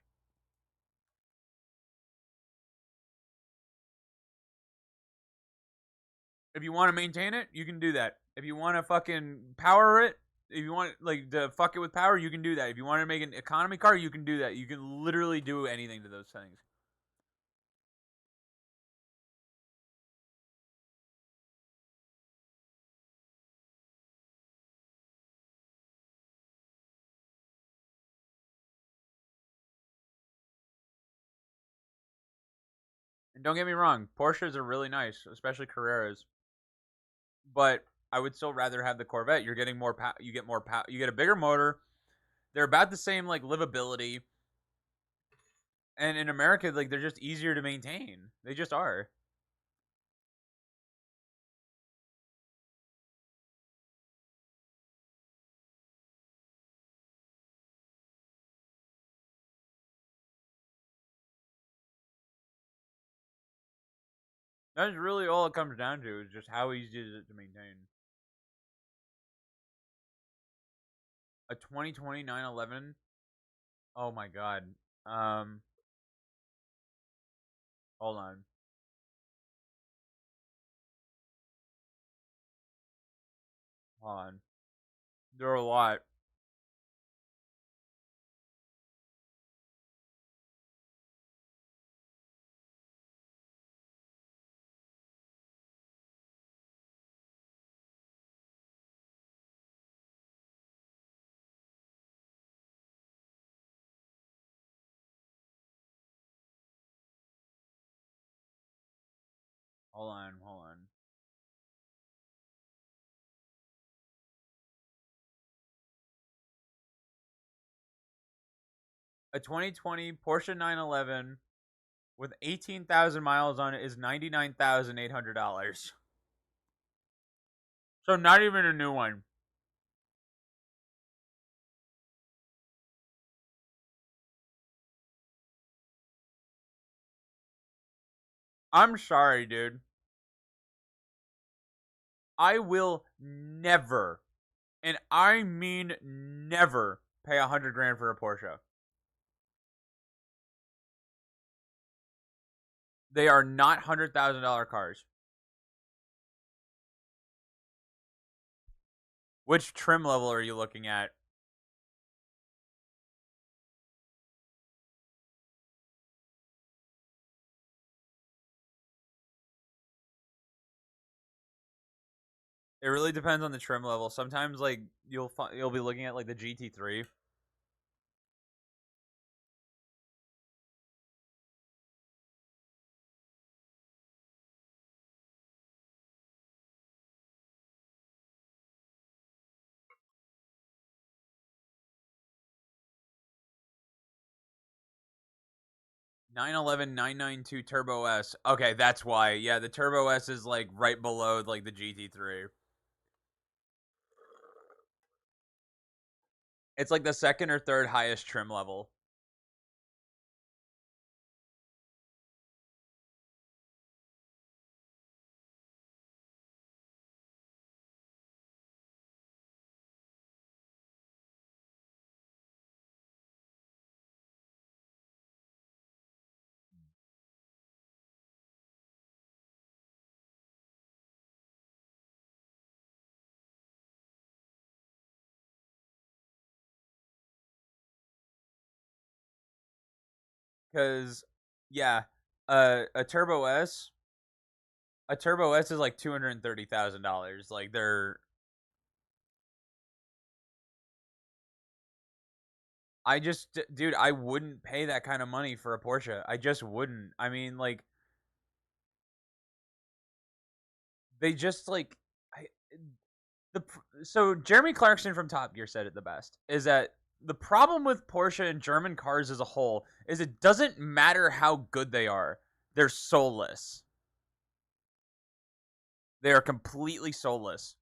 If you want to maintain it, you can do that. If you want to fucking power it, if you want like to fuck it with power, you can do that. If you want to make an economy car, you can do that. You can literally do anything to those things. And don't get me wrong, Porsches are really nice, especially Carreras. But I would still rather have the Corvette. You're getting more you get more you get a bigger motor. They're about the same like livability. And in America, like they're just easier to maintain. They just are. That's really all it comes down to is just how easy is it to maintain. A 2020 911. Oh my god. Um, hold on. Hold on. There are a lot. Hold on. Hold on. A 2020 Porsche 911 with 18,000 miles on it is $99,800. So not even a new one. I'm sorry, dude. I will never, and I mean never, pay 100 grand for a Porsche. They are not $100,000 cars. Which trim level are you looking at? It really depends on the trim level. Sometimes like you'll be looking at like the GT3. Nine eleven 992 Turbo S. Okay, that's why. Yeah, the Turbo S is like right below like the GT3. It's like the second or third highest trim level. Cause yeah, a Turbo S, a Turbo S is like $230,000. Like they're I just dude, I wouldn't pay that kind of money for a Porsche. I just wouldn't. I mean, like they just like I the so Jeremy Clarkson from Top Gear said it the best is that the problem with Porsche and German cars as a whole is it doesn't matter how good they are. They're soulless. They are completely soulless.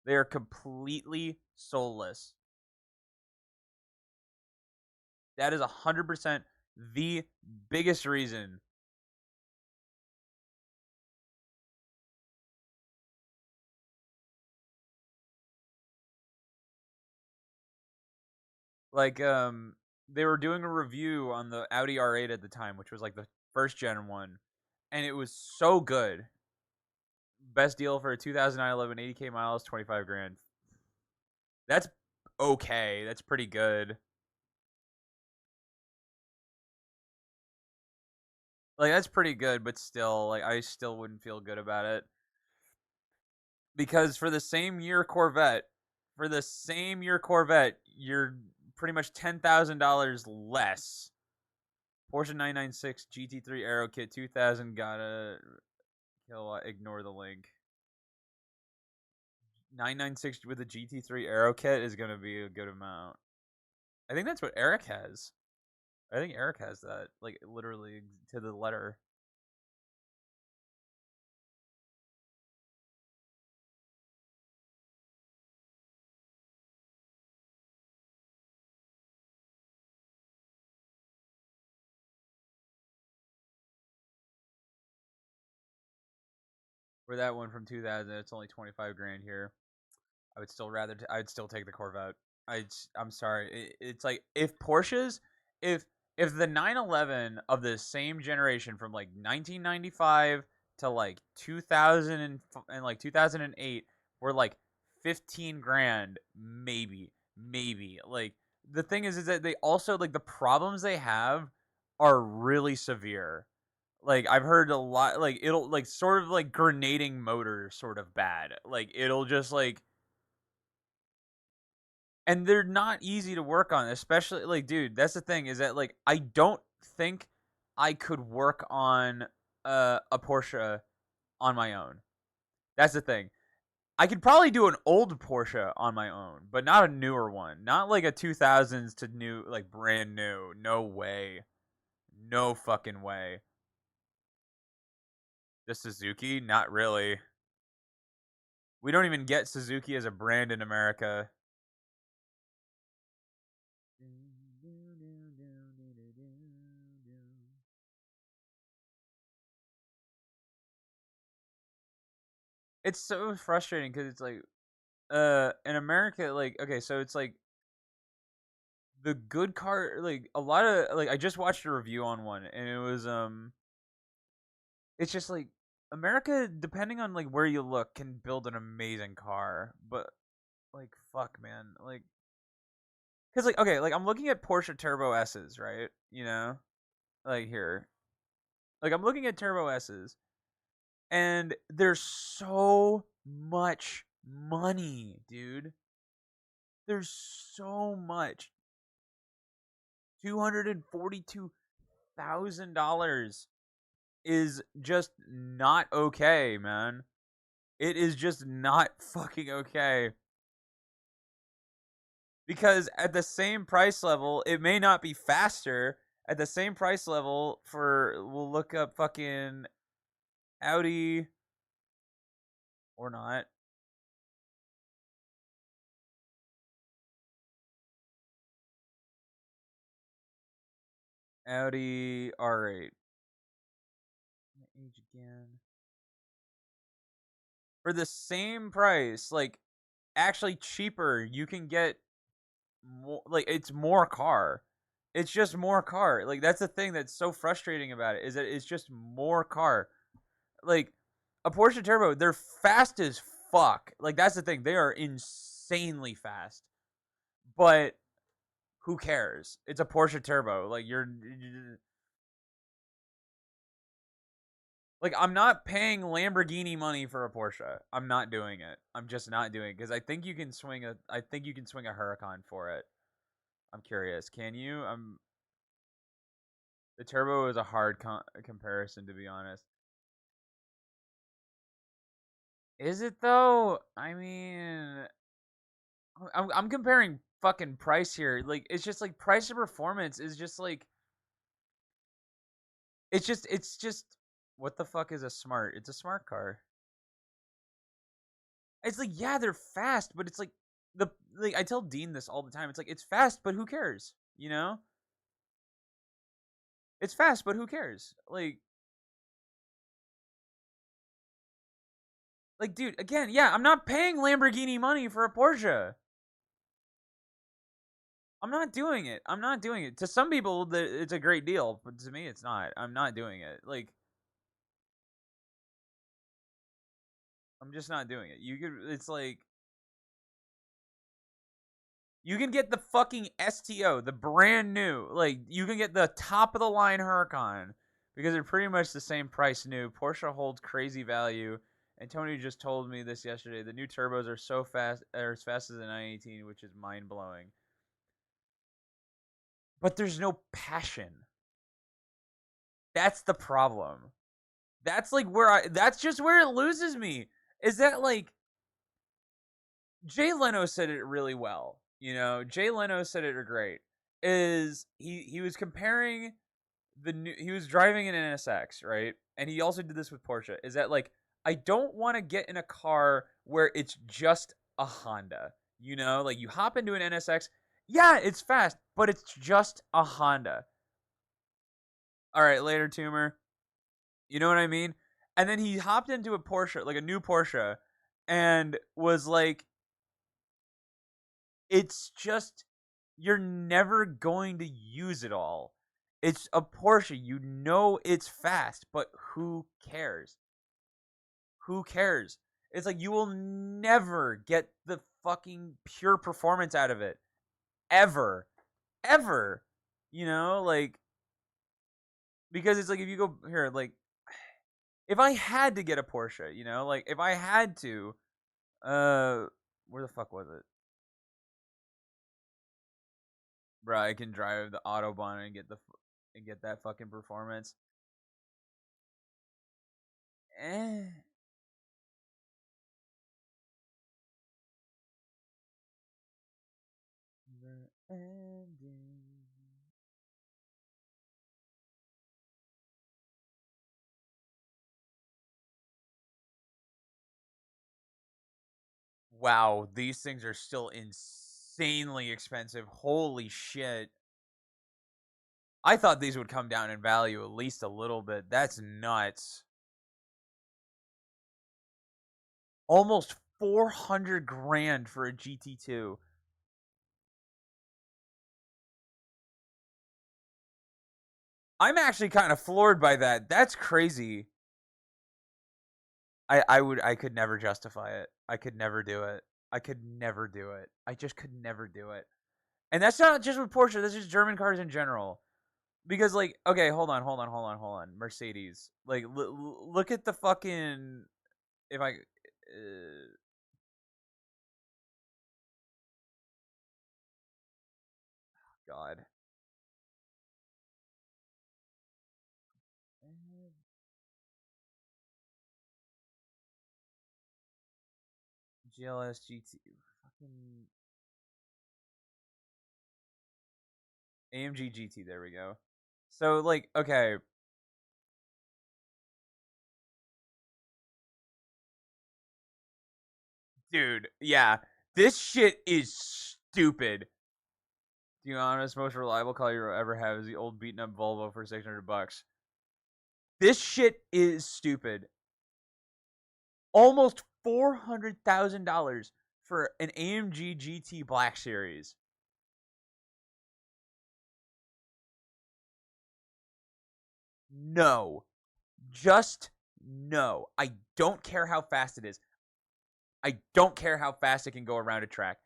They are completely soulless. That is 100% the biggest reason. Like they were doing a review on the Audi R8 at the time, which was like the first gen one, and it was so good. Best deal for a 2011 80K miles, 25 grand. That's okay. That's pretty good. Like that's pretty good, but still, like I still wouldn't feel good about it because for the same year Corvette, you're pretty much $10,000 less. Porsche 996 GT3 Aero Kit 2000 gotta kill. Ignore the link. 996 with a GT3 Aero Kit is gonna be a good amount. I think that's what Eric has. I think Eric has that, like literally to the letter. For that one from 2000, it's only 25 grand here. I would still I'd still take the Corvette. I'm sorry. It's like if Porsches, if if the 911 of the same generation from like 1995 to like 2000 and like 2008 were like 15 grand, maybe. Like the thing is that they also like the problems they have are really severe. Like I've heard a lot like it'll like sort of like grenading motor sort of bad. Like it'll just like and they're not easy to work on, especially like dude, that's the thing is that like I don't think I could work on a Porsche on my own. That's the thing. I could probably do an old Porsche on my own, but not a newer one. Not like a 2000s to new like brand new. No way. No fucking way. The Suzuki? Not really. We don't even get Suzuki as a brand in America. It's so frustrating because it's like in America, like okay, so it's like the good car, like a lot of like I just watched a review on one, and it was it's just like America, depending on like where you look, can build an amazing car, but like fuck, man, like because like okay, like I'm looking at Porsche Turbo S's, right? You know, like here, like I'm looking at Turbo S's, and there's so much money, dude. There's so much. $242,000 is just not okay, man. It is just not fucking okay. Because at the same price level, it may not be faster. At the same price level, we'll look up fucking Audi or not. Audi R8. Age again. For the same price, like actually cheaper, you can get more, like it's more car. It's just more car. Like that's the thing that's so frustrating about it is that it's just more car. Like a Porsche Turbo, they're fast as fuck. Like that's the thing. They are insanely fast. But who cares? It's a Porsche Turbo. Like I'm not paying Lamborghini money for a Porsche. I'm not doing it. I'm just not doing it because I think you can swing a Huracan for it. I'm curious. Can you? The Turbo is a hard comparison to be honest. Is it though? I mean, I'm comparing fucking price here. Like it's just like price to performance is just like it's just what the fuck is a smart? It's a smart car. It's like yeah, they're fast, but it's the like I tell Dean this all the time. It's like it's fast, but who cares? You know? It's fast, but who cares? Like dude, again, yeah, I'm not paying Lamborghini money for a Porsche. I'm not doing it. I'm not doing it. To some people, it's a great deal, but to me, it's not. I'm not doing it. Like, I'm just not doing it. It's like, you can get the fucking STO, the brand new. Like, you can get the top of the line Huracan because they're pretty much the same price new. Porsche holds crazy value. And Tony just told me this yesterday. The new turbos are as fast as the 918, which is mind blowing. But there's no passion. That's the problem. That's just where it loses me. Is that like Jay Leno said it really well. You know, Jay Leno said it great. Is he was comparing he was driving an NSX, right? And he also did this with Porsche. Is that like I don't want to get in a car where it's just a Honda. You know, like you hop into an NSX, yeah, it's fast, but it's just a Honda. All right, later tumor. You know what I mean? And then he hopped into a Porsche, like a new Porsche, and was like, it's just, you're never going to use it all. It's a Porsche. You know it's fast, but who cares? Who cares? It's like you will never get the fucking pure performance out of it. Ever. Ever. You know, like, because it's like if you go here, like, if I had to get a Porsche, you know, like if I had to, uh, where the fuck was it? Bro, I can drive the autobahn and get that fucking performance. Eh. The ending. Wow, these things are still insanely expensive. Holy shit. I thought these would come down in value at least a little bit. That's nuts. Almost 400 grand for a GT2. I'm actually kind of floored by that. That's crazy. I could never justify it. I could never do it. I could never do it. I just could never do it. And that's not just with Porsche. That's just German cars in general. Because like, okay, hold on. Mercedes. Like, look at the fucking. If I, God. GLS GT. Fucking AMG GT. There we go. So, like, okay. Dude, yeah. This shit is stupid. To be honest, most reliable car you ever have is the old beaten up Volvo for $600. This shit is stupid. Almost $400,000 for an AMG GT Black Series. No. Just no. I don't care how fast it is. I don't care how fast it can go around a track.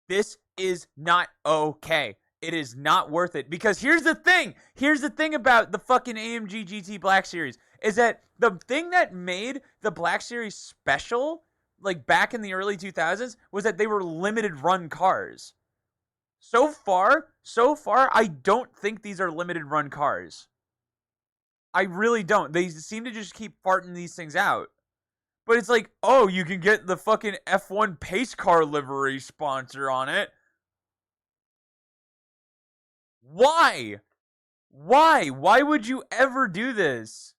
This is not okay. It is not worth it. Because here's the thing. Here's the thing about the fucking AMG GT Black Series is that the thing that made the Black Series special, like back in the early 2000s, was that they were limited run cars. So far, I don't think these are limited run cars. I really don't. They seem to just keep farting these things out. But it's like, oh, you can get the fucking F1 pace car livery sponsor on it. Why? Why? Why would you ever do this?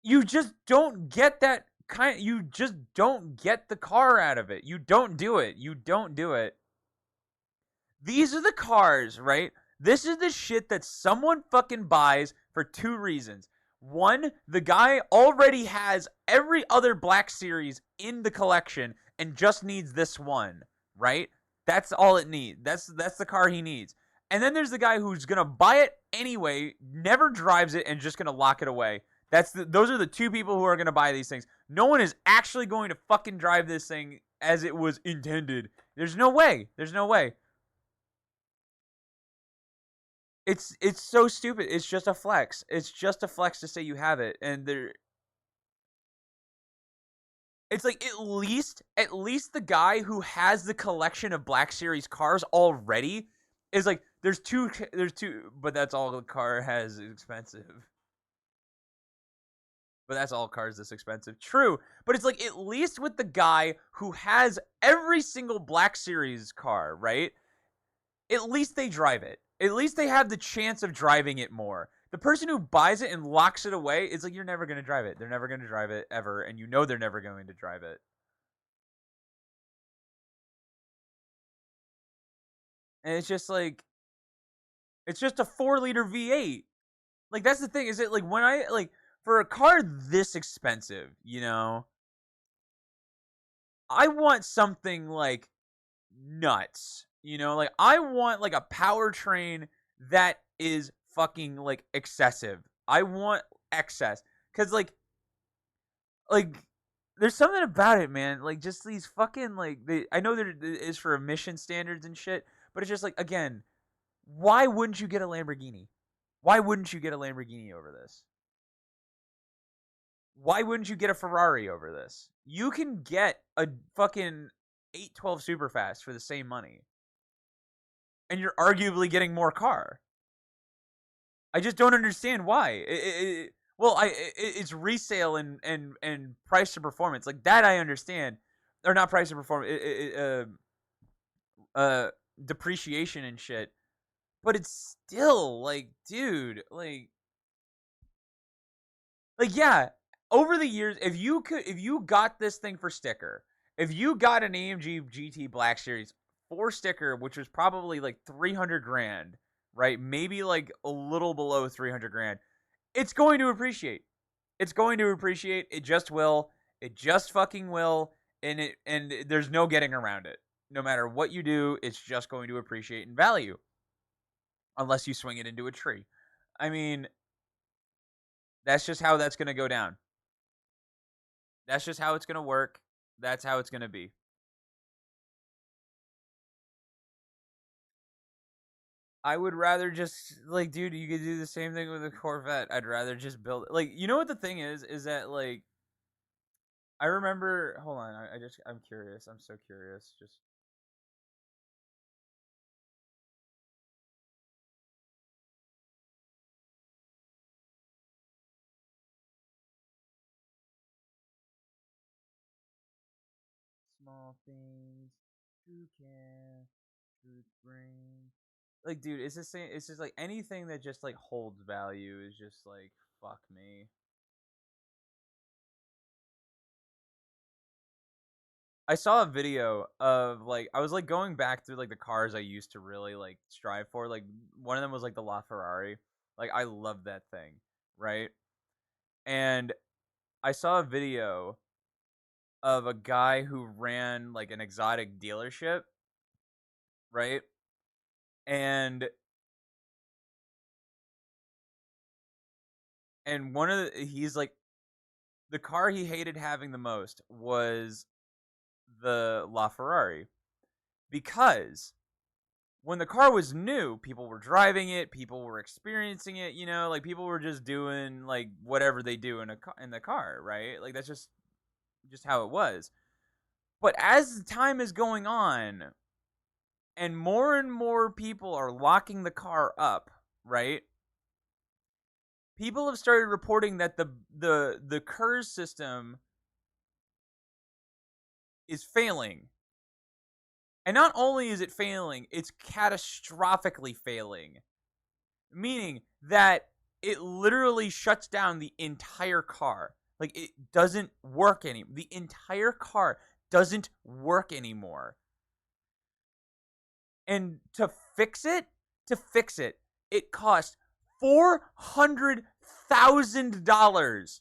You just don't get that kind. You just don't get the car out of it. You don't do it. You don't do it. These are the cars, right? This is the shit that someone fucking buys for two reasons. One, the guy already has every other Black Series in the collection and just needs this one, right? That's all it needs. That's the car he needs. And then there's the guy who's gonna buy it anyway, never drives it, and just gonna lock it away. Those are the two people who are gonna buy these things. No one is actually going to fucking drive this thing as it was intended. There's no way. There's no way. It's so stupid. It's just a flex. It's just a flex to say you have it, and there. It's like at least the guy who has the collection of Black Series cars already is like there's two, but that's all the car has is expensive. But that's all cars this expensive. True, but it's like at least with the guy who has every single Black Series car, right? At least they drive it. At least they have the chance of driving it more. The person who buys it and locks it away, it's like you're never going to drive it. They're never going to drive it ever, and you know they're never going to drive it. And it's just like it's just a 4-liter V8. Like that's the thing. Is it like when I like for a car this expensive, I want something like nuts. Like I want like a powertrain that is fucking like excessive. I want excess cuz like there's something about it, man. Like just these fucking I know there is for emission standards and shit, but it's just like again, why wouldn't you get a Lamborghini? Why wouldn't you get a Lamborghini over this? Why wouldn't you get a Ferrari over this? You can get a fucking 812 Superfast for the same money, and you're arguably getting more car. I just don't understand why. It's resale and price to performance like that. I understand, or not price to performance, uh, depreciation and shit. But it's still like, dude, like yeah. Over the years, if you got this thing for sticker, if you got an AMG GT Black Series for sticker, which was probably like 300 grand, right? Maybe like a little below 300 grand. It's going to appreciate. It's going to appreciate. It just will. It just fucking will. And there's no getting around it. No matter what you do, it's just going to appreciate in value unless you swing it into a tree. I mean, that's just how that's going to go down. That's just how it's going to work. That's how it's going to be. I would rather just like, dude, you could do the same thing with a Corvette. I'd rather just build it. Like, you know what the thing is that like I remember. Hold on. I'm curious. I'm so curious. Just small things. True care. Truth bring. Like, dude, it's the same. It's just like anything that just like holds value is just like fuck me. I saw a video of like I was like going back through like the cars I used to really like strive for. Like one of them was like the LaFerrari. Like I love that thing, right? And I saw a video of a guy who ran like an exotic dealership, right? And one of he's like the car he hated having the most was the LaFerrari because when the car was new, people were driving it, people were experiencing it, you know, like people were just doing like whatever they do in in the car, right? Like that's just how it was. But as the time is going on and more people are locking the car up, right? People have started reporting that the KERS system is failing. And not only is it failing, it's catastrophically failing. Meaning that it literally shuts down the entire car. Like it doesn't work anymore. The entire car doesn't work anymore. And to fix it, it cost $400,000.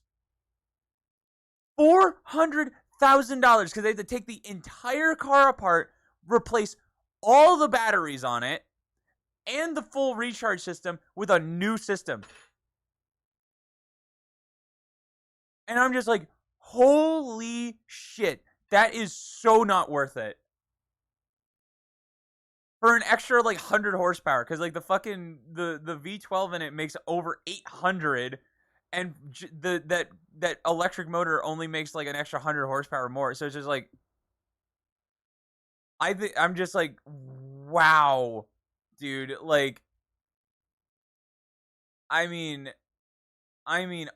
$400,000 because they had to take the entire car apart, replace all the batteries on it, and the full recharge system with a new system. And I'm just like, holy shit, that is so not worth it. For an extra like 100 horsepower, because like the fucking the V12 in it makes over 800, and that electric motor only makes like an extra 100 horsepower more. So it's just like I'm just like, wow, dude. Like, I mean,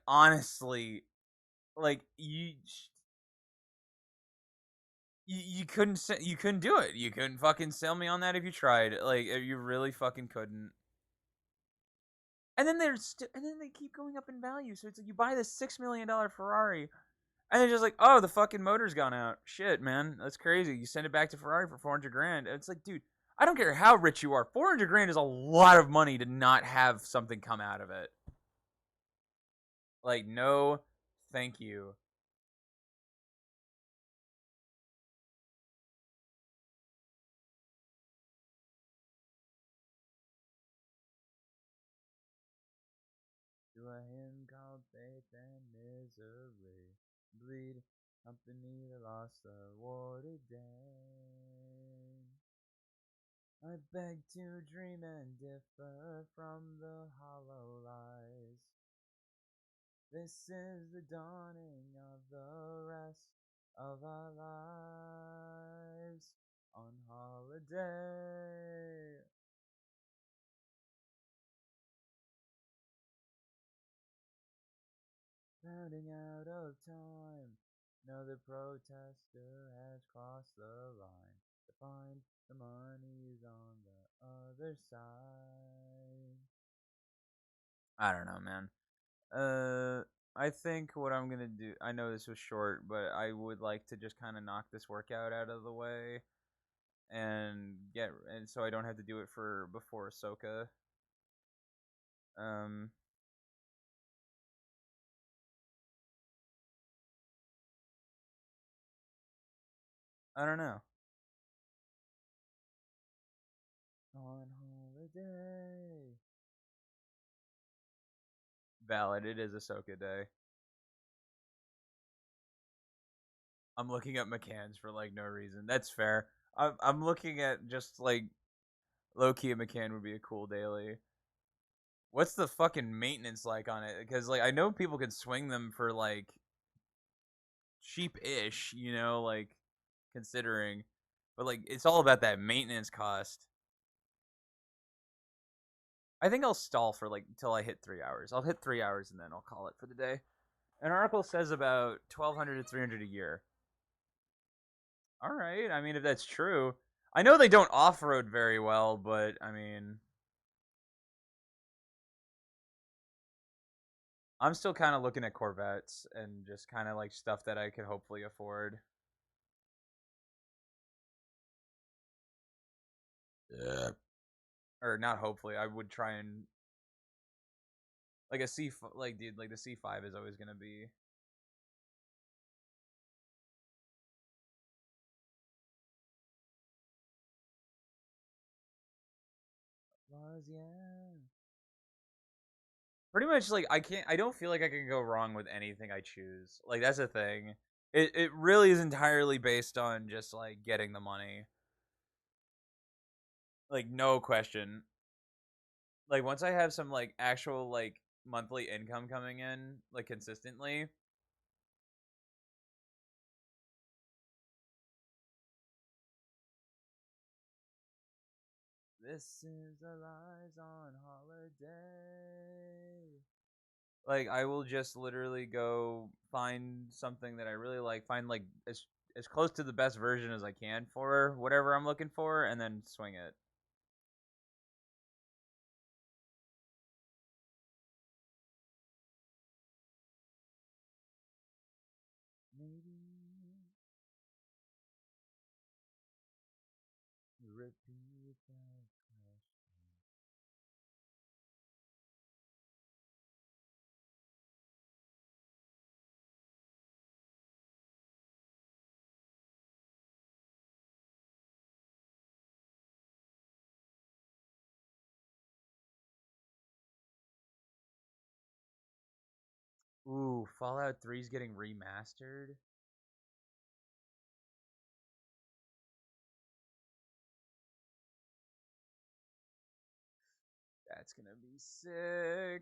honestly, like you couldn't do it. You couldn't fucking sell me on that if you tried. Like you really fucking couldn't. And then and then they keep going up in value. So it's like you buy this $6 million Ferrari, and they're just like, oh, the fucking motor's gone out. Shit, man, that's crazy. You send it back to Ferrari for 400 grand. And it's like, dude, I don't care how rich you are. 400 grand is a lot of money to not have something come out of it. Like, no, thank you. To a hymn called Faith and Misery, bleed company that lost the war today. I beg to dream and differ from the hollow lies. This is the dawning of the rest of our lives on holiday. Rounding out of time, another protester has crossed the line to find the money's on the other side. I don't know, man. I think what I'm gonna do. I know this was short, but I would like to just kind of knock this workout out of the way and so I don't have to do it for before Ahsoka. Um, I don't know. On holiday. Valid. It is Ahsoka Day. I'm looking at McCann's for like no reason. That's fair. I'm looking at just like low key a McCann would be a cool daily. What's the fucking maintenance like on it? Because like I know people can swing them for like cheap-ish, like considering, but like it's all about that maintenance cost. I think I'll stall for like until I hit 3 hours. I'll hit 3 hours and then I'll call it for the day. An article says about 1,200 to 300 a year. All right. I mean, if that's true, I know they don't off road very well, but I mean, I'm still kind of looking at Corvettes and just kind of like stuff that I could hopefully afford. Yeah. Or not hopefully. I would try and like a C, like dude, like the C5 is always gonna be. Was yeah. Pretty much like I don't feel like I can go wrong with anything I choose. Like that's the thing. It really is entirely based on just like getting the money. Like no question. Like once I have some like actual like monthly income coming in like consistently, this is the Lies on Holiday. Like I will just literally go find something that I really like, find like as close to the best version as I can for whatever I'm looking for, and then swing it. Maybe repeat that question. Ooh, Fallout 3 is getting remastered. That's gonna be sick.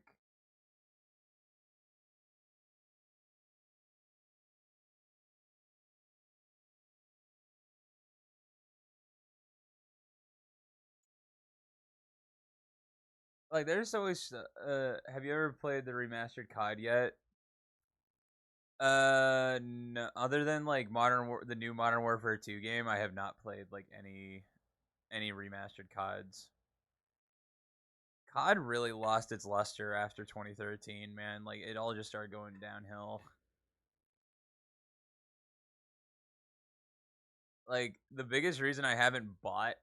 Like, there's always. Have you ever played the remastered COD yet? No. Other than like the new Modern Warfare 2 game, I have not played like any remastered CODs. COD really lost its luster after 2013, man. Like, it all just started going downhill. Like, the biggest reason I haven't bought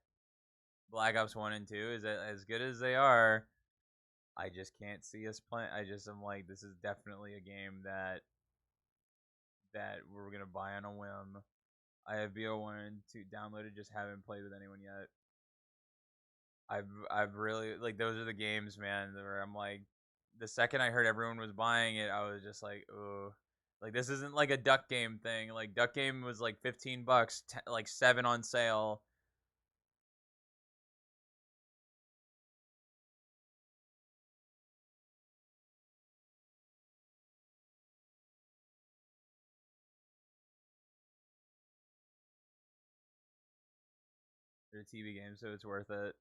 Black Ops 1 and 2 is that as good as they are, I just can't see us playing. I just am like, this is definitely a game that we're gonna buy on a whim. I have BO1 and 2 downloaded, just haven't played with anyone yet. I've really like those are the games, man, where I'm like, the second I heard everyone was buying it, I was just like, oh, like this isn't like a Duck Game thing. Like Duck Game was like $15, like 7 on sale. For a TV game, so it's worth it.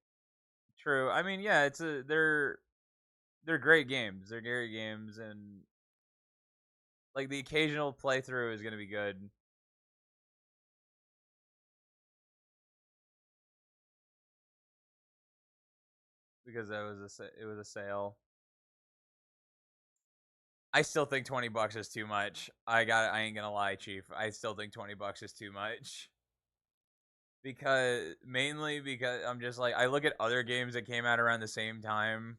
True. I mean, yeah, they're great games. They're great games, and like the occasional playthrough is gonna be good because it was a sale. I still think $20 is too much. I ain't gonna lie, Chief. I still think $20 is too much. Because mainly because I'm just like I look at other games that came out around the same time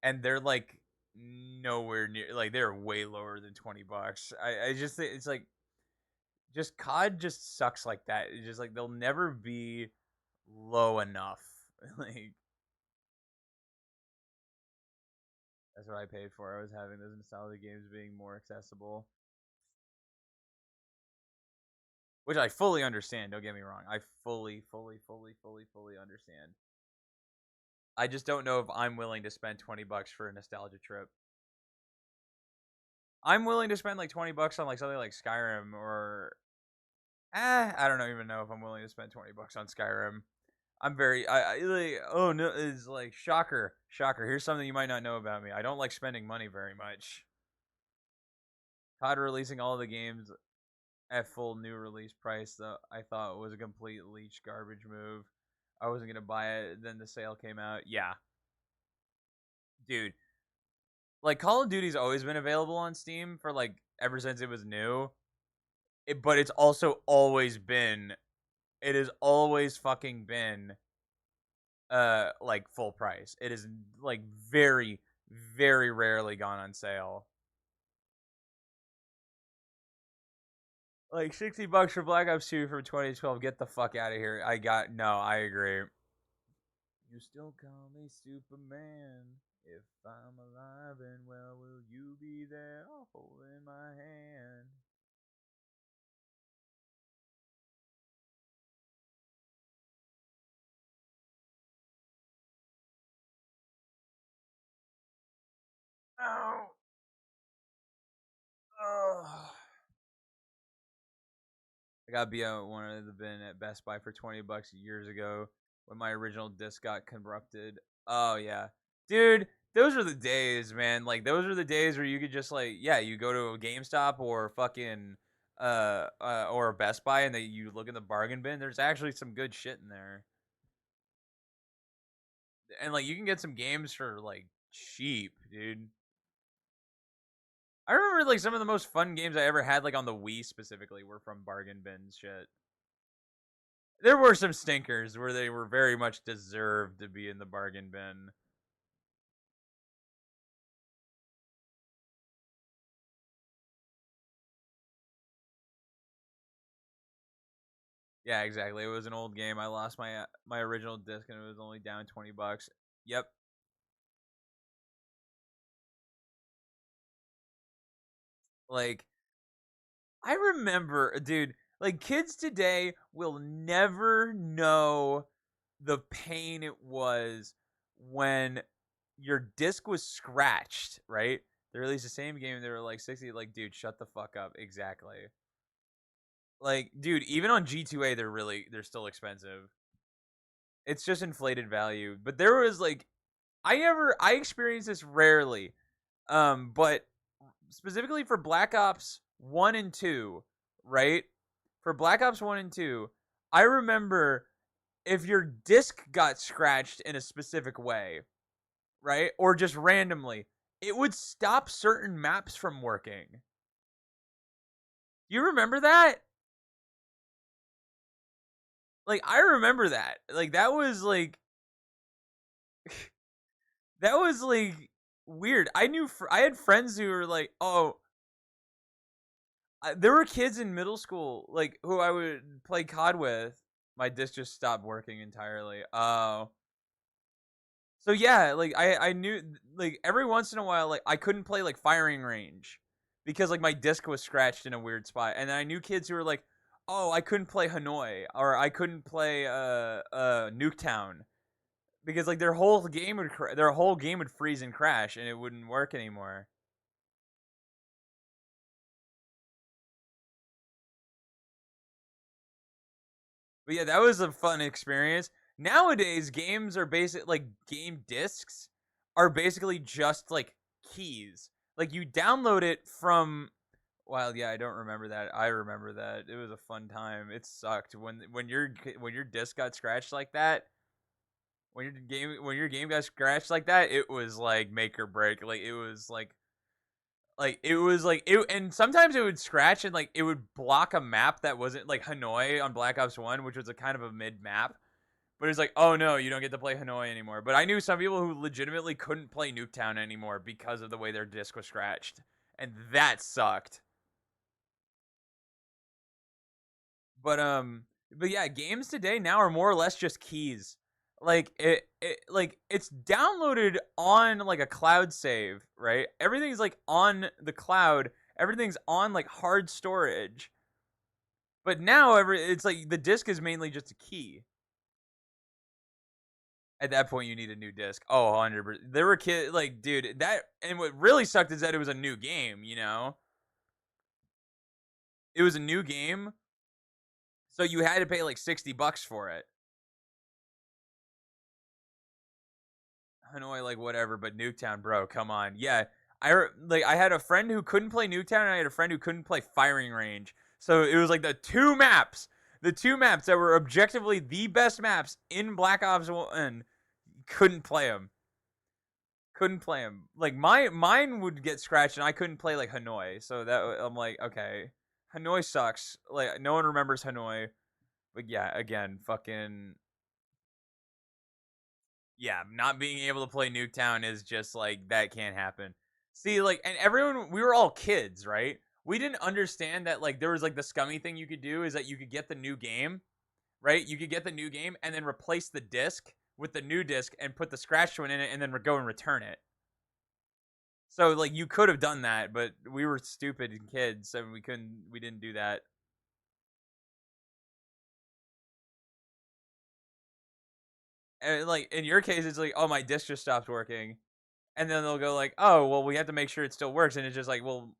and they're like nowhere near like they're way lower than $20. I just think it's like just COD just sucks like that. It's just like they'll never be low enough. Like that's what I paid for. I was having those nostalgia games being more accessible. Which I fully understand, don't get me wrong. I fully understand. I just don't know if I'm willing to spend $20 for a nostalgia trip. I'm willing to spend like $20 on like something like Skyrim or I don't even know if I'm willing to spend $20 on Skyrim. I'm very I like oh no is like shocker. Here's something you might not know about me. I don't like spending money very much. COD releasing all the games at full new release price though I thought was a complete leech garbage move. I wasn't gonna buy it. Then the sale came out. Yeah, dude. Like Call of Duty's always been available on Steam for like ever since it was new. But it's also always been. It has always fucking been like full price. It is like very rarely gone on sale. Like $60 for Black Ops 2 from 2012. Get the fuck out of here. I agree. You still call me Superman. If I'm alive and well, will you be there holding my hand? Oh, oh. I got be out one of the bin at Best Buy for $20 years ago when my original disc got corrupted. Oh yeah, dude, those are the days, man. Like those are the days where you could just like, yeah, you go to a GameStop or fucking or a Best Buy and you look in the bargain bin. There's actually some good shit in there, and like you can get some games for like cheap, dude. I remember like some of the most fun games I ever had, like on the Wii specifically, were from bargain bins. Shit. There were some stinkers where they were very much deserved to be in the bargain bin. Yeah, exactly. It was an old game. I lost my original disc and it was only down $20. Yep. Like I remember, dude, like kids today will never know the pain it was when your disc was scratched, right? They released the same game, they were like 60, like, dude, shut the fuck up. Exactly. Like, dude, even on G2A they're still expensive. It's just inflated value. But there was like I experienced this rarely. But specifically for Black Ops 1 and 2, right? For Black Ops 1 and 2, I remember if your disc got scratched in a specific way, right? Or just randomly, it would stop certain maps from working. You remember that? Like I remember that. Like that was like weird. I had friends who were like, "Oh, there were kids in middle school like who I would play COD with. My disc just stopped working entirely. Oh, so yeah, like I knew like every once in a while like I couldn't play like firing range because like my disc was scratched in a weird spot, and then I knew kids who were like, oh, I couldn't play Hanoi or I couldn't play Nuketown because like their whole game would freeze and crash and it wouldn't work anymore. But yeah, that was a fun experience. Nowadays, games are basic like game discs are basically just like keys. Like you download it from. Well, yeah, I don't remember that. I remember that. It was a fun time. It sucked when your disc got scratched like that. When your game got scratched like that, it was like make or break. Like it was like it, and sometimes it would scratch and like it would block a map that wasn't like Hanoi on Black Ops 1, which was a kind of a mid map. But it's like, oh no, you don't get to play Hanoi anymore. But I knew some people who legitimately couldn't play Nuketown anymore because of the way their disc was scratched, and that sucked. But yeah, games today now are more or less just keys. Like like it's downloaded on like a cloud save, right? Everything's like on the cloud. Everything's on like hard storage. But now it's like the disc is mainly just a key. At that point, you need a new disc. Oh, 100%. There were kids like, dude, that and what really sucked is that it was a new game. You know, it was a new game, so you had to pay like $60 for it. Hanoi, like whatever, but Nuketown, bro, come on. Yeah, I had a friend who couldn't play Nuketown, and I had a friend who couldn't play Firing Range. So it was like the two maps that were objectively the best maps in Black Ops One, couldn't play them. Couldn't play them. Like mine would get scratched, and I couldn't play like Hanoi. So that I'm like, okay, Hanoi sucks. Like no one remembers Hanoi. But yeah, again, fucking yeah, not being able to play Nuketown is just like that can't happen. See, like, and everyone, we were all kids, right? We didn't understand that like there was like the scummy thing you could do is that you could get the new game, right? You could get the new game and then replace the disc with the new disc and put the scratched one in it and then go and return it. So like you could have done that, but we were stupid kids, so we didn't do that. And like in your case, it's like, oh, my disc just stopped working, and then they'll go like, "Oh, well, we have to make sure it still works," and it's just like, "Well,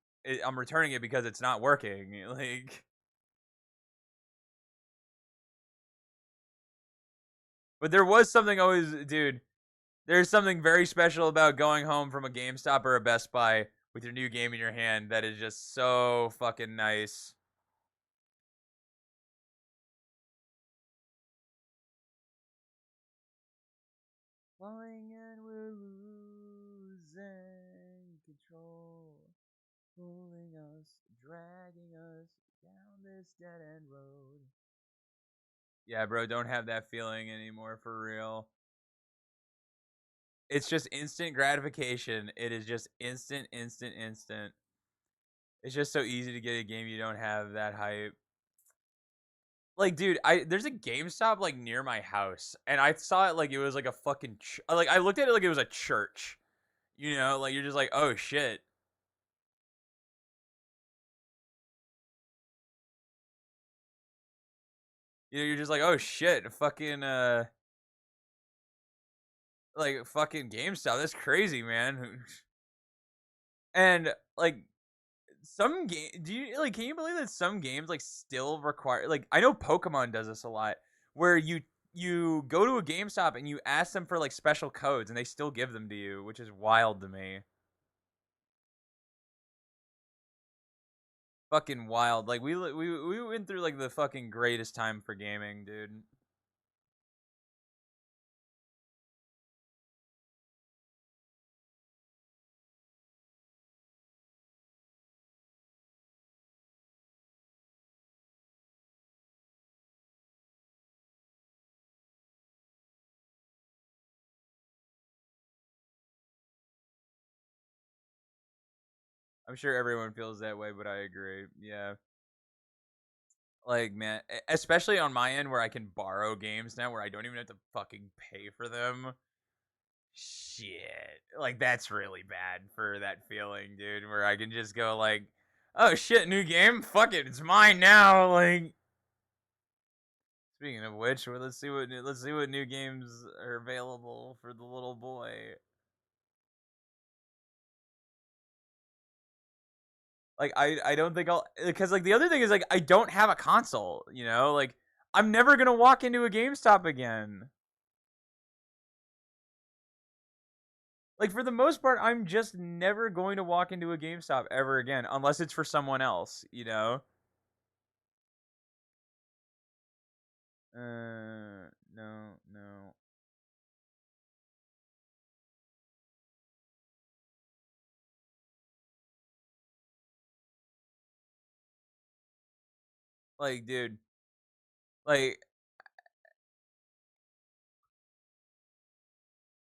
I'm returning it because it's not working." Like, but there was something always, dude. There's something very special about going home from a GameStop or a Best Buy with your new game in your hand that is just so fucking nice. Falling and we're losing control, pulling us, dragging us down this dead end road. Yeah, bro, don't have that feeling anymore for real. It's just instant gratification. It is just instant, instant, instant. It's just so easy to get a game you don't have that hype. Like, dude, I there's a GameStop like near my house, and I saw it like it was like a fucking like I looked at it like it was a church. You know, like you're just like, oh shit. You know, you're just like, oh shit, fucking like fucking GameStop. That's crazy, man. And like some game do you like can you believe that some games like still require like I know Pokemon does this a lot where you go to a GameStop and you ask them for like special codes and they still give them to you, which is wild to me. Fucking wild. Like we went through like the fucking greatest time for gaming, dude. I'm sure everyone feels that way, but I agree. Yeah. Like man, especially on my end where I can borrow games now where I don't even have to fucking pay for them. Shit. Like that's really bad for that feeling, dude, where I can just go like, "Oh shit, new game? Fuck it, it's mine now." Like speaking of which, well, let's see what new games are available for the little boy. Like I don't think I'll because like the other thing is like I don't have a console, you know? Like I'm never going to walk into a GameStop again. Like for the most part, I'm just never going to walk into a GameStop ever again unless it's for someone else, you know? No, no. Like, dude, like,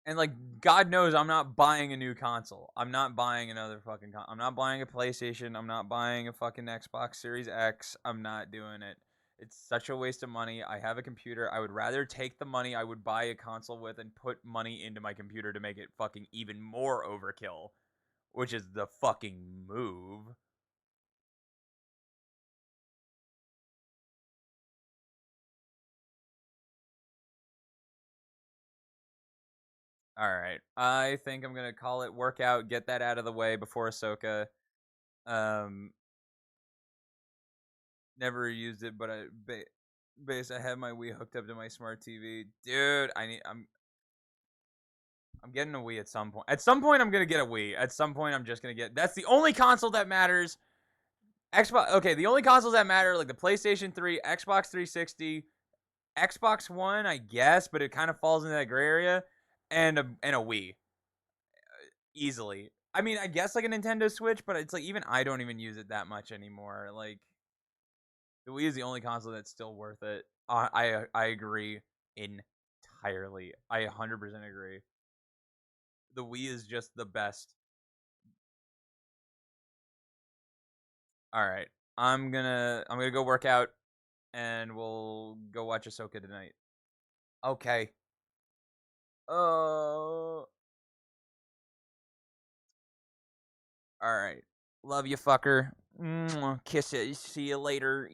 and like, God knows I'm not buying a new console. I'm not buying another fucking I'm not buying a PlayStation. I'm not buying a fucking Xbox Series X. I'm not doing it. It's such a waste of money. I have a computer. I would rather take the money I would buy a console with and put money into my computer to make it fucking even more overkill, which is the fucking move. All right. I think I'm gonna call it workout. Get that out of the way before Ahsoka. Um, never used it, but base. I have my Wii hooked up to my smart TV, dude. I'm getting a Wii at some point. At some point, I'm gonna get a Wii. At some point, I'm just gonna get. That's the only console that matters. Xbox. Okay, the only consoles that matter like the PlayStation 3, Xbox 360, Xbox One, I guess, but it kind of falls into that gray area, and a Wii easily. I mean, I guess like a Nintendo Switch, but it's like even I don't even use it that much anymore. Like the Wii is the only console that's still worth it. I agree entirely. I 100% agree. The Wii is just the best. All right, I'm gonna go work out, and we'll go watch Ahsoka tonight. Okay. All right. Love you, fucker. Kiss it. See you later.